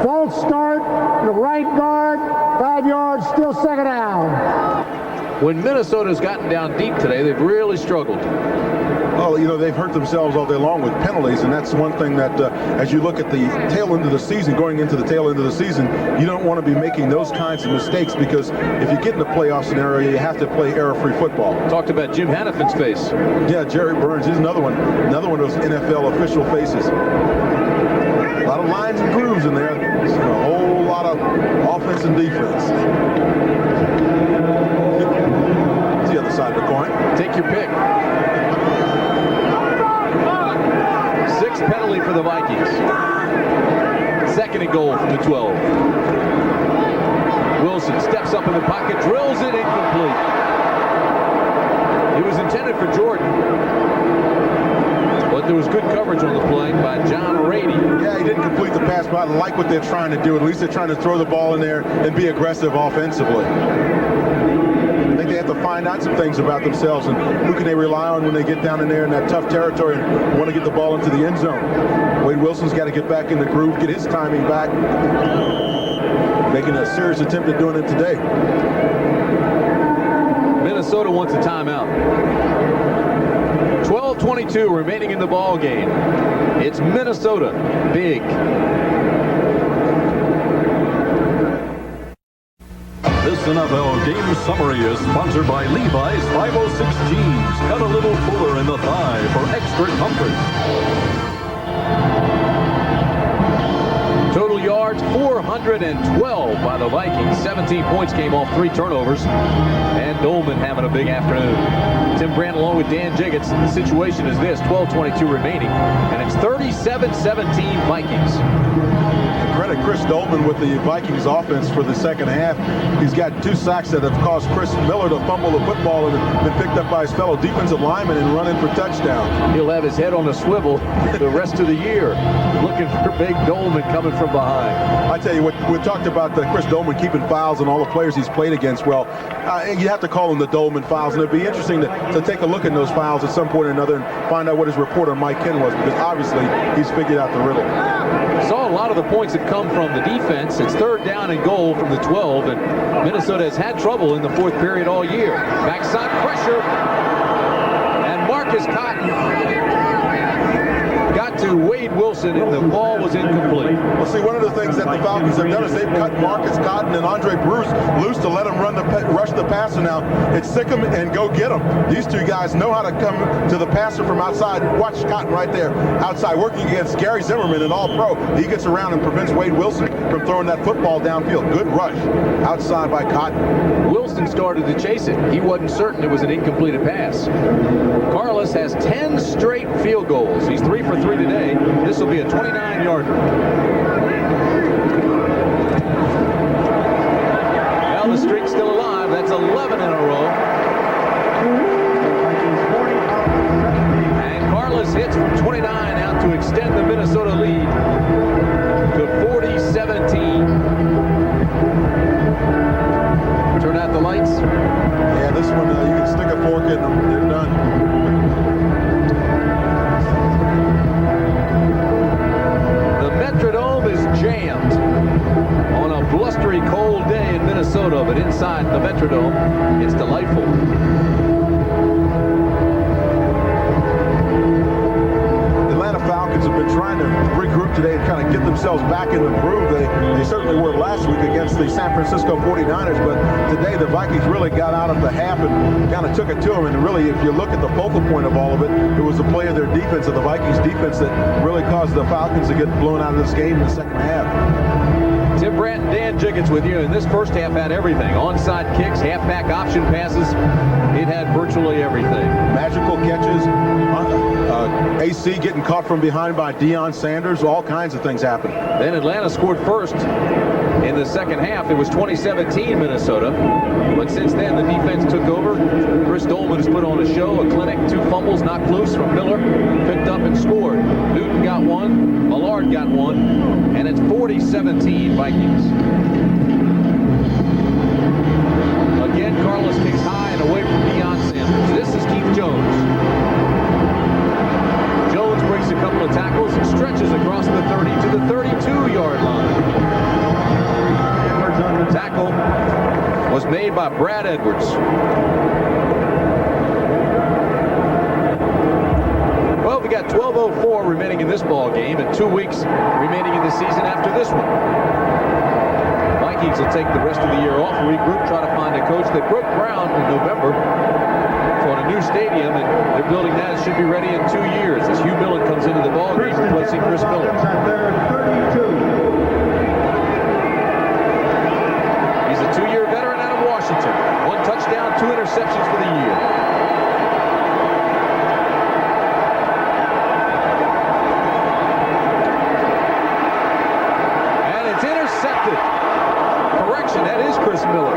False start, the right guard, 5 yards, still second down. When Minnesota's gotten down deep today, they've really struggled. Well, you know, they've hurt themselves all day long with penalties, and that's one thing that as you look at the tail end of the season, going into the tail end of the season, you don't want to be making those kinds of mistakes, because if you get in a playoff scenario, you have to play error-free football. Talked about Jim Hanifin's face. Yeah, Jerry Burns, he's another one of those NFL official faces. A lot of lines and grooves in there. It's a whole lot of offense and defense. It's the other side of the coin. Take your pick. 6th penalty for the Vikings. Second and goal from the 12. Wilson steps up in the pocket, drills it, incomplete. It was intended for Jordan, but there was good coverage on the play by John Rady. Yeah, he didn't complete the pass, but I like what they're trying to do. At least they're trying to throw the ball in there and be aggressive offensively. I think they have to find out some things about themselves and who can they rely on when they get down in there in that tough territory and want to get the ball into the end zone. Wade Wilson's got to get back in the groove, get his timing back, making a serious attempt at doing it today. Minnesota wants a timeout. 12:22 remaining in the ball game. It's Minnesota big. This NFL game summary is sponsored by Levi's 506 jeans. Cut a little fuller in the thigh for extra comfort. Total yards 412 by the Vikings. 17 points came off 3 turnovers. And Dolman having a big afternoon. Tim Brandt along with Dan Jiggets. The situation is this, 12:22 remaining. And it's 37-17 Vikings. Credit Chris Dolman with the Vikings offense for the second half. He's got 2 sacks that have caused Chris Miller to fumble the football and been picked up by his fellow defensive lineman and run in for touchdown. He'll have his head on a swivel the rest of the year. Looking for big Dolman coming from behind. behind. I tell you what, we talked about Chris Dolman keeping fouls and all the players he's played against. Well, you have to call them the Dolman fouls, and it'd be interesting to take a look at those fouls at some point or another and find out what his report on Mike Ken was, because obviously he's figured out the riddle. Saw a lot of the points have come from the defense. It's 3rd down and goal from the 12, and Minnesota has had trouble in the 4th period all year. Backside pressure, and Marcus Cotton got to Wade Wilson, and the ball was incomplete. Well, see, one of the things that the Falcons have done is they've cut Marcus Cotton and Andre Bruce loose to let them rush the passer. Now, it's sick 'em and go get them. These two guys know how to come to the passer from outside. Watch Cotton right there, outside, working against Gary Zimmerman, an all-pro. He gets around and prevents Wade Wilson from throwing that football downfield. Good rush outside by Cotton. Wilson started to chase it. He wasn't certain it was an incompleted pass. Carlos has 10 straight field goals. He's 3 for 3 today. This will be a 29-yarder. Well, the streak's still alive. That's 11 in a row. And Carlos hits from 29 out to extend the Minnesota lead to 40-17. Turn out the lights. Yeah, this one, you can stick a fork in them. They're done. The Metrodome is jammed on a blustery cold day in Minnesota, but inside the Metrodome, it's delightful. The Atlanta Falcons have been trying to regroup today and kind of get themselves back in the groove. They certainly were last week against the San Francisco 49ers, but today the Vikings really got out of the half and kind of took it to them. And really, if you look at the focal point of all of it, it was the play of their defense, of the Vikings defense, that really caused the Falcons to get blown out of this game in the second half. Tim Brandt and Dan Jiggins with you, and this first half had everything. Onside kicks, halfback option passes. It had virtually everything. Magical catches, AC getting caught from behind by Deion Sanders, all kinds of things happened. Then Atlanta scored first in the second half. It was 2017 Minnesota, but since then the defense took over. Chris Dolman has put on a show, a clinic, 2 fumbles knocked loose from Miller, picked up and scored. Newton got 1, Millard got 1, and it's 40-17 Vikings. Again, Carlos kicks high and away from Deion Sanders. This is Keith Jones. Jones breaks a couple of tackles and stretches across the 30 to the 32-yard line. The tackle was made by Brad Edwards. Well, we got 12:04 remaining in this ball game and 2 weeks remaining in the season after this one. Vikings will take the rest of the year off, regroup, try to find a coach. They broke ground in November on a new stadium, and they're building that. It should be ready in 2 years as Hugh Millen comes into the ball game replacing Chris Miller. He's a 2-year veteran out of Washington. 1 touchdown, 2 interceptions for the year. And it's intercepted. Correction, that is Chris Miller.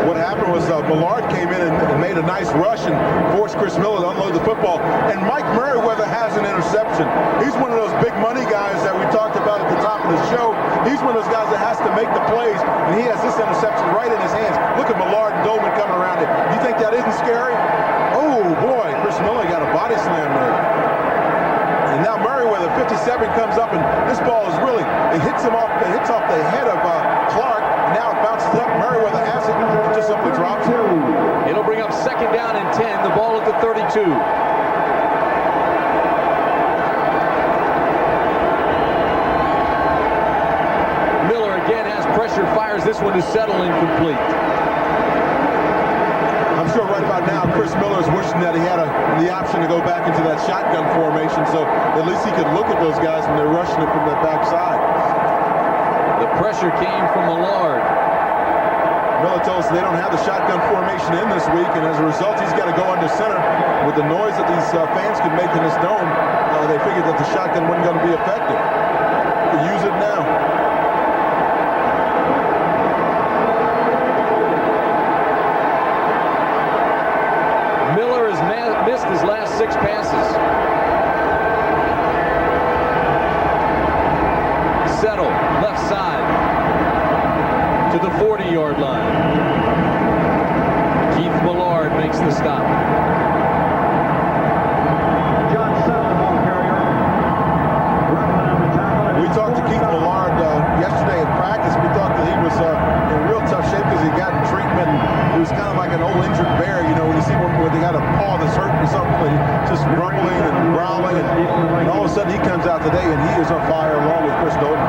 What happened was Millard came in and made a nice rush and forced Chris Miller to unload the football. And Mike Merriweather has an interception. He's one of those big money guys that we talked about at the top of the show. He's one of those guys that has to make the plays, and he has this interception right in his hands. Look at Millard and Dolman coming around it. You think that isn't scary? Oh, boy, Chris Miller got a body slam there. And now Merriweather, 57, comes up, and this ball is really, it hits off the head of Clark. Now it bounces up. Merriweather has it. It just simply drops it. It'll bring up 2nd down and 10. The ball at the 32. Miller again has pressure, fires this one to settle, incomplete. I'm sure right about now Chris Miller is wishing that he had the option to go back into that shotgun formation, so at least he could look at those guys when they're rushing it from that backside. The pressure came from Millard. Miller tells us they don't have the shotgun formation in this week, and as a result, he's got to go under center. With the noise that these fans could make in this dome, they figured that the shotgun wasn't going to be effective. You can use it now. Miller has missed his last 6 passes. left side to the 40-yard line. Keith Millard makes the stop. We talked to Keith Millard yesterday at practice. We thought that he was in real tough shape because he got treatment. He was kind of like an old injured bear, you know, when you see when they got a paw that's hurt or something, just rumbling and growling, and all of a sudden he comes out today and he is on fire along with Chris Dolan.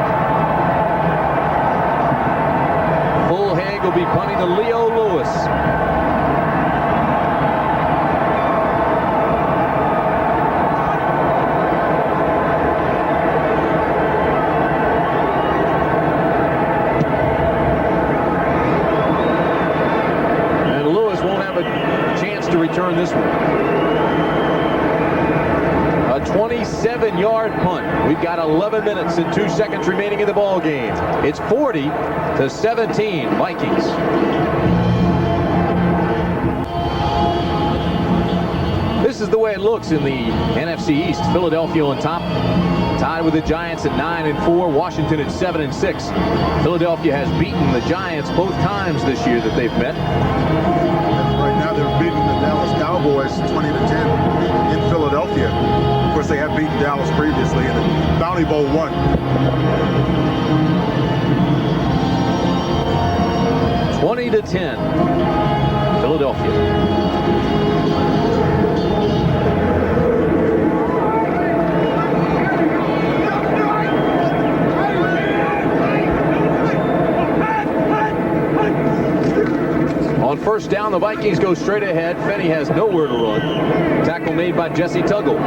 Full Haig will be punting to Leo Lewis. To return this one. A 27-yard punt. We've got 11 minutes and 2 seconds remaining in the ball game. It's 40-17 Vikings. This is the way it looks in the NFC East. Philadelphia on top, tied with the Giants at 9-4. Washington at 7-6. Philadelphia has beaten the Giants both times this year that they've met. Right now they're beating the Dallas Cowboys 20-10 in Philadelphia. Of course, they have beaten Dallas previously in the Bounty Bowl 1. 20-10, Philadelphia. On first down, the Vikings go straight ahead. Fenny has nowhere to run. Tackle made by Jesse Tuggle.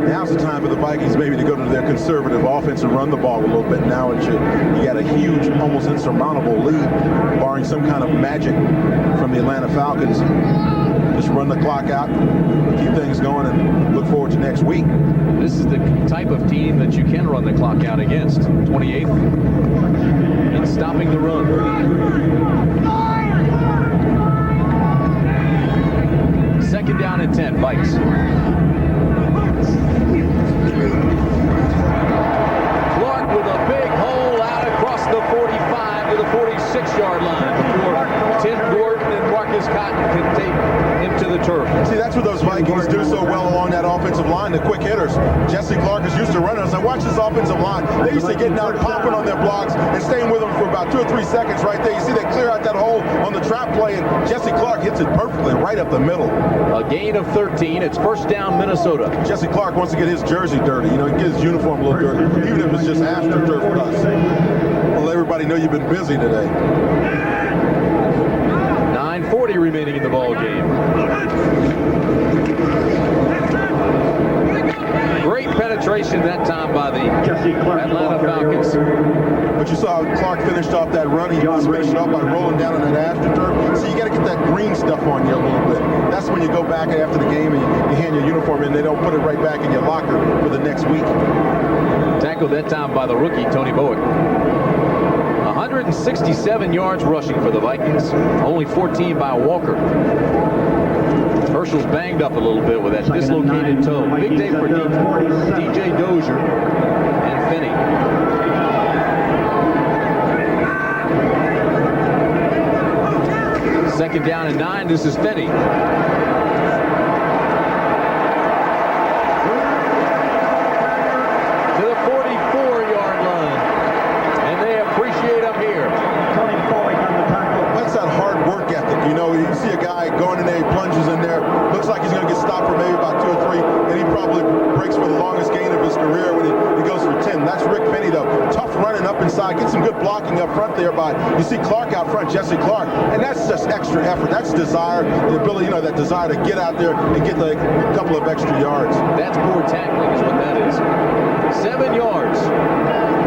Now's the time for the Vikings maybe to go to their conservative offense and run the ball a little bit. Now you got a huge, almost insurmountable lead, barring some kind of magic from the Atlanta Falcons. Just run the clock out, keep things going, and look forward to next week. This is the type of team that you can run the clock out against. 28th and stopping the run. Second down and 10, Vikes. Clark with a big hole out across the 45 to the 46-yard line before Tim Gordon and Marcus Cotton can take him to the turf. See, that's what those Vikings do so well along that offensive line, the quick hitters. Jesse Clark is used to running. I said, watch this offensive line. They used to get down, popping on their blocks, and staying with them for about 2 or 3 seconds right there. You see they clear out that hole on the trap play, and Jesse Clark hits it perfectly right up the middle. A gain of 13. It's first down, Minnesota. Jesse Clark wants to get his jersey dirty. You know, he gets his uniform a little dirty, even if it's just AstroTurf with us. Well, everybody know you've been busy today. 9:40 remaining in the ball game. Great penetration that time by the Atlanta Falcons. But you saw how Clark finished off that run. He finished it off by rolling down on that AstroTurf. So you got to get that green stuff on you a little bit. That's when you go back after the game and you hand your uniform in. They don't put it right back in your locker for the next week. Tackled that time by the rookie, Tony Bowick. 167 yards rushing for the Vikings. Only 14 by Walker. Herschel's banged up a little bit with that dislocated toe. Big day for DJ Dozier and Finney. Second down and 9. This is Finney. To the 44-yard line. And they appreciate him here. That's that hard work ethic. You know, you see a guy going in there, he plunges in there, looks like he's going to get stopped for maybe about 2 or 3, and he probably breaks for the longest gain of his career when he goes for 10. That's Rick Finney, though. Tough running up inside. Get some good blocking up front there by, you see Clark out front, Jesse Clark, and that's just extra effort. That's desire, the ability, you know, that desire to get out there and get like a couple of extra yards. That's poor tackling is what that is. 7 yards.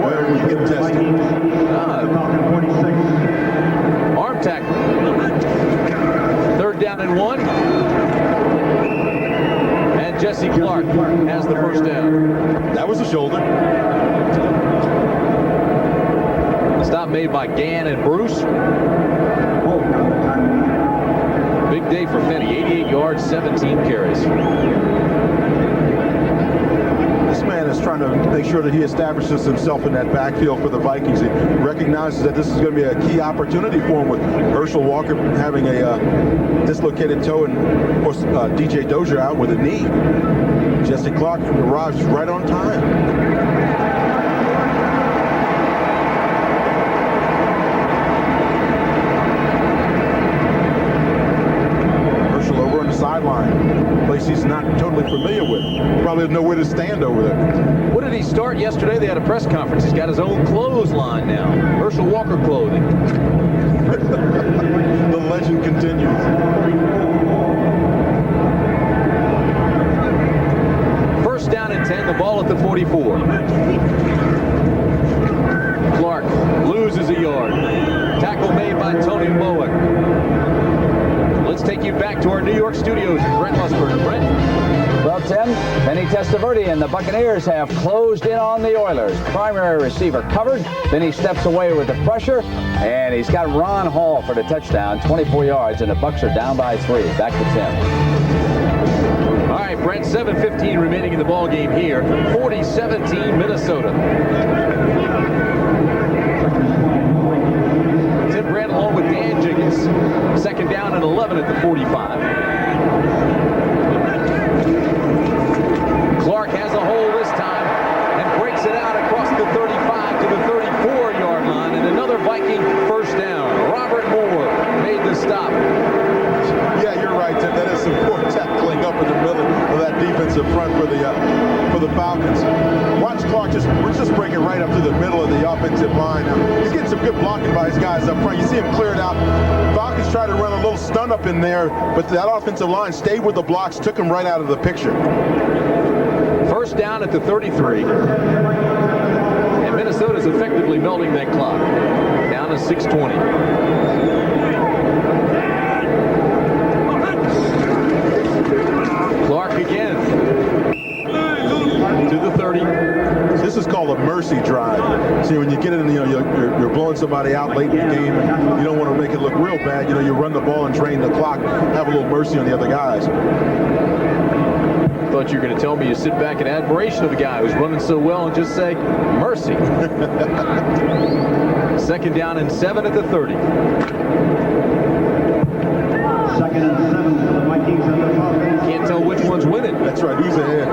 Boy, you get tested. Arm tackle. Third down and 1. And Jesse Clark has the first down. That was a shoulder. Stop made by Gann and Bruce. Big day for Finney. 88 yards, 17 carries. sure that he establishes himself in that backfield for the Vikings. He recognizes that this is going to be a key opportunity for him with Herschel Walker having a dislocated toe and, of course, DJ Dozier out with a knee. Jesse Clark arrives right on time. Sideline, place he's not totally familiar with. Probably has nowhere to stand over there. What did he start yesterday? They had a press conference. He's got his own clothesline now. Herschel Walker clothing. The legend continues. First down and 10, the ball at the 44. Clark loses a yard. Tackle made by Tony Mowick. Let's take you back to our New York studios. Brent Lusberg. Brent? Well, Tim, Vinny Testaverde and the Buccaneers have closed in on the Oilers. Primary receiver covered. Then he steps away with the pressure, and he's got Ron Hall for the touchdown, 24 yards, and the Bucs are down by 3. Back to Tim. All right, Brent, 7:15 remaining in the ball game here. 40-17 Minnesota. Tim Brand along with Dan Jiggins. Second down and 11 at the 45. Clark has a hole this time and breaks it out across the 35 to the 34-yard line, and another Viking first down. Robert Moore made the stop. Yeah, you're right, Tim. That is some poor tackling up in the middle of that defensive front for the Falcons. Watch Clark just break it right up to the middle of the offensive line. Now, he's getting some good blocking by his guys up front. You see him clear it out. Falcons tried to run a little stunt up in there, but that offensive line stayed with the blocks, took him right out of the picture. First down at the 33. And Minnesota's effectively melting that clock. Down to 6:20. Clark again. To the 30. This is called a mercy drive. See, when you get in, you're blowing somebody out late in the game, and you don't want to make it look real bad. You run the ball and drain the clock, have a little mercy on the other guys. Thought you were going to tell me you sit back in admiration of the guy who's running so well and just say, mercy. Second down and 7 at the 30. Second and 7 for the Vikings and the Falcons. Can't tell which one's winning. That's right, who's ahead?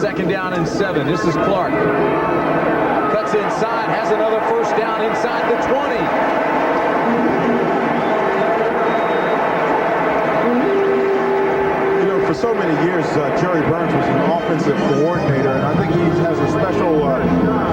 Second down and 7. This is Clark. Cuts inside, has another first down inside the 20. For so many years, Jerry Burns was an offensive coordinator, and I think he has a special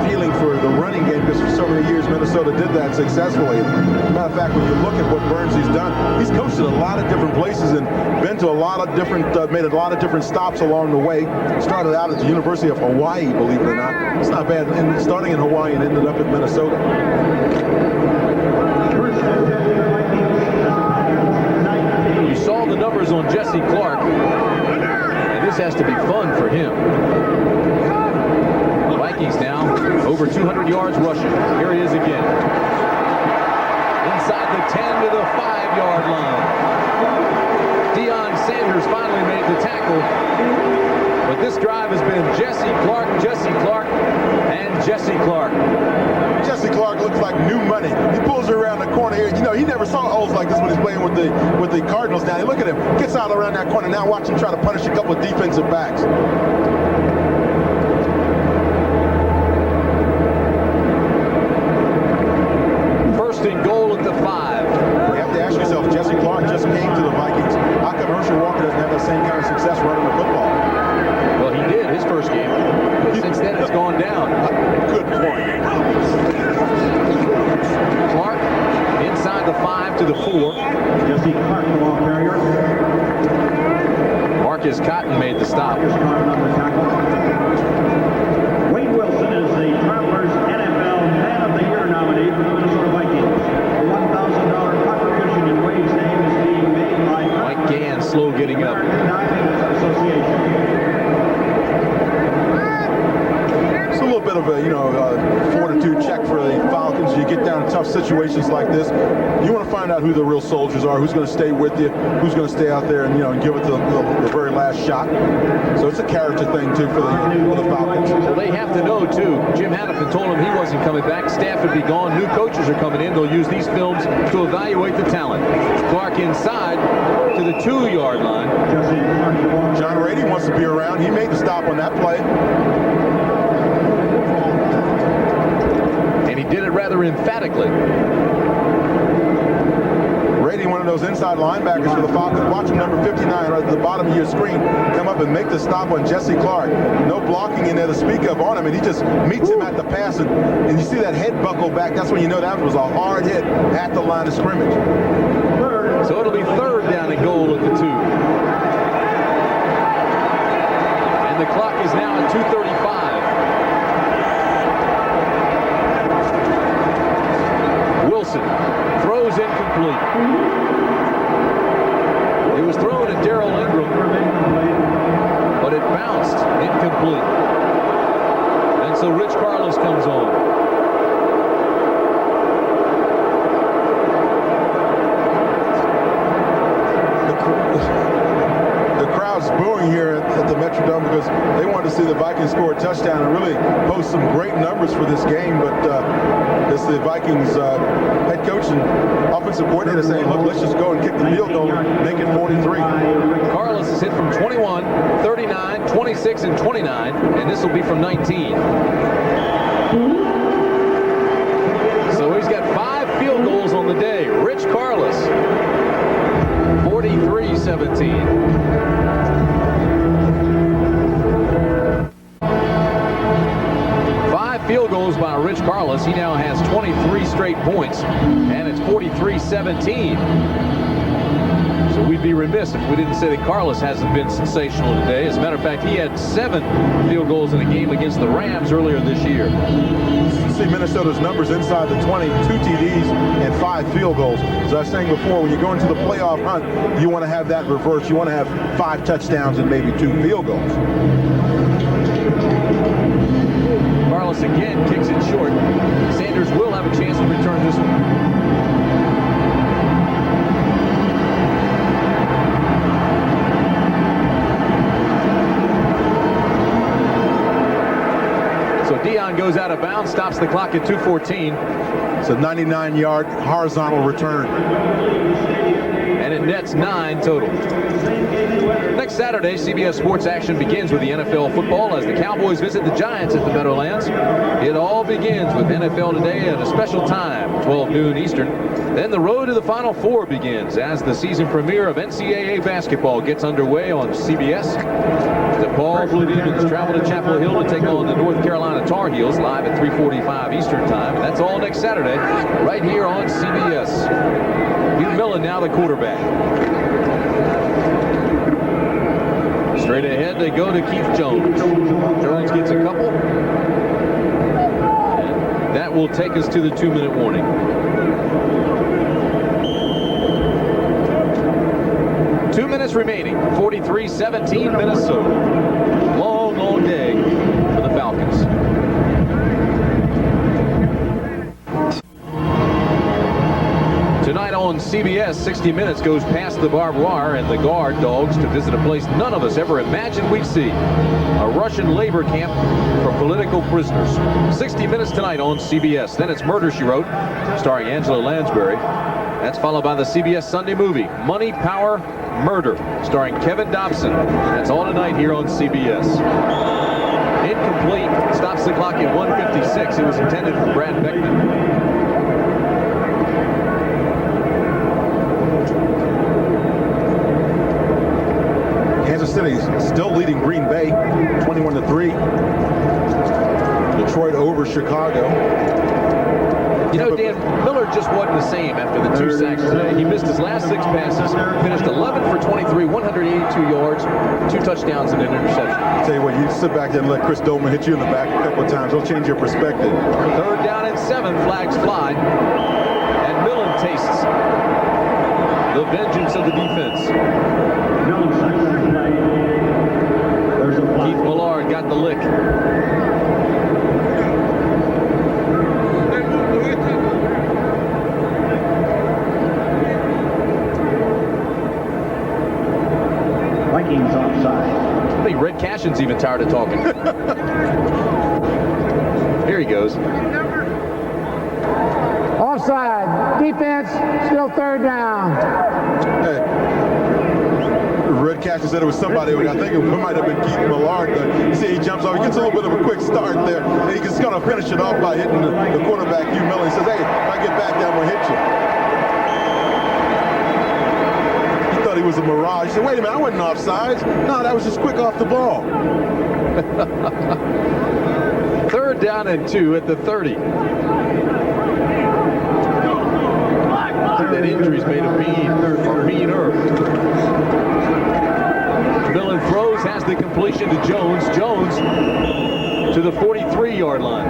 feeling for the running game because for so many years Minnesota did that successfully. As a matter of fact, when you look at what Burns has done, he's coached at a lot of different places and been to a lot of different, made a lot of different stops along the way. Started out at the University of Hawaii, believe it or not. It's not bad, and starting in Hawaii and ended up at Minnesota. You saw the numbers on Jesse Clark, and this has to be fun for him. The Vikings now over 200 yards rushing. Here he is again. Inside the 10 to the 5-yard line. Deion Sanders finally made the tackle, but this drive has been Jesse Clark, and Jesse Clark. Jesse Clark looks like new money. He pulls around the corner here. He never saw holes like this when he's playing with the Cardinals down here. Look at him. Gets out around that corner. Now watch him try to punish a couple of defensive backs. First and goal at the 5. You have to ask yourself, Jesse Clark just came to the Vikings. How come Herschel Walker doesn't have that same kind of success running the football? Well, he did his first game. But since then, it's gone down. Good point. Clark inside the 5 to the 4. Jesse Clark, the ball carrier. Marcus Cotton made the stop. Wade Wilson is the Travelers NFL Man of the Year nominee for the Minnesota Vikings. A $1,000 contribution in Wade's name is being made by Mike Gann slow getting up. Diving Association. It's a little bit of a, fortitude check for the Falcons. You get down tough situations like this, you want to find out who the real soldiers are, who's going to stay with you, who's going to stay out there and, and give it the very last shot. So it's a character thing, too, for the Falcons. Well, they have to know, too. Jim Hannafin told him he wasn't coming back. Staff would be gone. New coaches are coming in. They'll use these films to evaluate the talent. Clark inside to the 2-yard line. John Rady wants to be around. He made the stop on that play. And he did it rather emphatically. Rady, one of those inside linebackers for the Falcons. Watch him, number 59, right at the bottom of your screen, come up and make the stop on Jesse Clark. No blocking in there to speak of on him, and he just meets him at the pass. And you see that head buckle back. That's when you know that was a hard hit at the line of scrimmage. So it'll be 3rd down and goal at the 2. And the clock is now at 2:35. Wilson throws incomplete. It was thrown at Darrell Ingram, but it bounced incomplete. And so Rich Carlos comes on. The crowd's booing here at the Metrodome because they wanted to see the Vikings score a touchdown and really post some great numbers for this game. But it's the Vikings head coach and offensive coordinator saying, look, let's just go and kick the field goal and make it 43. Carlos is hit from 21, 39, 26, and 29, and this will be from 19. So he's got 5 field goals on the day. Rich Carlos, 43-17. 5 field goals by Rich Carlos. He now has 23 straight points, and it's 43-17. So we'd be remiss if we didn't say that Carlos hasn't been sensational today. As a matter of fact, he had 7 field goals in a game against the Rams earlier this year. You see Minnesota's numbers inside the 20, 2 TDs and 5 field goals. As I was saying before, when you go into the playoff hunt, you want to have that reverse. You want to have 5 touchdowns and maybe 2 field goals. Carlos again kicks it short. Sanders will have a chance to return this one. So Dion goes out of bounds, stops the clock at 2:14. It's a 99-yard horizontal return. And it nets 9 total. Next Saturday, CBS Sports action begins with the NFL football as the Cowboys visit the Giants at the Meadowlands. It all begins with NFL Today at a special time, 12 noon Eastern. Then the road to the Final Four begins as the season premiere of NCAA basketball gets underway on CBS. The Paul Blue Demons travel to Chapel Hill to take on the North Carolina Tar Heels live at 3:45 Eastern time. That's all next Saturday, right here on CBS. Hugh Millen now the quarterback. Straight ahead they go to Keith Jones. Jones gets a couple. And that will take us to the 2-minute warning. Two minutes remaining. 43-17 Minnesota. Long, long day for the Falcons. Tonight on CBS, 60 Minutes goes past the barbed wire and the guard dogs to visit a place none of us ever imagined we'd see. A Russian labor camp for political prisoners. 60 Minutes tonight on CBS. Then it's Murder, She Wrote, starring Angela Lansbury. That's followed by the CBS Sunday movie, Money, Power, Murder, starring Kevin Dobson. That's all tonight here on CBS. Incomplete. Stops the clock at 1:56. It was intended for Brad Beckman. Kansas City still leading Green Bay, 21-3. Detroit over Chicago. You know, Dan, Miller just wasn't the same after the 2 sacks today. He missed his last 6 passes, finished 11 for 23, 182 yards, 2 touchdowns and an interception. I'll tell you what, you sit back there and let Chris Doleman hit you in the back a couple of times. It'll change your perspective. 3rd down and 7, flags fly. And Millen tastes the vengeance of the defense. Keith Millard got the lick. Russian's even tired of talking. Here he goes. Offside. Defense, still third down. Hey. Red Catcher said it was somebody, I think it might have been Keith Millard. You see, he jumps off, he gets a little bit of a quick start there, and he just kind of finish it off by hitting the quarterback, Hugh Miller. He says, hey, if I get back there, I'm going to hit you. He thought he was a mirage. He said, wait a minute, I wasn't offsides. No, that was just quick off the ball. 3rd down and 2 at the 30. That injury's made a meaner. Millen throws, has the completion to Jones. Jones to the 43-yard line.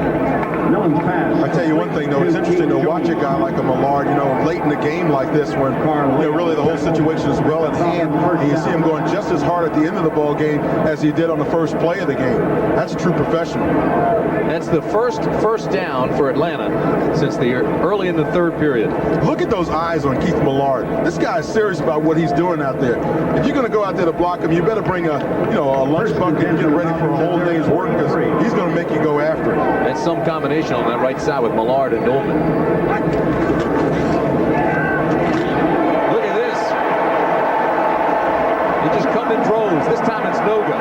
Millen's pass. I tell you one thing, though, it's interesting to watch a guy like a Millard, late in the game like this when really the whole situation is well at hand. And you see him going just as hard at the end of the ball game as he did on the first play of the game. That's a true professional. That's the first down for Atlanta since early in the 3rd period. Look at those eyes on Keith Millard. This guy is serious about what he's doing out there. If you're going to go out there to block him, you better bring a lunch bucket and get ready for a whole day's work because he's going to make you go after it. That's some combination on that right side with Millard and Dolman. Look at this. He just come in droves. This time it's Noga.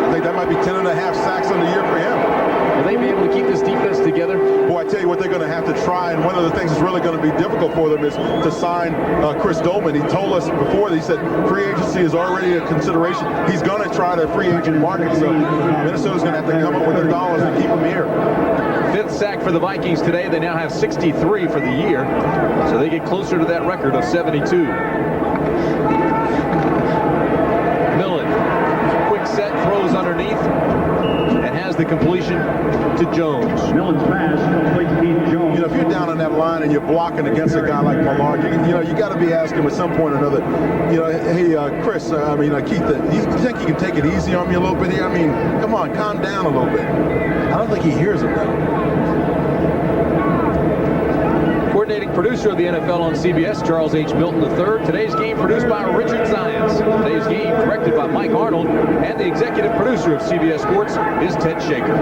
I think that might be 10.5 sacks on the year for him. Will they be able to keep this defense together? Boy, I tell you what, they're going to have to try, and one of the things that's really going to be difficult for them is to sign Chris Dolman. He told us before, he said free agency is already a consideration. He's going to try the free agent market, so Minnesota's going to have to come up with the dollars to keep him here. 5th sack for the Vikings today. They now have 63 for the year, so they get closer to that record of 72. Millen, quick set, throws underneath, and has the completion to Jones. Millen's pass complete to Keith Jones. If you're down on that line and you're blocking against a guy like Millard, you got to be asking him at some point or another, hey, Chris, Keith, do you think you can take it easy on me a little bit here? Come on, calm down a little bit. I don't think he hears him though. Coordinating producer of the NFL on CBS, Charles H. Milton III. Today's game produced by Richard Zions. Today's game directed by Mike Arnold. And the executive producer of CBS Sports is Ted Shaker.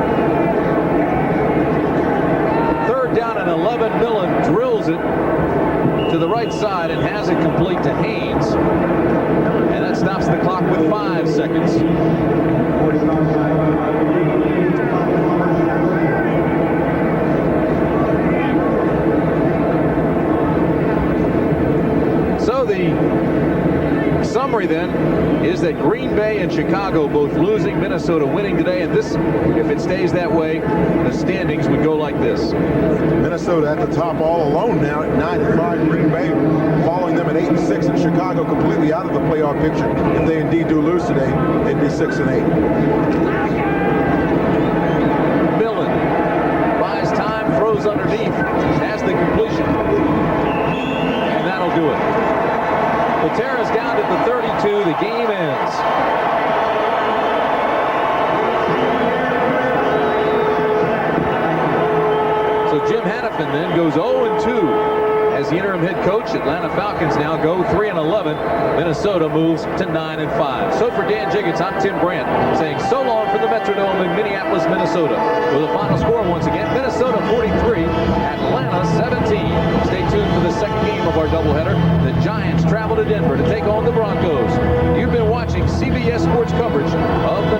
3rd down and 11. Millen drills it to the right side and has it complete to Haynes. And that stops the clock with 5 seconds. So the summary then is that Green Bay and Chicago both losing, Minnesota winning today, and this, if it stays that way, the standings would go like this. Minnesota at the top all alone now at 9-5. Green Bay following them at 8-6, and Chicago completely out of the playoff picture. If they indeed do lose today, they'd be 6-8. Millen buys time, throws underneath, has the completion, and that'll do it. Patera's down at the 32. The game ends. So Jim Hannafin then goes 0-2 as the interim head coach. Atlanta Falcons now go 3-11. Minnesota moves to 9-5. So for Dan Jiggins, I'm Tim Brandt saying so long from the Metrodome in Minneapolis, Minnesota. With a final score once again, Minnesota 43, Atlanta 17. Stay tuned for the second game of our doubleheader. The Giants travel to Denver to take on the Broncos. You've been watching CBS Sports coverage of the